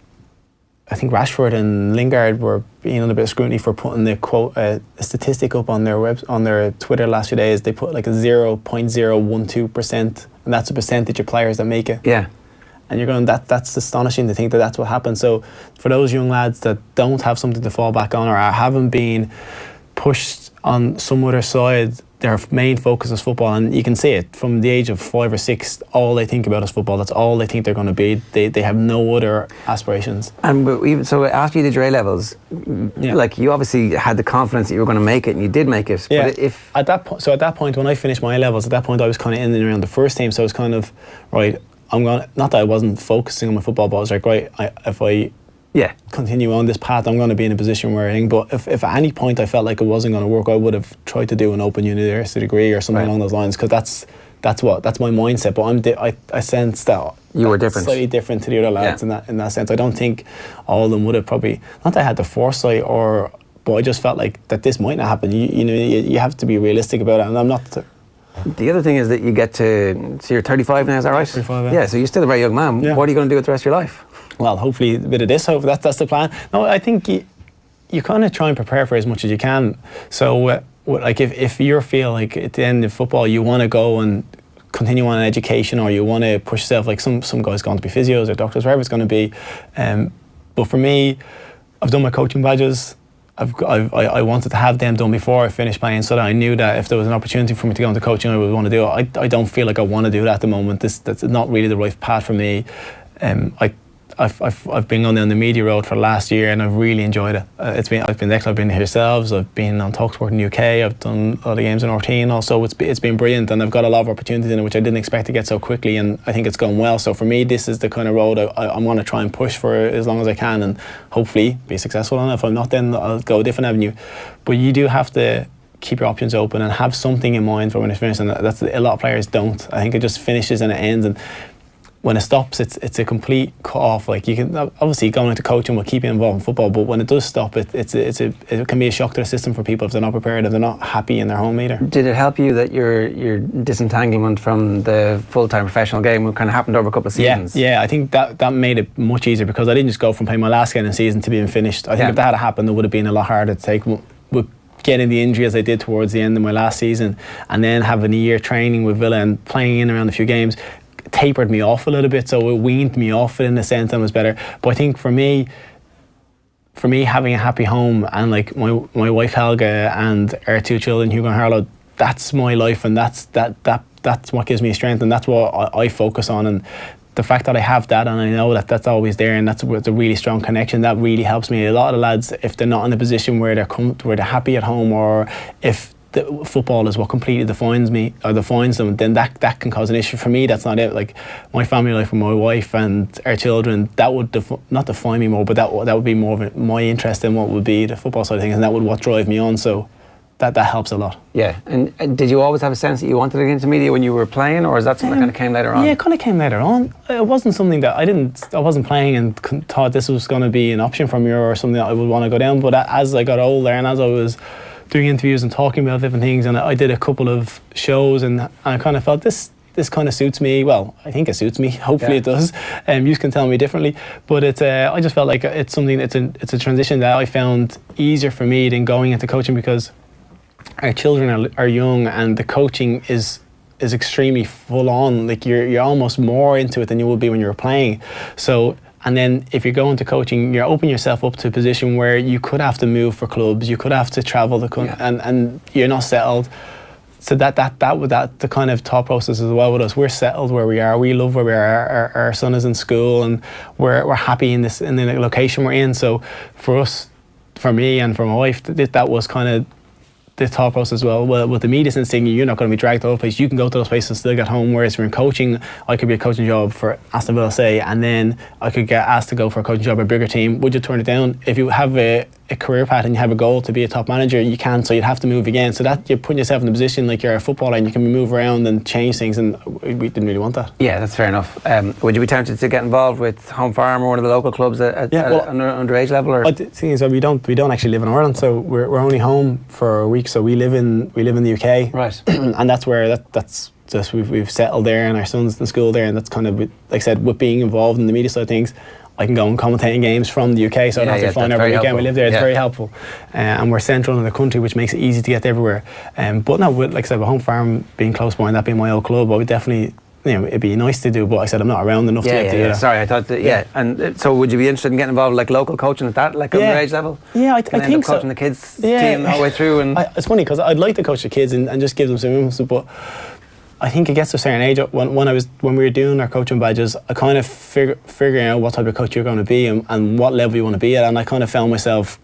I think Rashford and Lingard were being under a bit of scrutiny for putting the quote a statistic up on their Twitter last few days. They put like a 0.012%, and that's a percentage of players that make it. Yeah. And you're going, that's astonishing to think that that's what happened. So for those young lads that don't have something to fall back on or haven't been pushed on some other side, their main focus is football, and you can see it from the age of 5 or 6. All they think about is football. That's all they think they're going to be. They have no other aspirations. And even so, after you did your A levels, like you obviously had the confidence that you were going to make it, and you did make it. Yeah. But at that point, when I finished my A levels, at that point I was kind of in and around the first team. So I was kind of right. I'm going. Not that I wasn't focusing on my football, but I was like, right. If I continue on this path, I'm going to be in a position where I think. But if at any point I felt like it wasn't going to work, I would have tried to do an open university degree or something along those lines, because that's my mindset. But I sense that you were different, slightly different to the other lads in that sense. I don't think all of them would have probably, not that I had the foresight, but I just felt like that this might not happen. You have to be realistic about it, and I'm not. The other thing is that you get to, so you're 35 now, is that right? 35, yeah. So you're still a very young man. Yeah. What are you going to do with the rest of your life? Well, hopefully a bit of this. That's the plan. No, I think you kind of try and prepare for as much as you can. So, like if you feel like at the end of football you want to go and continue on an education, or you want to push yourself, like some guys going to be physios or doctors, wherever it's going to be. But for me, I've done my coaching badges. I wanted to have them done before I finished playing, so that I knew that if there was an opportunity for me to go into coaching, I would want to do it. I don't feel like I want to do that at the moment. That's not really the right path for me. I've been on the media road for the last year, and I've really enjoyed it. I've been here yourselves. I've been on Talksport in the UK. I've done a lot of games in RT, and also it's been brilliant, and I've got a lot of opportunities in it, which I didn't expect to get so quickly, and I think it's gone well. So for me, this is the kind of road I'm going to try and push for as long as I can, and hopefully be successful on it. If I'm not, then I'll go a different avenue. But you do have to keep your options open and have something in mind for when it's finished, and that's a lot of players don't. I think it just finishes and it ends, and when it stops, it's a complete cut off. Like, you can obviously going into coaching will keep you involved in football, but when it does stop, it can be a shock to the system for people if they're not prepared, if they're not happy in their home either. Did it help you that your disentanglement from the full-time professional game kind of happened over a couple of seasons? Yeah, I think that made it much easier, because I didn't just go from playing my last game in the season to being finished. I think if that had happened, it would have been a lot harder to take. With getting the injury as I did towards the end of my last season, and then having a year training with Villa and playing in around a few games, tapered me off a little bit, so it weaned me off in a sense and was better. But I think for me having a happy home, and like my wife Helga and our 2 children, Hugo and Harlow, that's my life, and that's what gives me strength, and that's what I focus on. And the fact that I have that, and I know that that's always there, and that's a really strong connection, that really helps me. A lot of the lads, if they're not in a position where they're happy at home, or if the football is what completely defines me or defines them, then that can cause an issue. For me, that's not it. Like, my family life with my wife and our children, that would not define me more, but that would be more of my interest in what would be the football side of things, and that would what drive me on. So that helps a lot. Yeah. And did you always have a sense that you wanted to get into media when you were playing, or is that something that kind of came later on? Yeah, it kind of came later on. It wasn't something that I wasn't playing and thought this was going to be an option for me or something that I would want to go down. But as I got older, and as I was doing interviews and talking about different things, and I did a couple of shows, and I kind of felt this kind of suits me. Well, I think it suits me. Hopefully it does. You can tell me differently, but I just felt like it's something. It's a transition that I found easier for me than going into coaching, because our children are young, and the coaching is extremely full on. Like, you're almost more into it than you would be when you were playing. So. And then if you're going to coaching, you're opening yourself up to a position where you could have to move for clubs, you could have to travel the country, and you're not settled. So that the kind of thought process as well with us. We're settled where we are. We love where we are. Our son is in school, and we're happy in the location we're in. So for me and for my wife, that was kind of the thought process as well. Well, with the media thing, you're not going to be dragged to other places. You can go to those places and still get home. Whereas if you're in coaching, I could be a coaching job for Aston Villa, say, and then I could get asked to go for a coaching job at a bigger team. Would you turn it down? If you have a career path and you have a goal to be a top manager, you can. So you'd have to move again. So that you're putting yourself in a position like you're a footballer, and you can move around and change things. And we didn't really want that. Yeah, that's fair enough. Would you be tempted to get involved with Home Farm or one of the local clubs at underage level? Or? The thing is, we don't actually live in Ireland, so we're only home for a week. So we live in the UK, right? And that's where that's just we've settled there, and our son's in school there, and that's kind of, like I said, with being involved in the media side of things, I can go and commentate in games from the UK, so I don't have to fly every weekend. We live there. It's very helpful, and we're central in the country, which makes it easy to get everywhere. But no, like I said, with Home Farm being close by and that being my old club, I would definitely it'd be nice to do, but like I said, I'm not around enough to do that. Sorry, I thought that, And so would you be interested in getting involved like local coaching at that, like on your age level? Yeah, I think so. Coaching the kids team all the way through. And it's funny because I'd like to coach the kids and just give them some influence, but I think it gets to a certain age. When we were doing our coaching badges, I kind of figuring out what type of coach you're going to be and what level you want to be at, and I kind of found myself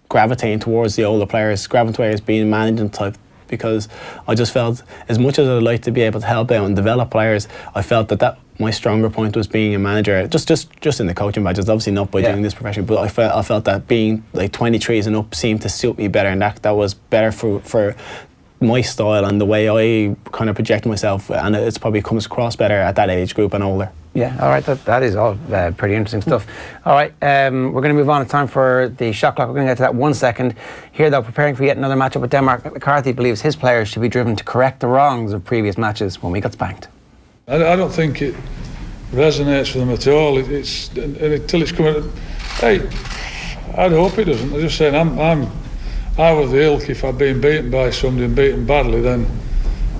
gravitating towards the older players, gravitating towards being management type, because I just felt, as much as I'd like to be able to help out and develop players, I felt that my stronger point was being a manager, just in the coaching badges, obviously not by doing this profession, but I felt that being like 23s and up seemed to suit me better, and that was better for my style and the way I kind of project myself, and it's probably comes across better at that age group and older. Yeah, all right, that is all pretty interesting stuff. All right, we're going to move on. It's time for the shot clock. We're going to get to that 1 second. Here, though, preparing for yet another matchup with Denmark, McCarthy believes his players should be driven to correct the wrongs of previous matches when we got spanked. I don't think it resonates for them at all. It's until it's coming. Hey, I'd hope it doesn't. I'm just saying, I was the ilk. If I'd been beaten by somebody and beaten badly, then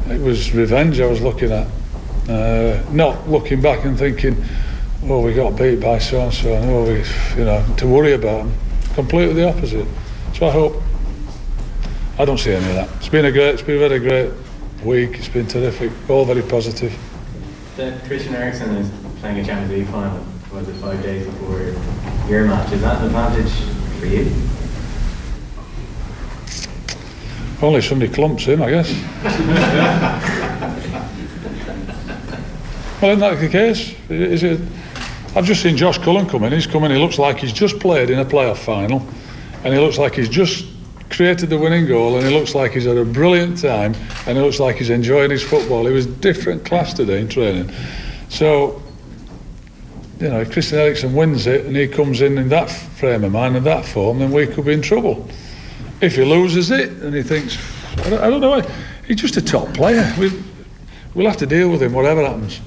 it was revenge I was looking at. Not looking back and thinking, oh, we got beat by so and so, and oh, to worry about them. Completely the opposite. So I don't see any of that. It's been a very great week. It's been terrific. All very positive. Christian Eriksen is playing a Champions League final. Was it 5 days before your match? Is that an advantage for you? Only if somebody clumps him, I guess. Well, isn't that the case? Is it? I've just seen Josh Cullen come in. He's come in, he looks like he's just played in a playoff final, and he looks like he's just created the winning goal, and he looks like he's had a brilliant time, and he looks like he's enjoying his football. He was different class today in training. So, if Christian Eriksen wins it and he comes in that frame of mind and that form, then we could be in trouble. If he loses it and he thinks, I don't know, he's just a top player. We'll have to deal with him whatever happens.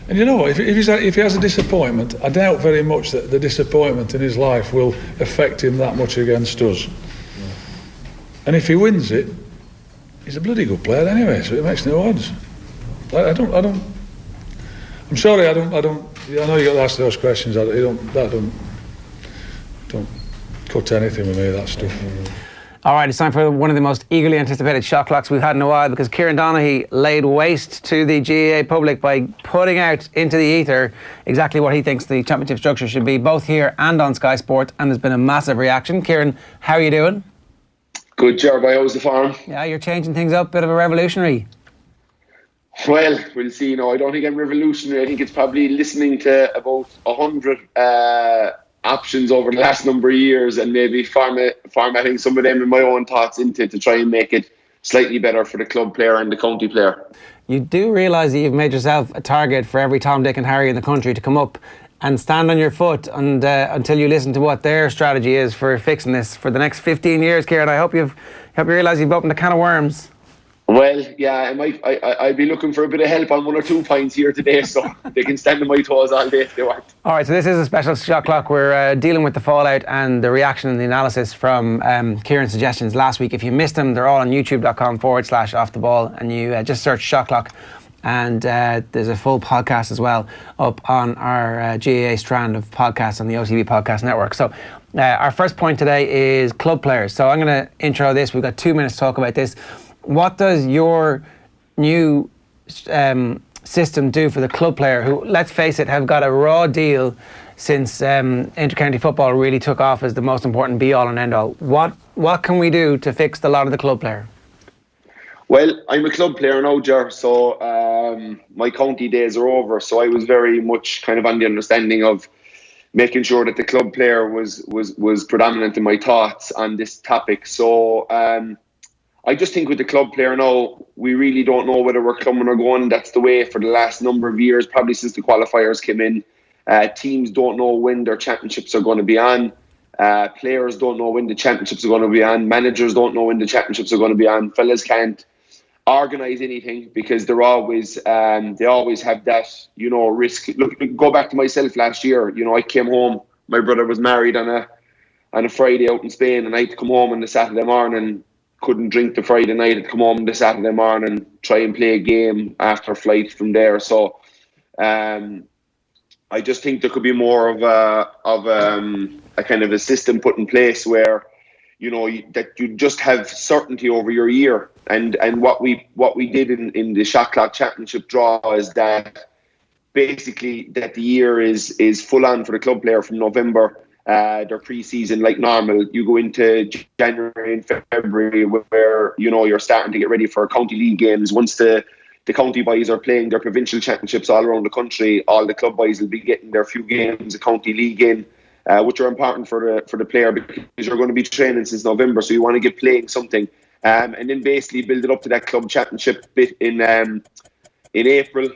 And you know what, if he has a disappointment, I doubt very much that the disappointment in his life will affect him that much against us. Yeah. And if he wins it, he's a bloody good player anyway, so it makes no odds. I don't. I'm sorry, I know you got to ask those questions. That don't cut anything with me, that stuff. All right, it's time for one of the most eagerly anticipated shot clocks we've had in a while, because Kieran Donaghy laid waste to the GAA public by putting out into the ether exactly what he thinks the championship structure should be, both here and on Sky Sport, and there's been a massive reaction. Kieran, how are you doing? Good job, I was the farm. Yeah, you're changing things up, bit of a revolutionary. Well, we'll see. I don't think I'm revolutionary. I think it's probably listening to about 100 options over the last number of years and maybe formatting some of them in my own thoughts into to try and make it slightly better for the club player and the county player. You do realise that you've made yourself a target for every Tom, Dick and Harry in the country to come up and stand on your foot and until you listen to what their strategy is for fixing this for the next 15 years, Kieran. I hope you realise you've opened a can of worms. Well, yeah, I'd be looking for a bit of help on 1 or 2 pints here today, so they can stand on my toes all day if they want. All right, so this is a special shot clock. We're dealing with the fallout and the reaction and the analysis from Kieran's suggestions last week. If you missed them, they're all on youtube.com/offtheball, and you just search shot clock, and there's a full podcast as well up on our GAA strand of podcasts on the OTB Podcast Network. So our first point today is club players. So I'm going to intro this. We've got 2 minutes to talk about this. What does your new system do for the club player who, let's face it, have got a raw deal since inter-county football really took off as the most important be-all and end-all? What can we do to fix the lot of the club player? Well, I'm a club player now, Ger, so my county days are over, so I was very much kind of on the understanding of making sure that the club player was predominant in my thoughts on this topic. So I just think with the club player now, we really don't know whether we're coming or going. That's the way for the last number of years, probably since the qualifiers came in. Teams don't know when their championships are going to be on. Players don't know when the championships are going to be on. Managers don't know when the championships are going to be on. Fellas can't organise anything because they always have that, risk. Look, go back to myself last year. I came home. My brother was married on a Friday out in Spain, and I had to come home on the Saturday morning. Couldn't drink the Friday night. I'd come home the Saturday morning, try and play a game after flight from there. So I just think there could be more of a kind of a system put in place where, that you just have certainty over your year. And what we did in the Shot Clock Championship draw is that basically that the year is full on for the club player from November. Their pre-season like normal. You go into January and February where you're starting to get ready for county league games. Once the county boys are playing their provincial championships all around the country, all the club boys will be getting their few games of county league in, which are important for the player because you're going to be training since November, so you want to get playing something, and then basically build it up to that club championship bit in April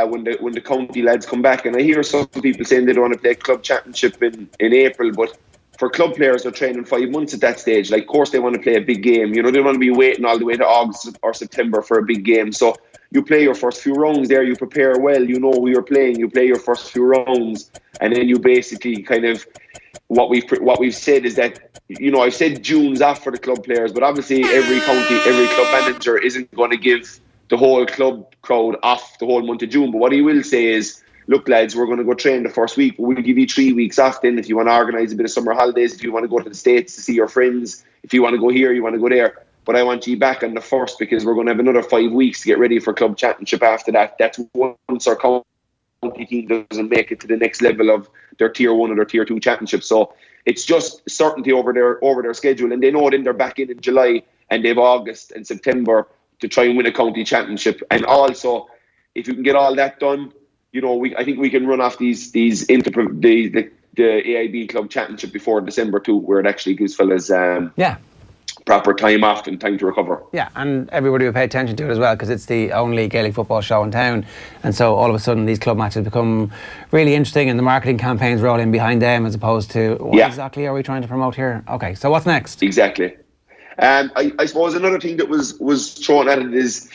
when the county lads come back. And I hear some people saying they don't want to play club championship in April, but for club players they're training 5 months at that stage. Like, of course they want to play a big game. They don't want to be waiting all the way to August or September for a big game. So you play your first few rounds there, you prepare well, who you're playing, you play your first few rounds, and then you basically kind of what we've said is that I've said June's off for the club players, but obviously every club manager isn't going to give the whole club crowd off the whole month of June. But what he will say is, look lads, we're going to go train the first week, but we'll give you 3 weeks off then if you want to organise a bit of summer holidays, if you want to go to the States to see your friends, if you want to go here, you want to go there. But I want you back on the first because we're going to have another 5 weeks to get ready for club championship after that. That's once our county team doesn't make it to the next level of their tier 1 or their tier 2 championship. So it's just certainty over their schedule, and they know then they're back in July and they have August and September to try and win a county championship. And also, if you can get all that done, I think we can run off these into the AIB club championship before December too, where it actually gives fellas proper time off and time to recover. Yeah, and everybody will pay attention to it as well because it's the only Gaelic football show in town, and so all of a sudden these club matches become really interesting and the marketing campaigns roll in behind them as opposed to what exactly are we trying to promote here? Okay, so what's next? Exactly. I suppose another thing that was thrown at it is,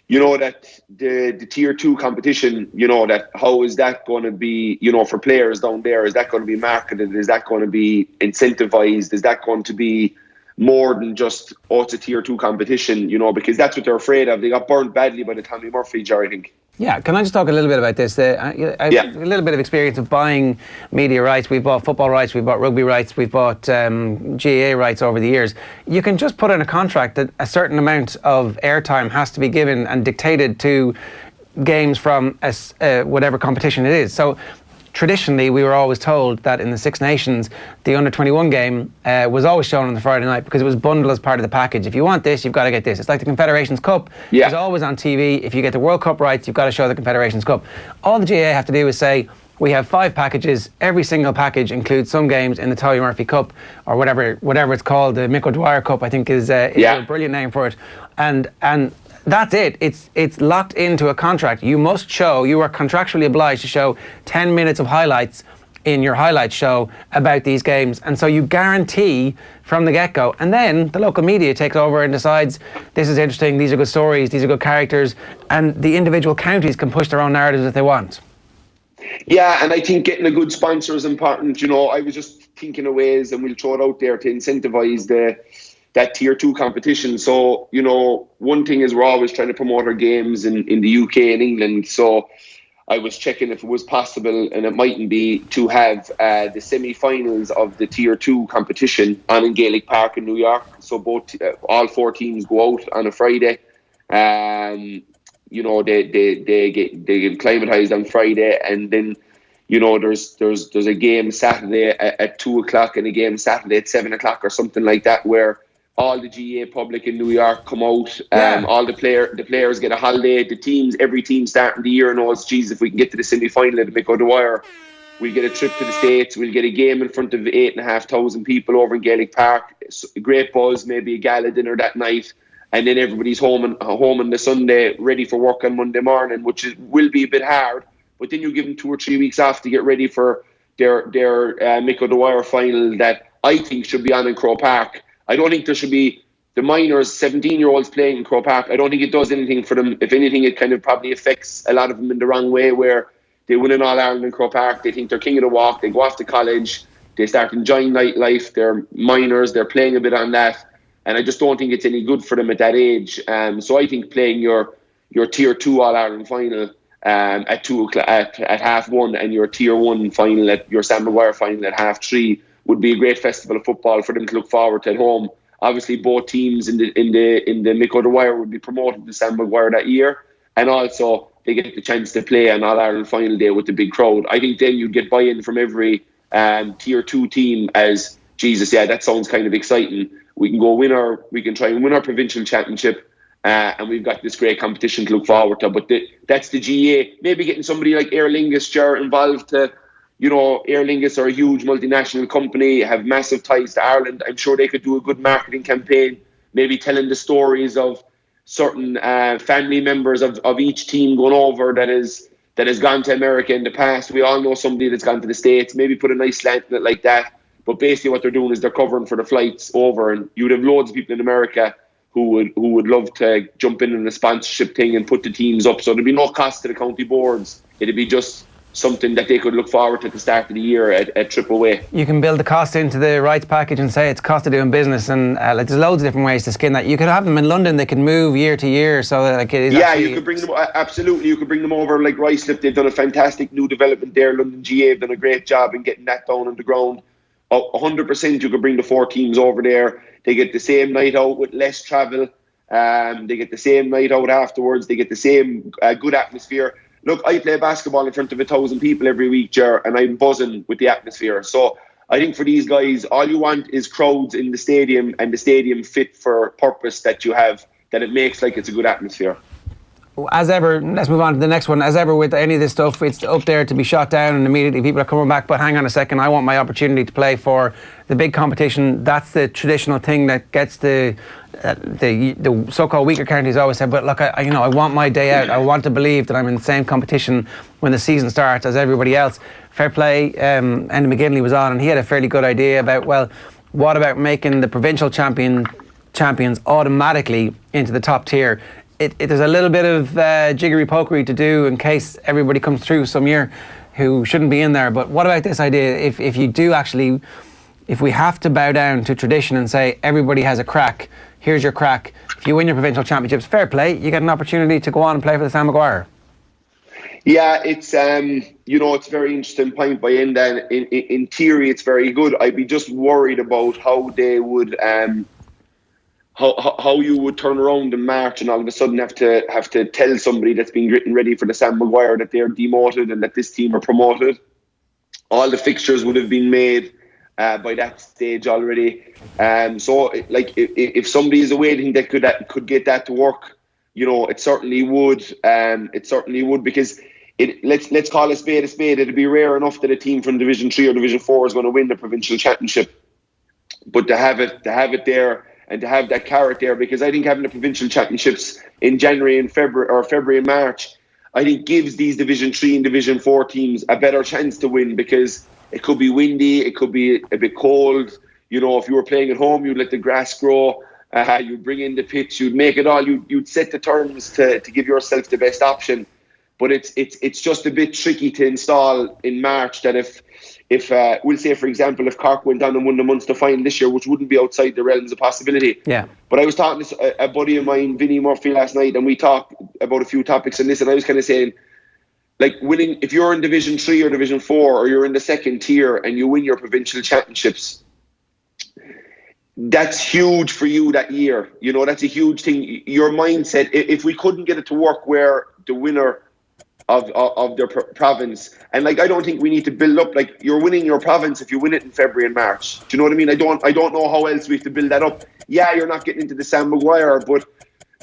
that the tier 2 competition, that how is that going to be, for players down there? Is that going to be marketed? Is that going to be incentivized? Is that going to be more than just, it's a tier 2 competition, because that's what they're afraid of. They got burnt badly by the Tommy Murphy jar, I think. Yeah, can I just talk a little bit about this? I have a little bit of experience of buying media rights. We've bought football rights, we've bought rugby rights, we've bought GAA rights over the years. You can just put in a contract that a certain amount of airtime has to be given and dictated to games from whatever competition it is. So traditionally, we were always told that in the Six Nations, the under-21 game was always shown on the Friday night because it was bundled as part of the package. If you want this, you've got to get this. It's like the Confederations Cup. Yeah. It's always on TV. If you get the World Cup rights, you've got to show the Confederations Cup. All the GAA have to do is say, we have 5 packages. Every single package includes some games in the Tommy Murphy Cup or whatever it's called. The Mick O'Dwyer Cup, I think, is a brilliant name for it. And that's it. It's locked into a contract. You are contractually obliged to show 10 minutes of highlights in your highlights show about these games. And so you guarantee from the get-go. And then the local media takes over and decides, this is interesting, these are good stories, these are good characters, and the individual counties can push their own narratives if they want. Yeah, and I think getting a good sponsor is important. I was just thinking of ways, and we'll throw it out there to incentivise that tier 2 competition. So, one thing is we're always trying to promote our games in the UK and England. So I was checking if it was possible, and it mightn't be, to have the semi-finals of the tier 2 competition on in Gaelic Park in New York. So all 4 teams go out on a Friday. They get acclimatised on Friday, and then there's a game Saturday at 2:00 and a game Saturday at 7:00 or something like that, where all the GA public in New York come out. All the players get a holiday. Every team starting the year knows, geez, if we can get to the semi-final at the Mick O'Dwyer, we'll get a trip to the States. We'll get a game in front of 8,500 people over in Gaelic Park. A great buzz, maybe a gala dinner that night, and then everybody's home on the Sunday, ready for work on Monday morning, which will be a bit hard. But then you give them 2 or 3 weeks off to get ready for their Mick O'Dwyer final that I think should be on in Croke Park. I don't think there should be the minors, 17-year-olds playing in Croke Park. I don't think it does anything for them. If anything, it kind of probably affects a lot of them in the wrong way, where they win an All-Ireland in Croke Park, they think they're king of the walk, they go off to college, they start enjoying nightlife, they're minors, they're playing a bit on that, and I just don't think it's any good for them at that age. So I think playing your tier 2 All-Ireland final at 2 o'clock, at 1:30, and your Tier 1 final, your Sam Maguire final at 3:30 would be a great festival of football for them to look forward to at home. Obviously, both teams in the Mick O'Dwyer Wire would be promoted to Sam Maguire that year, and also they get the chance to play an All-Ireland final day with the big crowd. I think then you'd get buy-in from every Tier 2 team as, Jesus, yeah, that sounds kind of exciting. We can try and win our provincial championship, and we've got this great competition to look forward to. But that's the GA. Maybe getting somebody like Aer Lingus involved to, Aer Lingus are a huge multinational company, have massive ties to Ireland. I'm sure they could do a good marketing campaign, maybe telling the stories of certain family members of each team going over that has gone to America in the past. We all know somebody that's gone to the States. Maybe put a nice slant in it like that. But basically what they're doing is they're covering for the flights over, and you would have loads of people in America who would love to jump in the sponsorship thing and put the teams up. So there'd be no cost to the county boards. It'd be just something that they could look forward to at the start of the year at Triple Way. You can build the cost into the rights package and say it's cost of doing business, and there's loads of different ways to skin that. You could have them in London; they can move year to year, so like it is. Yeah, you could bring them. Absolutely, you could bring them over like Ruislip. They've done a fantastic new development there. London GA have done a great job in getting that down on the ground. 100%, you could bring the 4 teams over there. They get the same night out with less travel. They get the same night out afterwards. They get the same good atmosphere. Look, I play basketball in front of 1,000 people every week, Ger, and I'm buzzing with the atmosphere. So I think for these guys, all you want is crowds in the stadium, and the stadium fit for purpose that you have, that it makes like it's a good atmosphere. As ever, let's move on to the next one. As ever with any of this stuff, it's up there to be shot down and immediately people are coming back. But hang on a second, I want my opportunity to play for the big competition. That's the traditional thing that gets the so-called weaker counties always say, but look, I want my day out. I want to believe that I'm in the same competition when the season starts as everybody else. Fair play, Andy McGinley was on and he had a fairly good idea about, well, what about making the provincial champions automatically into the top tier? There's a little bit of jiggery pokery to do in case everybody comes through some year who shouldn't be in there. But what about this idea? If you do actually, if we have to bow down to tradition and say everybody has a crack, here's your crack. If you win your provincial championships, fair play, you get an opportunity to go on and play for the Sam Maguire. Yeah, it's it's a very interesting point by Enda. In theory, it's very good. I'd be just worried about how they would. How you would turn around in March and all of a sudden have to tell somebody that's been getting ready for the Sam Maguire that they're demoted and that this team are promoted. All the fixtures would have been made by that stage already. So like if somebody is awaiting that could get that to work, it certainly would. It certainly would, because let's call a spade a spade. It'd be rare enough that a team from Division 3 or Division 4 is going to win the provincial championship, but to have it there. And to have that carrot there, because I think having the provincial championships in January and February and March, I think gives these Division 3 and Division 4 teams a better chance to win, because it could be windy, it could be a bit cold. If you were playing at home, you'd let the grass grow, you'd bring in the pitch, you'd make it all, you'd set the terms to give yourself the best option. But it's just a bit tricky to install in March that if we'll say, for example, if Cork went on and won the Munster final this year, which wouldn't be outside the realms of possibility. Yeah. But I was talking to a buddy of mine, Vinnie Murphy, last night, and we talked about a few topics on this, and I was kind of saying, like, winning, if you're in Division 3 or Division 4 or you're in the second tier and you win your provincial championships, that's huge for you that year. That's a huge thing. Your mindset, if we couldn't get it to work where the winner of their province, and like I don't think we need to build up, like, you're winning your province if you win it in February and March. Do you know what I mean? I don't know how else we have to build that up. Yeah, you're not getting into the Sam Maguire, but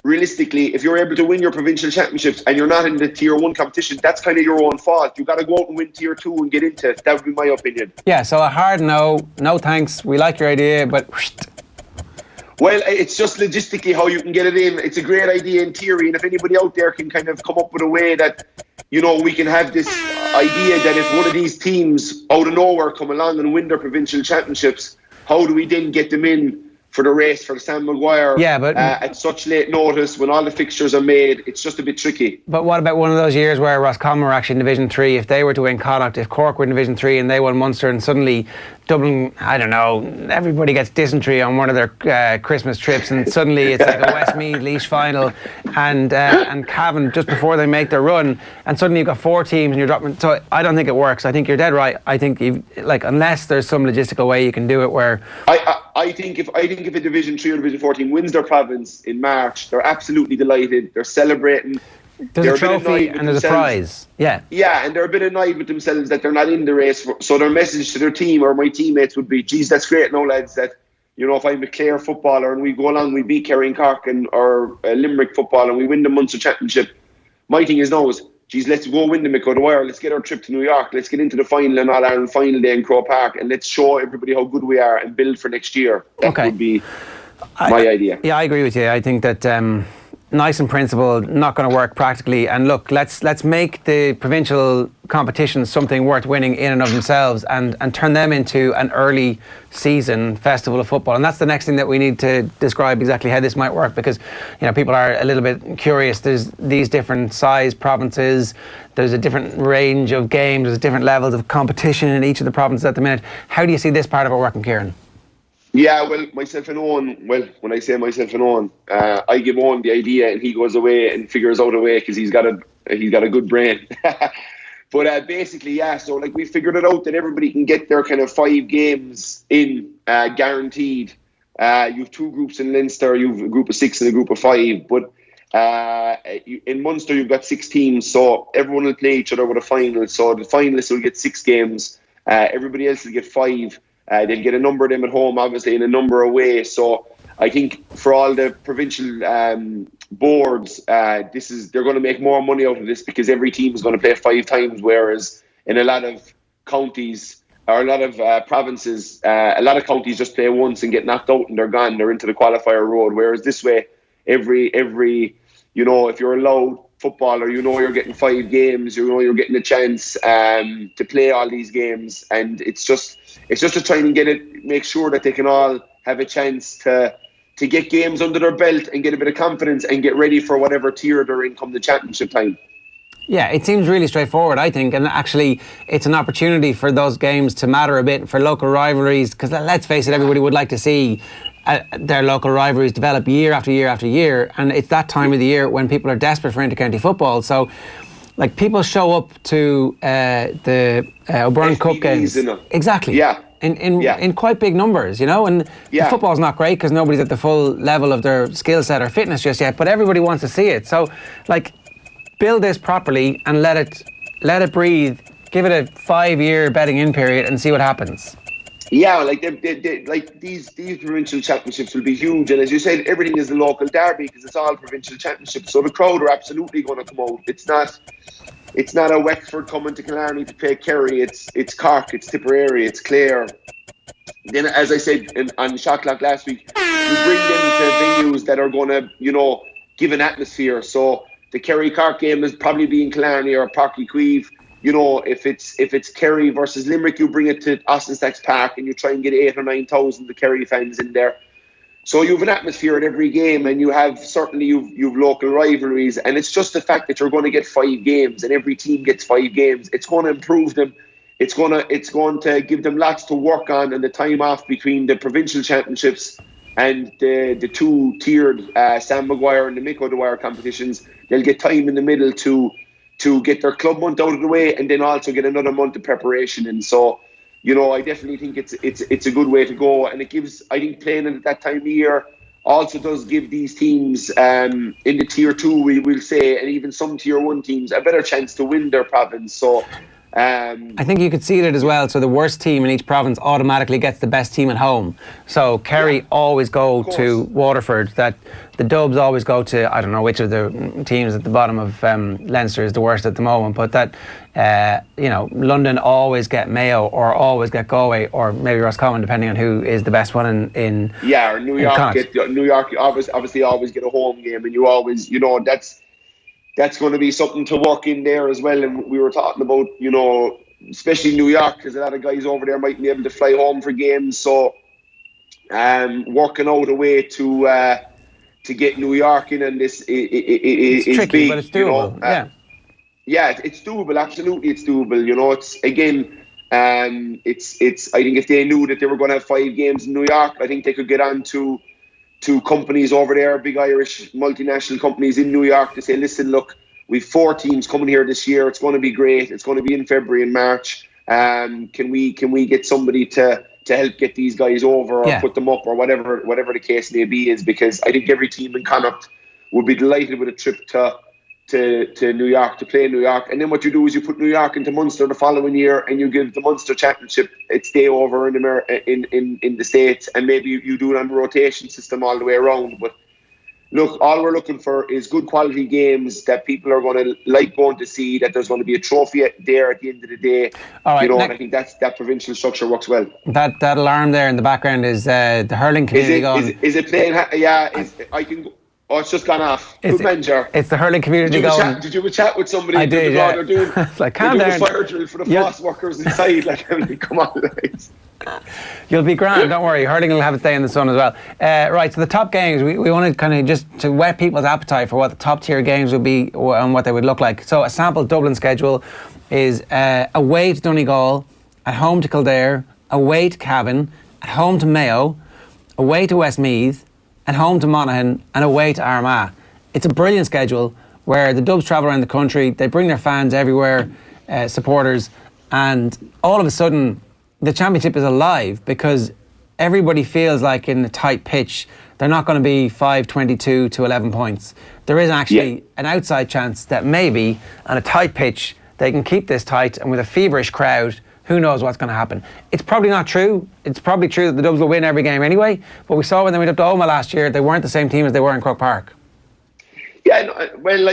realistically, if you're able to win your provincial championships and you're not in the Tier 1 competition, that's kind of your own fault. You got to go out and win Tier 2 and get into it. That would be my opinion. Yeah, so a hard no thanks. We like your idea, but well, it's just logistically how you can get it in. It's a great idea in theory, and if anybody out there can kind of come up with a way that, we can have this idea that if one of these teams out of nowhere come along and win their provincial championships, how do we then get them in for the race for the Sam Maguire. Yeah, but at such late notice, when all the fixtures are made, it's just a bit tricky. But what about one of those years where Roscommon were actually in Division 3? If they were to win Connacht, if Cork were in Division 3 and they won Munster, and suddenly Dublin, I don't know, everybody gets dysentery on one of their Christmas trips, and suddenly it's like a Westmeath Laois final, and Cavan just before they make their run, and suddenly you've got 4 teams and you're dropping. So I don't think it works. I think you're dead right. I think unless there's some logistical way you can do it where I think if a Division 3 or Division 4 team wins their province in March, they're absolutely delighted. They're celebrating. There's a trophy and there's a prize. Yeah. Yeah, and they're a bit annoyed with themselves that they're not in the race. So their message to their team or my teammates would be, geez, that's great now, lads, that, if I'm a Clare footballer and we go along, we beat Kerry and Cork or Limerick football and we win the Munster Championship, my thing is now is, geez, let's go win the Mick O'Dwyer, let's get our trip to New York, let's get into the final and All-Ireland final day in Croke Park, and let's show everybody how good we are and build for next year. That would be my idea. Yeah, I agree with you. I think that nice in principle, not going to work practically. And look, let's make the provincial competitions something worth winning in and of themselves, and turn them into an early season festival of football. And that's the next thing that we need to describe exactly how this might work, because people are a little bit curious. There's these different size provinces, there's a different range of games, there's different levels of competition in each of the provinces at the minute. How do you see this part of it working, Kieran? Yeah, well, myself and Owen, when I say myself and Owen, I give Owen the idea and he goes away and figures out a way because he's got a good brain. But basically, yeah, so we figured it out that everybody can get their kind of 5 games in guaranteed. You have 2 groups in Leinster, you have a group of 6 and a group of 5. But in Munster, you've got 6 teams, so everyone will play each other with a final. So the finalists will get 6 games, everybody else will get 5. They'll get a number of them at home, obviously, and a number away. So I think for all the provincial boards, they're going to make more money out of this because every team is going to play 5 times, whereas in a lot of counties or a lot of provinces, a lot of counties just play once and get knocked out and they're gone. They're into the qualifier road. Whereas this way, every if you're allowed footballer, you're getting 5 games, you're getting a chance to play all these games, and it's just to try and make sure that they can all have a chance to get games under their belt and get a bit of confidence and get ready for whatever tier they're in come the championship time. Yeah, it seems really straightforward, I think, and actually it's an opportunity for those games to matter a bit for local rivalries, because let's face it, everybody would like to see their local rivalries develop year after year after year, and it's that time of the year when people are desperate for inter-county football. So people show up to the O'Byrne Cup games. Exactly. Yeah. In quite big numbers, and the football's not great because nobody's at the full level of their skill set or fitness just yet, but everybody wants to see it. So build this properly and let it breathe, give it a 5-year betting in period and see what happens. Yeah, these provincial championships will be huge, and as you said, everything is the local derby because it's all provincial championships. So the crowd are absolutely going to come out. It's not a Wexford coming to Killarney to play Kerry. It's Cork, it's Tipperary, it's Clare. Then, as I said on Shot Clock last week, we bring them to venues that are going to give an atmosphere. So the Kerry Cork game is probably be in Killarney or Parky Queeve. If it's Kerry versus Limerick, you bring it to Austin Stacks Park and you try and get 8,000 or 9,000 the Kerry fans in there. So you have an atmosphere at every game, and you have local rivalries, and it's just the fact that you're going to get 5 games and every team gets 5 games. It's going to improve them. It's going to give them lots to work on, and the time off between the provincial championships and the 2-tiered Sam Maguire and the Mick O'Dwyer competitions. They'll get time in the middle to get their club month out of the way, and then also get another month of preparation. And so, I definitely think it's a good way to go, and it gives, I think, playing at that time of year also does give these teams in the tier 2, we'll say, and even some tier 1 teams a better chance to win their province. So I think you could see it as well. So the worst team in each province automatically gets the best team at home. So Kerry always go to Waterford. That the Dubs always go to, I don't know which of the teams at the bottom of Leinster is the worst at the moment, but that London always get Mayo or always get Galway or maybe Roscommon, depending on who is the best one in or New York obviously always get a home game, and you always that's going to be something to work in there as well. And we were talking about, especially New York, because a lot of guys over there mightn't be able to fly home for games. So, working out a way to get New York in, and this is tricky, big, but it's doable. Yeah, it's doable. Absolutely, it's doable. It's again, it's. I think if they knew that they were going to have 5 games in New York, I think they could get on to companies over there, big Irish multinational companies in New York, to say, listen, look, we've 4 teams coming here this year. It's going to be great. It's going to be in February and March. Can we get somebody to help get these guys over, or put them up, or whatever the case may be, is because I think every team in Connacht would be delighted with a trip to New York, to play in New York. And then what you do is you put New York into Munster the following year, and you give the Munster Championship its day over in the States, and maybe you do it on the rotation system all the way around. But look, all we're looking for is good quality games that people are going to like going to see, that there's going to be a trophy there at the end of the day. All right, and I think that provincial structure works well. That alarm there in the background is the hurling community going. Is it playing? Yeah, I can go. Oh, it's just gone off. Good manager. It's the hurling community going. Did you have a chat with somebody? I did, yeah. They're doing, like, calm down. A fire drill for the frost workers inside. Like, come on, guys. You'll be grand, don't worry. Hurling will have its day in the sun as well. Right, so the top games, we want to kind of just to whet people's appetite for what the top tier games would be and what they would look like. So a sample Dublin schedule is away to Donegal, at home to Kildare, away to Cavan, at home to Mayo, away to Westmeath, at home to Monaghan, and away to Armagh. It's a brilliant schedule where the Dubs travel around the country, they bring their fans everywhere, supporters, and all of a sudden the championship is alive because everybody feels like in a tight pitch they're not going to be 5-22 to 11 points. There is actually an outside chance that maybe on a tight pitch they can keep this tight, and with a feverish crowd, who knows what's going to happen. It's probably not true. It's probably true that the Dubs will win every game anyway, but we saw when they went up to Omagh last year, they weren't the same team as they were in Croke Park. Yeah, well,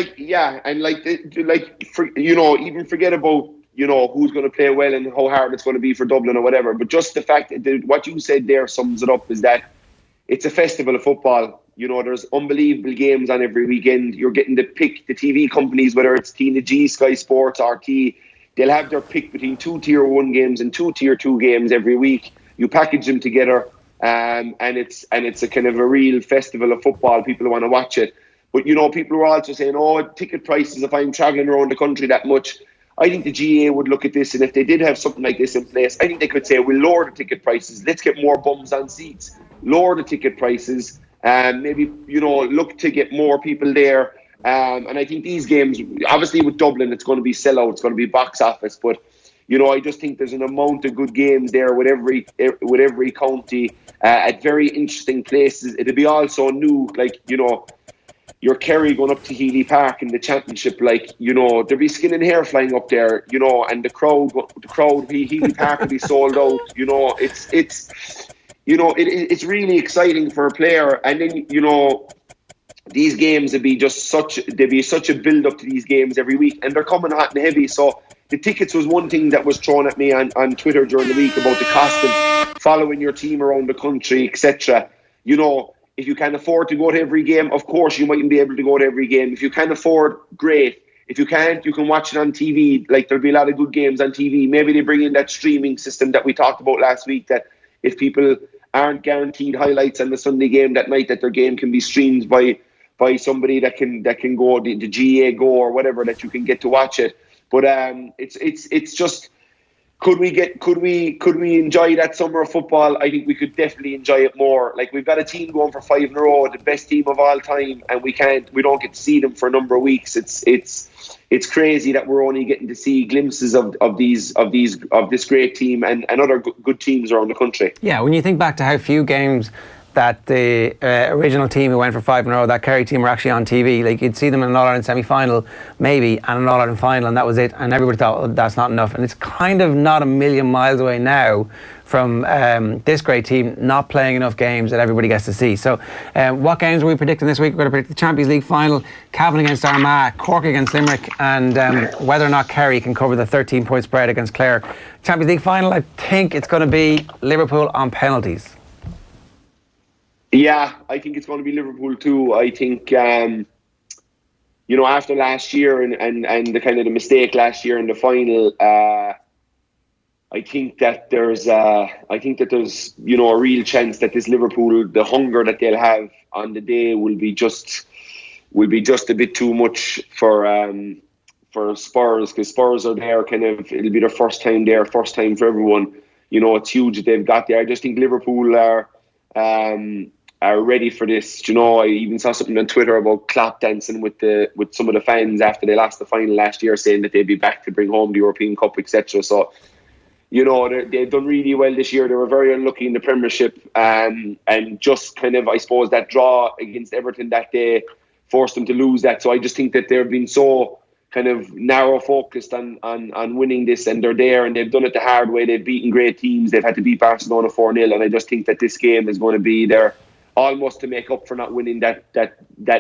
even forget about, who's going to play well and how hard it's going to be for Dublin or whatever, but just the fact that what you said there sums it up, is that it's a festival of football. There's unbelievable games on every weekend. You're getting to pick the TV companies, whether it's Tina G, Sky Sports, RT. They'll have their pick between 2 Tier 1 games and 2 Tier 2 games every week. You package them together, and it's a kind of a real festival of football. People want to watch it. But, people are also saying, ticket prices, if I'm travelling around the country that much. I think the GA would look at this, and if they did have something like this in place, I think they could say, we'll lower the ticket prices. Let's get more bums on seats. Lower the ticket prices, and maybe, look to get more people there. And I think these games, obviously with Dublin, it's going to be sellout, it's going to be box office. But, I just think there's an amount of good games there with every county at very interesting places. It'll be also new, like, your Kerry going up to Healy Park in the championship, there'll be skin and hair flying up there, and the crowd, Healy Park will be sold out. It's really exciting for a player. And then, these games would be such a build up to these games every week, and they're coming hot and heavy. So the tickets was one thing that was thrown at me on Twitter during the week about the cost of following your team around the country, etc. If you can afford to go to every game, of course you mightn't be able to go to every game. If you can afford, great. If you can't, you can watch it on TV. Like, there'll be a lot of good games on TV. Maybe they bring in that streaming system that we talked about last week, that if people aren't guaranteed highlights on the Sunday game that night, that their game can be streamed by somebody that can go the GA Go or whatever, that you can get to watch it. But it's just, could we enjoy that summer of football? I think we could definitely enjoy it more. Like, we've got a team going for 5 in a row, the best team of all time, and we don't get to see them for a number of weeks. It's crazy that we're only getting to see glimpses of this great team and other good teams around the country. Yeah, when you think back to how few games that the original team who went for 5 in a row, that Kerry team, were actually on TV. Like, you'd see them in an All-Ireland semi-final, maybe, and an All-Ireland final, and that was it. And everybody thought, that's not enough. And it's kind of not a million miles away now from this great team not playing enough games that everybody gets to see. So what games are we predicting this week? We're going to predict the Champions League final, Cavan against Armagh, Cork against Limerick, and whether or not Kerry can cover the 13-point spread against Clare. Champions League final, I think it's going to be Liverpool on penalties. Yeah, I think it's going to be Liverpool too. I think, after last year and the kind of the mistake last year in the final, I I think that there's a real chance that this Liverpool, the hunger that they'll have on the day will be just a bit too much for Spurs, because Spurs are there it'll be their first time there, first time for everyone. It's huge that they've got there. I just think Liverpool are ready for this. I even saw something on Twitter about clap dancing with some of the fans after they lost the final last year, saying that they'd be back to bring home the European Cup, etc. So, they've done really well this year. They were very unlucky in the Premiership, and just I suppose that draw against Everton that day forced them to lose that. So I just think that they've been so narrow focused on winning this, and they're there, and they've done it the hard way. They've beaten great teams. They've had to beat Barcelona 4-0, and I just think that this game is going to be there almost to make up for not winning that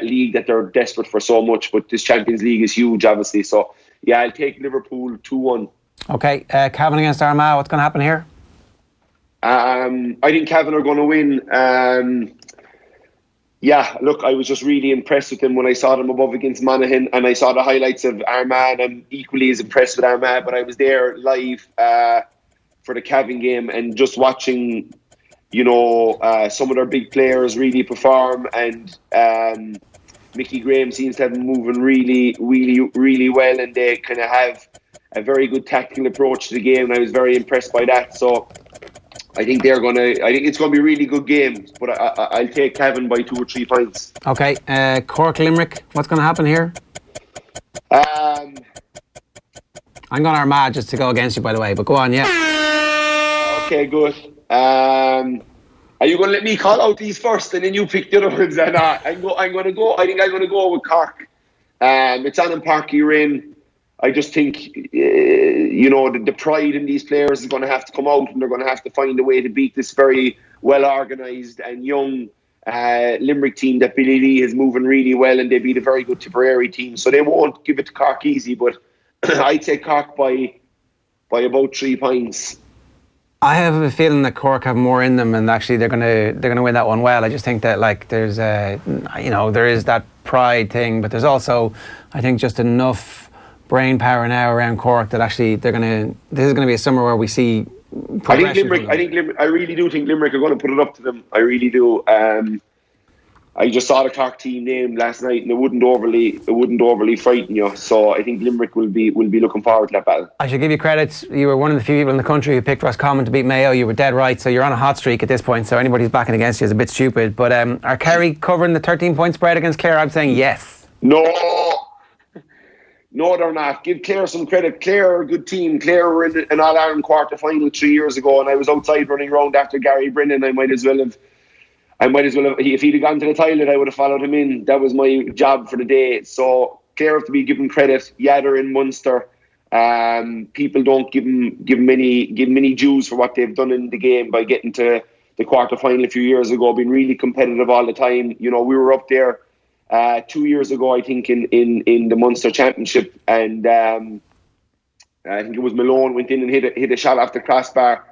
league that they're desperate for so much. But this Champions League is huge, obviously. So yeah, I'll take Liverpool 2-1. Okay, Cavan against Armagh. What's going to happen here? I think Cavan are going to win. Yeah, look, I was just really impressed with them when I saw them above against Monaghan, and I saw the highlights of Armagh, and I'm equally as impressed with Armagh, but I was there live for the Cavan game, and just watching, some of their big players really perform, and Mickey Graham seems to have been moving really, really, really well, and they have a very good tactical approach to the game, and I was very impressed by that. So I think it's going to be a really good game, but I'll take Cavan by 2 or 3 points. Okay, Cork Limerick. What's going to happen here? I'm going Armagh just to go against you, by the way. But go on, yeah. Okay, good. Are you going to let me call out these first, and then you pick the other ones? I'm going to go. I think I'm going to go with Cork. It's on in Park Urin. I just think, the pride in these players is going to have to come out, and they're going to have to find a way to beat this very well-organised and young Limerick team that Billy Lee is moving really well, and they beat a very good Tipperary team. So they won't give it to Cork easy, but I'd say Cork by about 3 points. I have a feeling that Cork have more in them, and actually they're gonna win that one well. I just think that there's there is that pride thing, but there's also, I think, just enough brain power now around Cork that actually this is going to be a summer where we see progression. I really do think Limerick are going to put it up to them. I really do. I just saw the Cork team name last night, and it wouldn't overly frighten you. So I think Limerick will be looking forward to that battle. I should give you credit. You were one of the few people in the country who picked Roscommon to beat Mayo. You were dead right. So you're on a hot streak at this point. So anybody who's backing against you is a bit stupid. But are Kerry covering the 13-point spread against Clare? I'm saying yes. No, they're not. Give Clare some credit. Clare are a good team. Clare were in an All-Ireland quarter-final 3 years ago, and I was outside running around after Gary Brennan. I might as well have. If he'd have gone to the toilet, I would have followed him in. That was my job for the day. So Clare have to be given credit. Yeah, they're in Munster. People don't give them any dues for what they've done in the game by getting to the quarter-final a few years ago, being really competitive all the time. We were up there 2 years ago, I think, in the Munster Championship, and I think it was Malone went in and hit a shot off the crossbar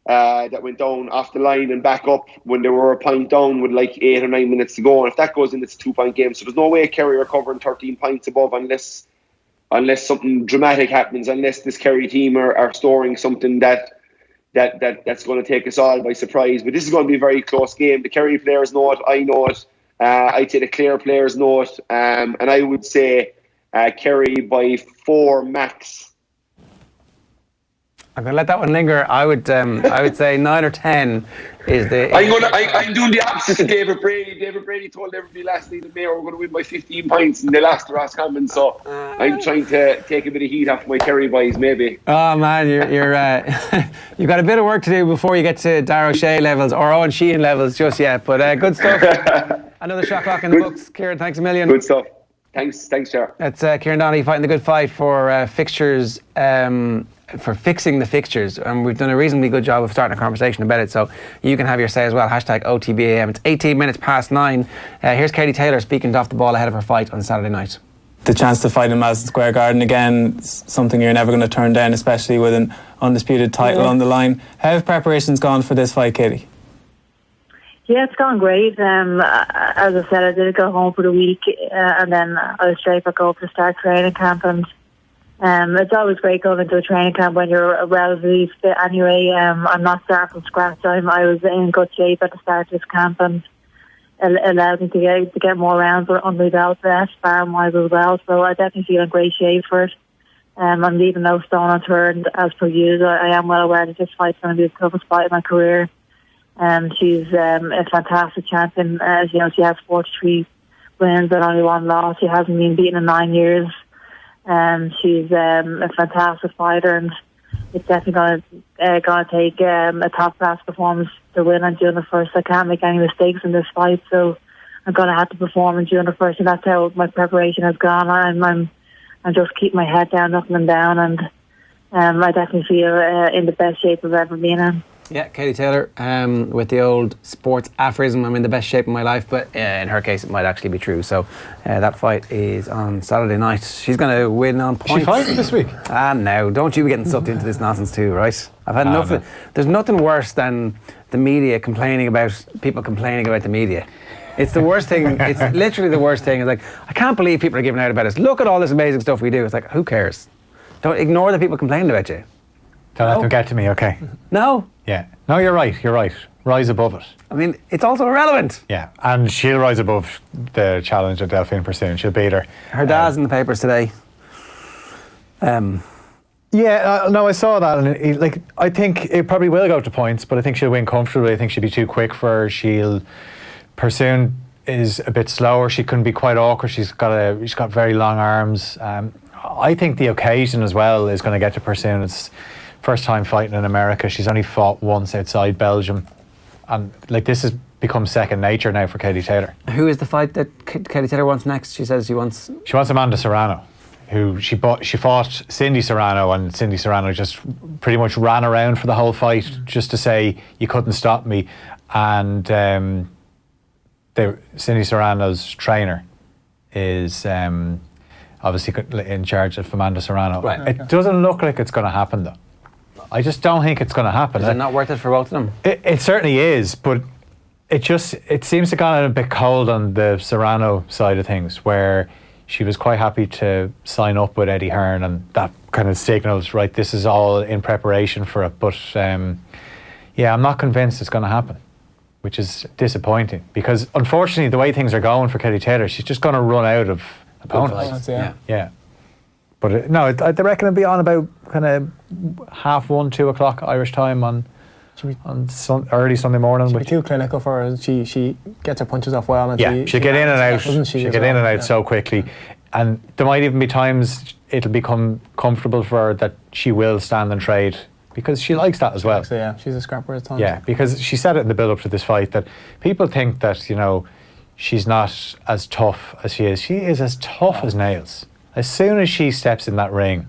that went down off the line and back up when they were a point down with 8 or 9 minutes to go. And if that goes in, it's a 2-point game. So there's no way Kerry are covering 13 points above unless something dramatic happens, unless this Kerry team are storing something that's going to take us all by surprise. But this is going to be a very close game. The Kerry players know it. I know it. I'd say the Clare players know it, and I would say Kerry by 4 max. I'm going to let that one linger. I would say 9 or 10 is the... I'm doing the opposite of David Brady. David Brady told everybody last night that Mayo were going to win by 15 points, and they lost to Roscommon. So I'm trying to take a bit of heat off my Kerry boys, maybe. Oh man, you're you've got a bit of work to do before you get to Darragh O'Shea levels or Owen Sheehan levels just yet. But good stuff. Another shot clock in the books. Kieran, thanks a million. Good stuff. Thanks, Jar. It's Kieran Donaghy fighting the good fight for fixtures. For fixing the fixtures, and we've done a reasonably good job of starting a conversation about it, so you can have your say as well. Hashtag OTB AM. It's 18 minutes past 9. Here's Katie Taylor speaking off the ball ahead of her fight on Saturday night. The chance to fight in Madison Square Garden again, something you're never going to turn down, especially with an undisputed title on the line. How have preparations gone for this fight, Katie? Yeah, it's gone great. As I said, I did go home for the week, and then I was straight back up to start training camp, and It's always great going into a training camp when you're relatively fit anyway. I'm not starting from scratch. I was in good shape at the start of this camp, and it allowed me to get more rounds under the belt, sparring-wise as well. So I definitely feel in great shape for it. I'm leaving no stone unturned as per usual. I am well aware that this fight's going to be the toughest fight of my career. She's a fantastic champion. As you know, she has 43 wins and only one loss. She hasn't been beaten in 9 years. She's a fantastic fighter, and it's definitely going to take a top class performance to win on June the 1st. I can't make any mistakes in this fight, so I'm going to have to perform on June the 1st, and that's how my preparation has gone. I'm just keeping my head down, nothing down, and I definitely feel in the best shape I've ever been in. Yeah, Katie Taylor, with the old sports aphorism, I'm in the best shape of my life, but in her case it might actually be true. So that fight is on Saturday night. She's going to win on points. She fighting this week? No, don't you be getting sucked into this nonsense too, right? I've had enough. No. There's nothing worse than the media complaining about people complaining about the media. It's the worst thing. It's literally the worst thing. It's like, I can't believe people are giving out about us. Look at all this amazing stuff we do. It's like, who cares? Don't ignore the people complaining about you. Don't let them get to me, okay? No. Yeah. No, you're right. Rise above it. I mean, it's also irrelevant. Yeah, and she'll rise above the challenge of Delphine Pursoon. She'll beat her. Her dad's in the papers today. No, I saw that, and I think it probably will go to points, but I think she'll win comfortably. I think she'll be too quick for her. Pursoon is a bit slower. She can be quite awkward. She's got very long arms. I think the occasion as well is going to get to Pursoon. It's first time fighting in America. She's only fought once outside Belgium, and this has become second nature now for Katie Taylor. Who is the fight that Katie Taylor wants next? She says she wants Amanda Serrano, who she fought Cindy Serrano, and Cindy Serrano just pretty much ran around for the whole fight just to say you couldn't stop me. And Cindy Serrano's trainer is obviously in charge of Amanda Serrano. Right. It doesn't look like it's going to happen though. I just don't think it's going to happen. Is it not worth it for both of them? It certainly is, but it seems to have gone a bit cold on the Serrano side of things, where she was quite happy to sign up with Eddie Hearn, and that kind of signals, right, this is all in preparation for it. But I'm not convinced it's going to happen, which is disappointing, because unfortunately the way things are going for Katie Taylor, she's just going to run out of opponents. Yeah. But I reckon it'll be on about kind of 1:30, 2 o'clock Irish time on early Sunday morning. She'll be too clinical for her. She gets her punches off well, and she'll get in and out. She'll get in and out so quickly, and there might even be times it'll become comfortable for her that she will stand and trade, because she likes that as well. So yeah, she's a scrapper at times. Yeah, because she said it in the build-up to this fight that people think that she's not as tough as she is. She is as tough as nails. As soon as she steps in that ring,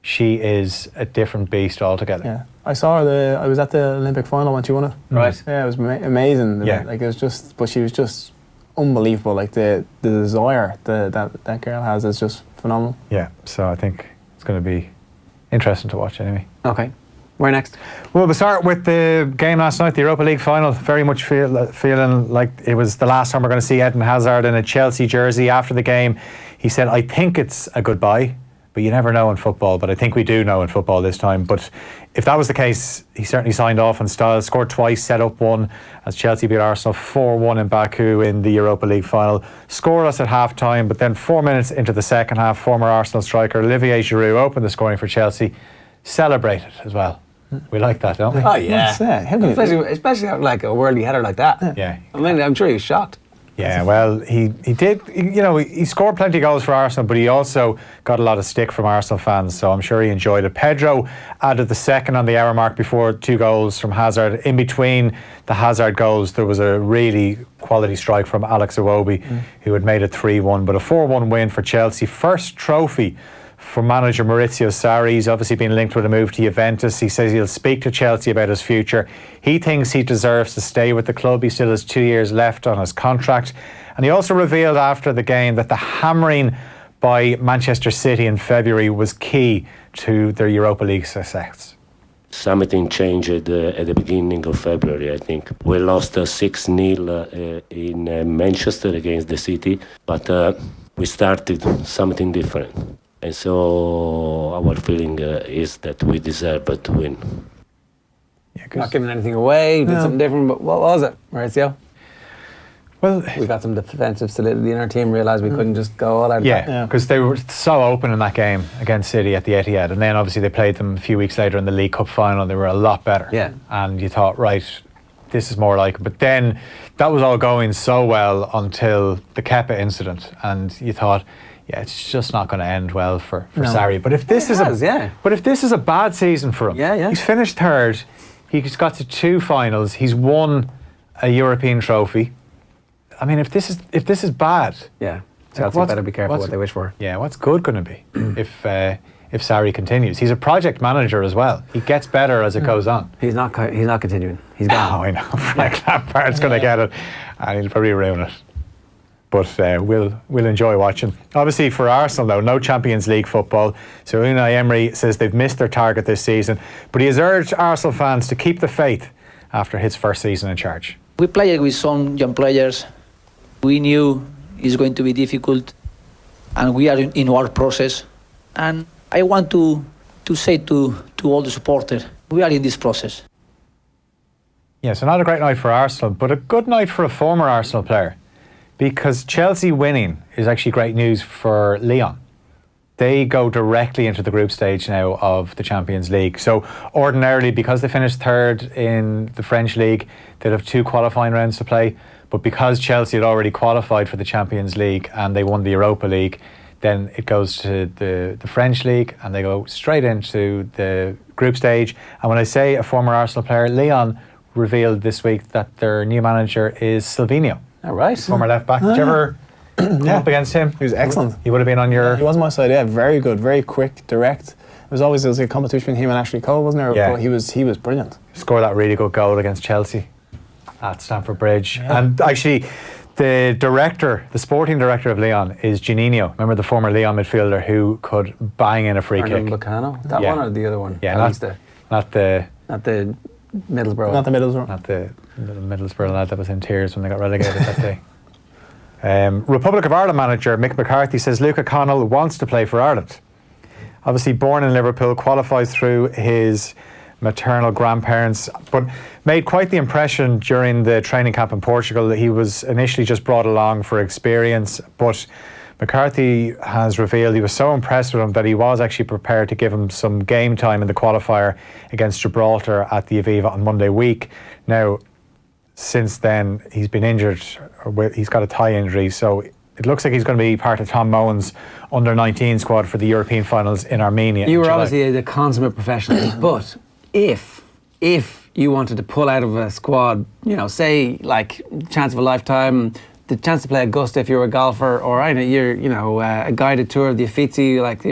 she is a different beast altogether. Yeah, I saw her. I was at the Olympic final when she won it. Right. Yeah, it was amazing. Yeah. It was just, but she was just unbelievable. The desire that girl has is just phenomenal. Yeah. So I think it's going to be interesting to watch anyway. Okay. Where next? Well, we'll start with the game last night, the Europa League final. Very much feeling like it was the last time we're going to see Eden Hazard in a Chelsea jersey. After the game, he said, I think it's a goodbye, but you never know in football. But I think we do know in football this time. But if that was the case, he certainly signed off in style, scored twice, set up one, as Chelsea beat Arsenal 4-1 in Baku in the Europa League final. Scoreless at half-time, but then 4 minutes into the second half, former Arsenal striker Olivier Giroud opened the scoring for Chelsea. Celebrated as well. We like that, don't we? Oh yeah, especially like a worldly header like that. Yeah, I mean, I'm sure he was shocked. Yeah, well, he did. He scored plenty of goals for Arsenal, but he also got a lot of stick from Arsenal fans. So I'm sure he enjoyed it. Pedro added the second on the hour mark before 2 goals from Hazard. In between the Hazard goals, there was a really quality strike from Alex Iwobi, who had made it 3-1. But a 4-1 win for Chelsea. First trophy for manager Maurizio Sarri. He's obviously been linked with a move to Juventus. He says he'll speak to Chelsea about his future. He thinks he deserves to stay with the club. He still has 2 years left on his contract. And he also revealed after the game that the hammering by Manchester City in February was key to their Europa League success. Something changed at the beginning of February, I think. We lost 6-0 in Manchester against the City, but we started something different. And so our feeling is that we deserve to win. Not giving anything away, did something different, but what was it, Maurizio? Well, we got some defensive solidity in our team, realised we couldn't just go all out. Yeah, because they were so open in that game against City at the Etihad, and then obviously they played them a few weeks later in the League Cup final. They were a lot better. Yeah. And you thought, right, this is more like it. But then that was all going so well until the Kepa incident, and you thought, yeah, it's just not going to end well for Sarri. But if this but if this is a bad season for him, he's finished third. He's got to 2 finals. He's won a European trophy. I mean, if this is bad, Chelsea better be careful what they wish for. Yeah, what's good going to be if Sarri continues? He's a project manager as well. He gets better as it goes on. He's not continuing. He's gone. Oh, I know. Frank Lampard's going to get it, and he'll probably ruin it. But we'll enjoy watching. Obviously, for Arsenal, though, no Champions League football. So Unai Emery says they've missed their target this season. But he has urged Arsenal fans to keep the faith after his first season in charge. We played with some young players. We knew it's going to be difficult, and we are in our process. And I want to say to all the supporters, we are in this process. Yeah, so not a great night for Arsenal, but a good night for a former Arsenal player. Because Chelsea winning is actually great news for Lyon. They go directly into the group stage now of the Champions League. So ordinarily, because they finished third in the French League, they'd have 2 qualifying rounds to play. But because Chelsea had already qualified for the Champions League and they won the Europa League, then it goes to the French League and they go straight into the group stage. And when I say a former Arsenal player, Lyon revealed this week that their new manager is Silvinho. All right. Former left back. Did you ever come up against him? He was excellent. He would have been on your... He was on my side, yeah. Very good, very quick, direct. There was a competition between him and Ashley Cole, wasn't there? Yeah. But he was brilliant. Scored that really good goal against Chelsea at Stamford Bridge. Yeah. And actually, the sporting director of Lyon is Juninho. Remember the former Lyon midfielder who could bang in a free kick? Bacano? That one or the other one? Yeah, not the Middlesbrough. Not the Middlesbrough. Not the Middlesbrough lad that was in tears when they got relegated that day. Republic of Ireland manager Mick McCarthy says Luca Connell wants to play for Ireland. Obviously born in Liverpool, qualifies through his maternal grandparents, but made quite the impression during the training camp in Portugal. He was initially just brought along for experience, but McCarthy has revealed he was so impressed with him that he was actually prepared to give him some game time in the qualifier against Gibraltar at the Aviva on Monday week. Now, since then, he's been injured. He's got a thigh injury, so it looks like he's going to be part of Tom Mowen's under-19 squad for the European finals in Armenia. You were obviously the consummate professional, but if you wanted to pull out of a squad, say like chance of a lifetime, the chance to play Augusta if you're a golfer, or a guided tour of the Uffizi, like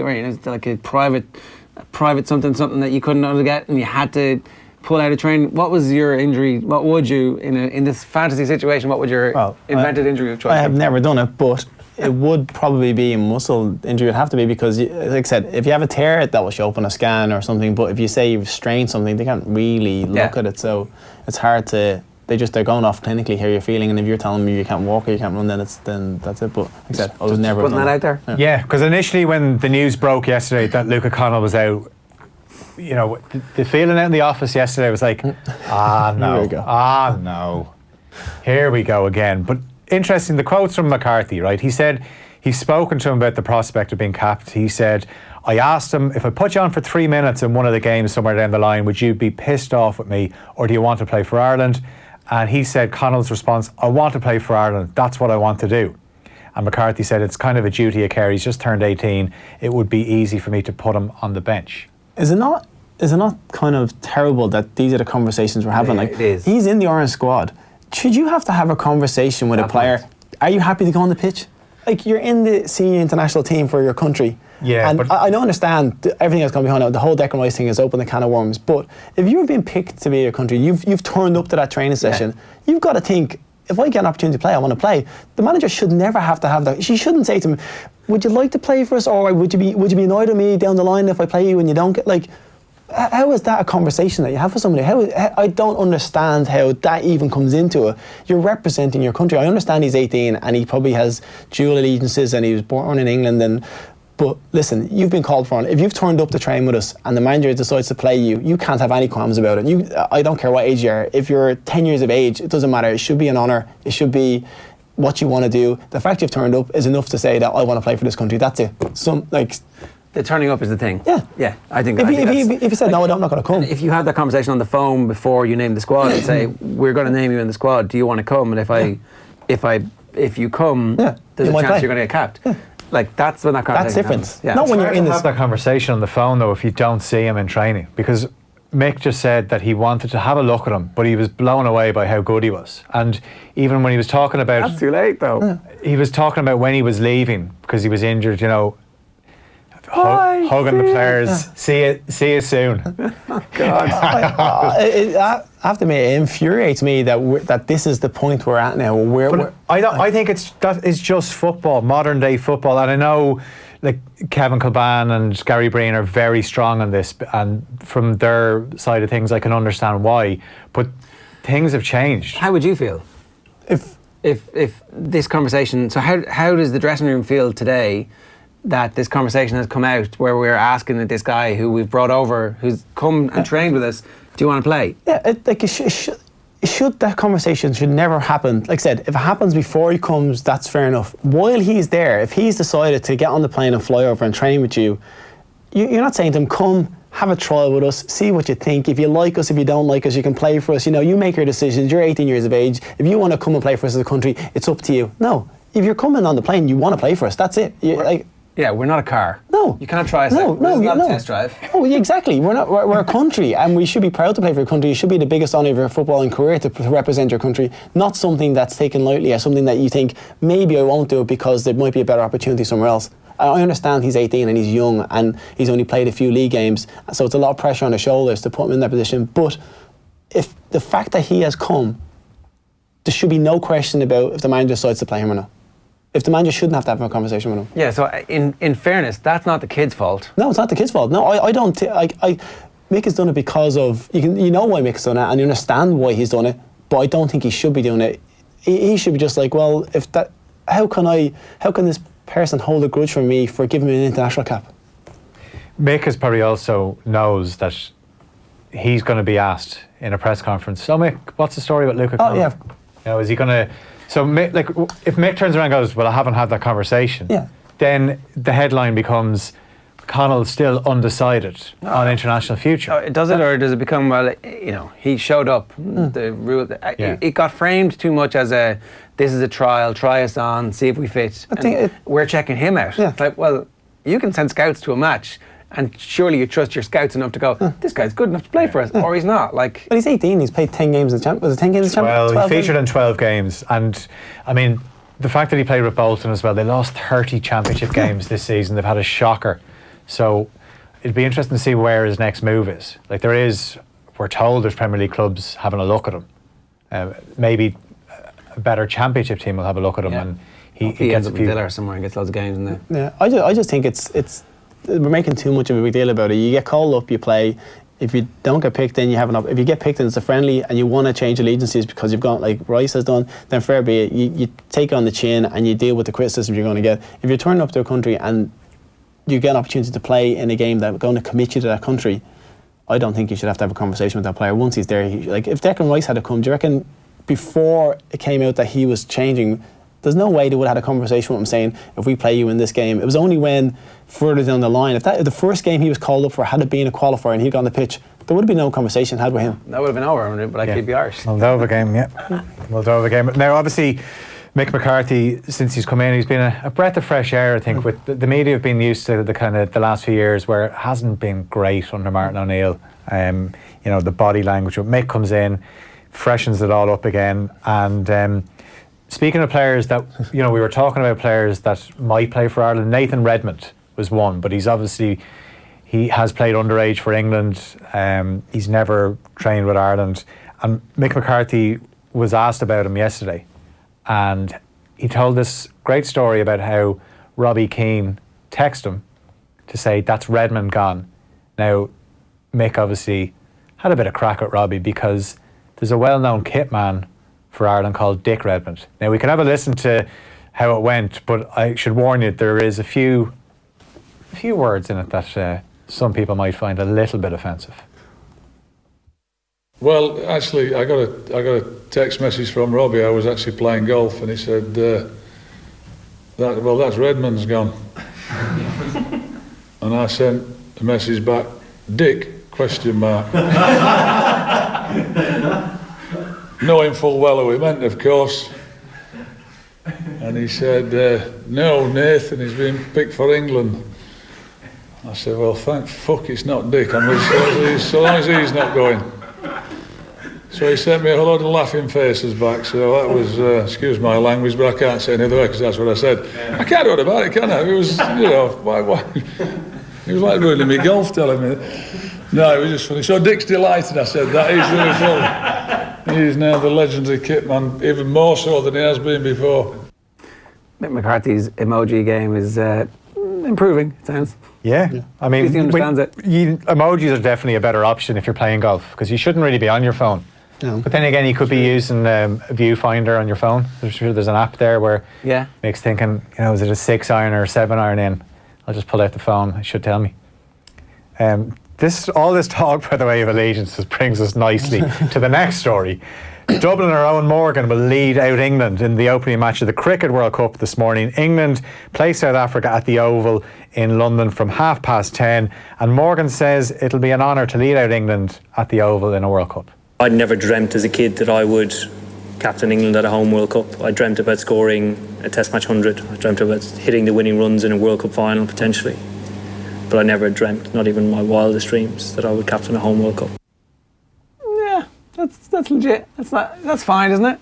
a private something that you couldn't get, and you had to pull out of training. What was your injury? What would you in this fantasy situation? What would your invented injury of choice? I have never done it, but it would probably be a muscle injury. It'd have to be because, like I said, if you have a tear, that will show up on a scan or something. But if you say you've strained something, they can't really look at it. So it's hard to. They're going off clinically how you're feeling, and if you're telling me you can't walk or you can't run, then that's it. But like I said, I was never putting that out there. Yeah, because initially when the news broke yesterday that Luca Connell was out, the feeling out in the office yesterday was like, no, here we go again. But interesting, the quotes from McCarthy, right? He said he's spoken to him about the prospect of being capped. He said, I asked him, if I put you on for 3 minutes in one of the games somewhere down the line, would you be pissed off with me, or do you want to play for Ireland? And he said, Connell's response, I want to play for Ireland. That's what I want to do. And McCarthy said, it's kind of a duty of care. He's just turned 18. It would be easy for me to put him on the bench. Is it not kind of terrible that these are the conversations we're having? Like, it is. He's in the Orange squad. Should you have to have a conversation with a player? Are you happy to go on the pitch? Like, you're in the senior international team for your country. Yeah, and but I don't understand everything that's gone behind it. The whole Declan Rice thing has opened the can of worms. But if you've been picked to be your country, you've turned up to that training session. You've got to think, if I get an opportunity to play, I want to play. The manager should never have to have that. She shouldn't say to him, "Would you like to play for us, or would you be annoyed with me down the line if I play you and you don't get like?" How is that a conversation that you have with somebody? I don't understand how that even comes into it. You're representing your country. I understand he's 18 and he probably has dual allegiances and he was born in England, But listen, you've been called for. If you've turned up to train with us and the manager decides to play you, you can't have any qualms about it. I don't care what age you are. If you're 10 years of age, it doesn't matter. It should be an honour. It should be what you want to do. The fact you've turned up is enough to say that I want to play for this country. That's it. The turning up is the thing. Yeah. I think. If you said no, I'm not going to come. If you had that conversation on the phone before you named the squad and say we're going to name you in the squad, do you want to come? And if you come, there's a chance you're going to get capped. Yeah. Like that's when that conversation different. happens. Yeah. Not when you're in this. Have that conversation on the phone though if you don't see him in training, because Mick just said that he wanted to have a look at him, but he was blown away by how good he was. And even when he was talking about, that's too late though. He was talking about when he was leaving because he was injured. You know, hugging the players. Yeah. See you soon. God. I have to admit, it infuriates me that this is the point we're at now. I think it's just football, modern day football, and I know like Kevin Kilban and Gary Breen are very strong on this, and from their side of things, I can understand why. But things have changed. How would you feel if this conversation? So how does the dressing room feel today? That this conversation has come out where we're asking this guy who we've brought over, who's come and trained with us, do you want to play? Yeah, that conversation should never happen. Like I said, if it happens before he comes, that's fair enough. While he's there, if he's decided to get on the plane and fly over and train with you, you're not saying to him, come, have a trial with us, see what you think. If you like us, if you don't like us, you can play for us. You know, you make your decisions. You're 18 years of age. If you want to come and play for us as a country, it's up to you. No, if you're coming on the plane, you want to play for us. That's it. Yeah, we're not a car. No. You can't try us No, out. It's not no. a test drive. Oh, yeah, exactly. We're a country and we should be proud to play for your country. It should be the biggest honour of your footballing career to represent your country, not something that's taken lightly or something that you think, maybe I won't do it because there might be a better opportunity somewhere else. I understand he's 18 and he's young and he's only played a few league games, so it's a lot of pressure on his shoulders to put him in that position. But if the fact that he has come, there should be no question about if the manager decides to play him or not. If the manager shouldn't have to have a conversation with him. Yeah, so in fairness, that's not the kid's fault. No, it's not the kid's fault. No, I don't. Mick has done it because of you know why Mick's done it, and you understand why he's done it. But I don't think he should be doing it. He should be just like, well, if that, how can this person hold a grudge from me for giving me an international cap? Mick is probably also knows that he's going to be asked in a press conference. So Mick, what's the story about Luca? Oh yeah. You know, is he going to? So, Mick, like, if Mick turns around and goes, well, I haven't had that conversation, then the headline becomes, Connell's still undecided on international future. Does it, or does it become, well, you know, he showed up, the rule, it got framed too much as this is a trial, try us on, see if we fit. We're checking him out. Yeah. It's like, well, you can send scouts to a match, and surely you trust your scouts enough to go, this guy's good enough to play for us, or he's not. Like, but he's 18. He's played 10 games in the Champions. Was it 10 games in the Champions? Well, he featured in 12 games, and I mean, the fact that he played with Bolton as well. They lost 30 Championship games this season. They've had a shocker. So it'd be interesting to see where his next move is. Like we're told there's Premier League clubs having a look at him. Maybe a better Championship team will have a look at him, and he gets a few. Villa or somewhere and gets loads of games in there. Yeah, I just think it's. We're making too much of a big deal about it. You get called up, you play. If you don't get picked, then you have if you get picked and it's a friendly and you want to change allegiances because you've got, like Rice has done, then fair be it. You take it on the chin and you deal with the criticism you're going to get. If you're turning up to a country and you get an opportunity to play in a game that's going to commit you to that country, I don't think you should have to have a conversation with that player once he's there. Like if Declan Rice had to come, do you reckon before it came out that he was changing, there's no way they would have had a conversation with him saying, if we play you in this game? It was only when further down the line, if the first game he was called up for had it been a qualifier and he'd got on the pitch, there would have been no conversation had with him. That would have been over, but I keep the Irish. Moldova game, Moldova game. Now, obviously, Mick McCarthy, since he's come in, he's been a breath of fresh air, I think. With the media have been used to the last few years where it hasn't been great under Martin O'Neill. You know, the body language. When Mick comes in, freshens it all up again, and speaking of players that, you know, we were talking about players that might play for Ireland. Nathan Redmond was one, but he has played underage for England. He's never trained with Ireland. And Mick McCarthy was asked about him yesterday, and he told this great story about how Robbie Keane texted him to say, that's Redmond gone. Now, Mick obviously had a bit of crack at Robbie because there's a well-known kit man for Ireland called Dick Redmond. Now we can have a listen to how it went, but I should warn you, there is a few few words in it that some people might find a little bit offensive. Well, actually, I got a text message from Robbie. I was actually playing golf, and he said, that's Redmond's gone. And I sent a message back, Dick, ? Knowing full well who he meant, of course. And he said, no, Nathan, he's been picked for England. I said, well, thank fuck it's not Dick. So long as he's not going. So he sent me a load of laughing faces back. So that was, excuse my language, but I can't say any other way because that's what I said. I can't do it about it, can I? It was, why? It was like ruining me golf, telling me. No, it was just funny. So Dick's delighted, I said. That is really funny. He's now the legendary kit man, even more so than he has been before. Mick McCarthy's emoji game is improving, it sounds. Yeah. I mean, he understands it. Emojis are definitely a better option if you're playing golf because you shouldn't really be on your phone. No. But then again, you could be using a viewfinder on your phone. There's an app there where makes thinking, is it a 6-iron or a 7-iron in? I'll just pull out the phone. It should tell me. All this talk, by the way, of allegiances brings us nicely to the next story. Dublin, our own Morgan, will lead out England in the opening match of the Cricket World Cup this morning. England play South Africa at the Oval in London from 10:30, and Morgan says it'll be an honour to lead out England at the Oval in a World Cup. I'd never dreamt as a kid that I would captain England at a home World Cup. I dreamt about scoring a Test match 100. I dreamt about hitting the winning runs in a World Cup final potentially. But I never dreamt, not even my wildest dreams, that I would captain a home World Cup. Yeah, that's legit. That's fine, isn't it?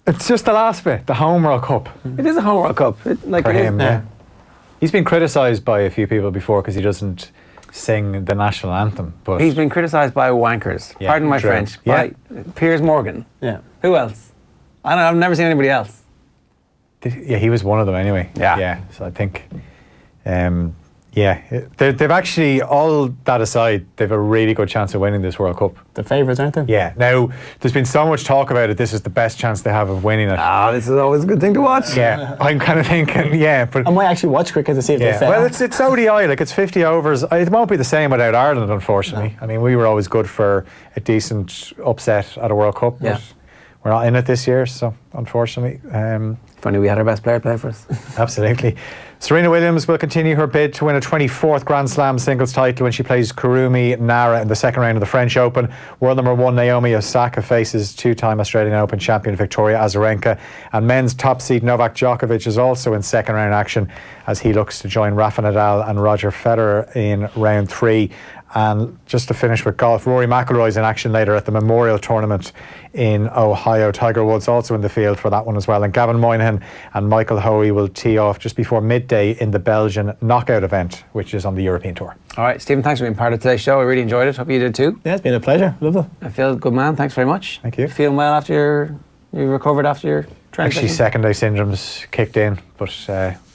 It's just the last bit, the home World Cup. It is a home World Cup. For him, yeah. He's been criticised by a few people before because he doesn't sing the national anthem. But he's been criticised by wankers. Yeah, Pardon my true. French. By Piers Morgan. Yeah. Who else? I've never seen anybody else. Yeah, he was one of them anyway. Yeah. So I think, they've actually, all that aside, they've a really good chance of winning this World Cup. The favourites, aren't they? Yeah. Now, there's been so much talk about it. This is the best chance they have of winning it. This is always a good thing to watch. Yeah. I'm kind of thinking, but I might actually watch cricket to see if they fail. Well, it's ODI, like it's 50 overs. It won't be the same without Ireland, unfortunately. I mean, we were always good for a decent upset at a World Cup, but we're not in it this year, so unfortunately. Funny we had our best player play for us. Absolutely. Serena Williams will continue her bid to win a 24th Grand Slam singles title when she plays Kurumi Nara in the second round of the French Open. World number 1 Naomi Osaka faces two-time Australian Open champion Victoria Azarenka, and men's top seed Novak Djokovic is also in second round action as he looks to join Rafa Nadal and Roger Federer in round 3. And just to finish with golf, Rory McIlroy's in action later at the Memorial Tournament in Ohio. Tiger Woods also in the field for that one as well. And Gavin Moynihan and Michael Hoey will tee off just before midday in the Belgian knockout event, which is on the European Tour. All right, Stephen, thanks for being part of today's show. I really enjoyed it. Hope you did too. Yeah, it's been a pleasure. Lovely. I feel good, man. Thanks very much. Thank you. Feeling well after you recovered after your training? Actually, second day syndrome's kicked in, but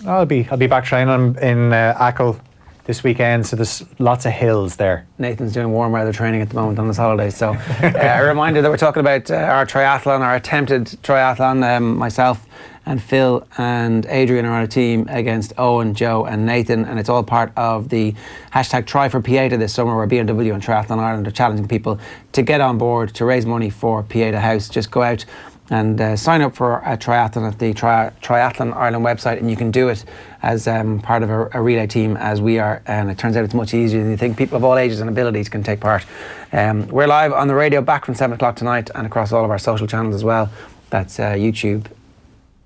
I'll be back training in Achill this weekend, so there's lots of hills there. Nathan's doing warm weather training at the moment on his holidays, so a reminder that we're talking about our triathlon, our attempted triathlon. Myself and Phil and Adrian are on a team against Owen, Joe and Nathan, and it's all part of the hashtag Try for Pieta this summer, where BMW and Triathlon Ireland are challenging people to get on board to raise money for Pieta House. Just go out and sign up for a triathlon at the Triathlon Ireland website, and you can do it as part of a relay team as we are, and it turns out it's much easier than you think. People of all ages and abilities can take part. We're live on the radio back from 7 o'clock tonight and across all of our social channels as well. That's YouTube,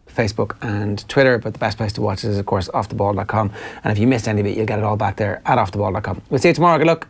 Facebook and Twitter, but the best place to watch is of course offtheball.com, and if you missed any of it you'll get it all back there at offtheball.com. We'll see you tomorrow. Good luck.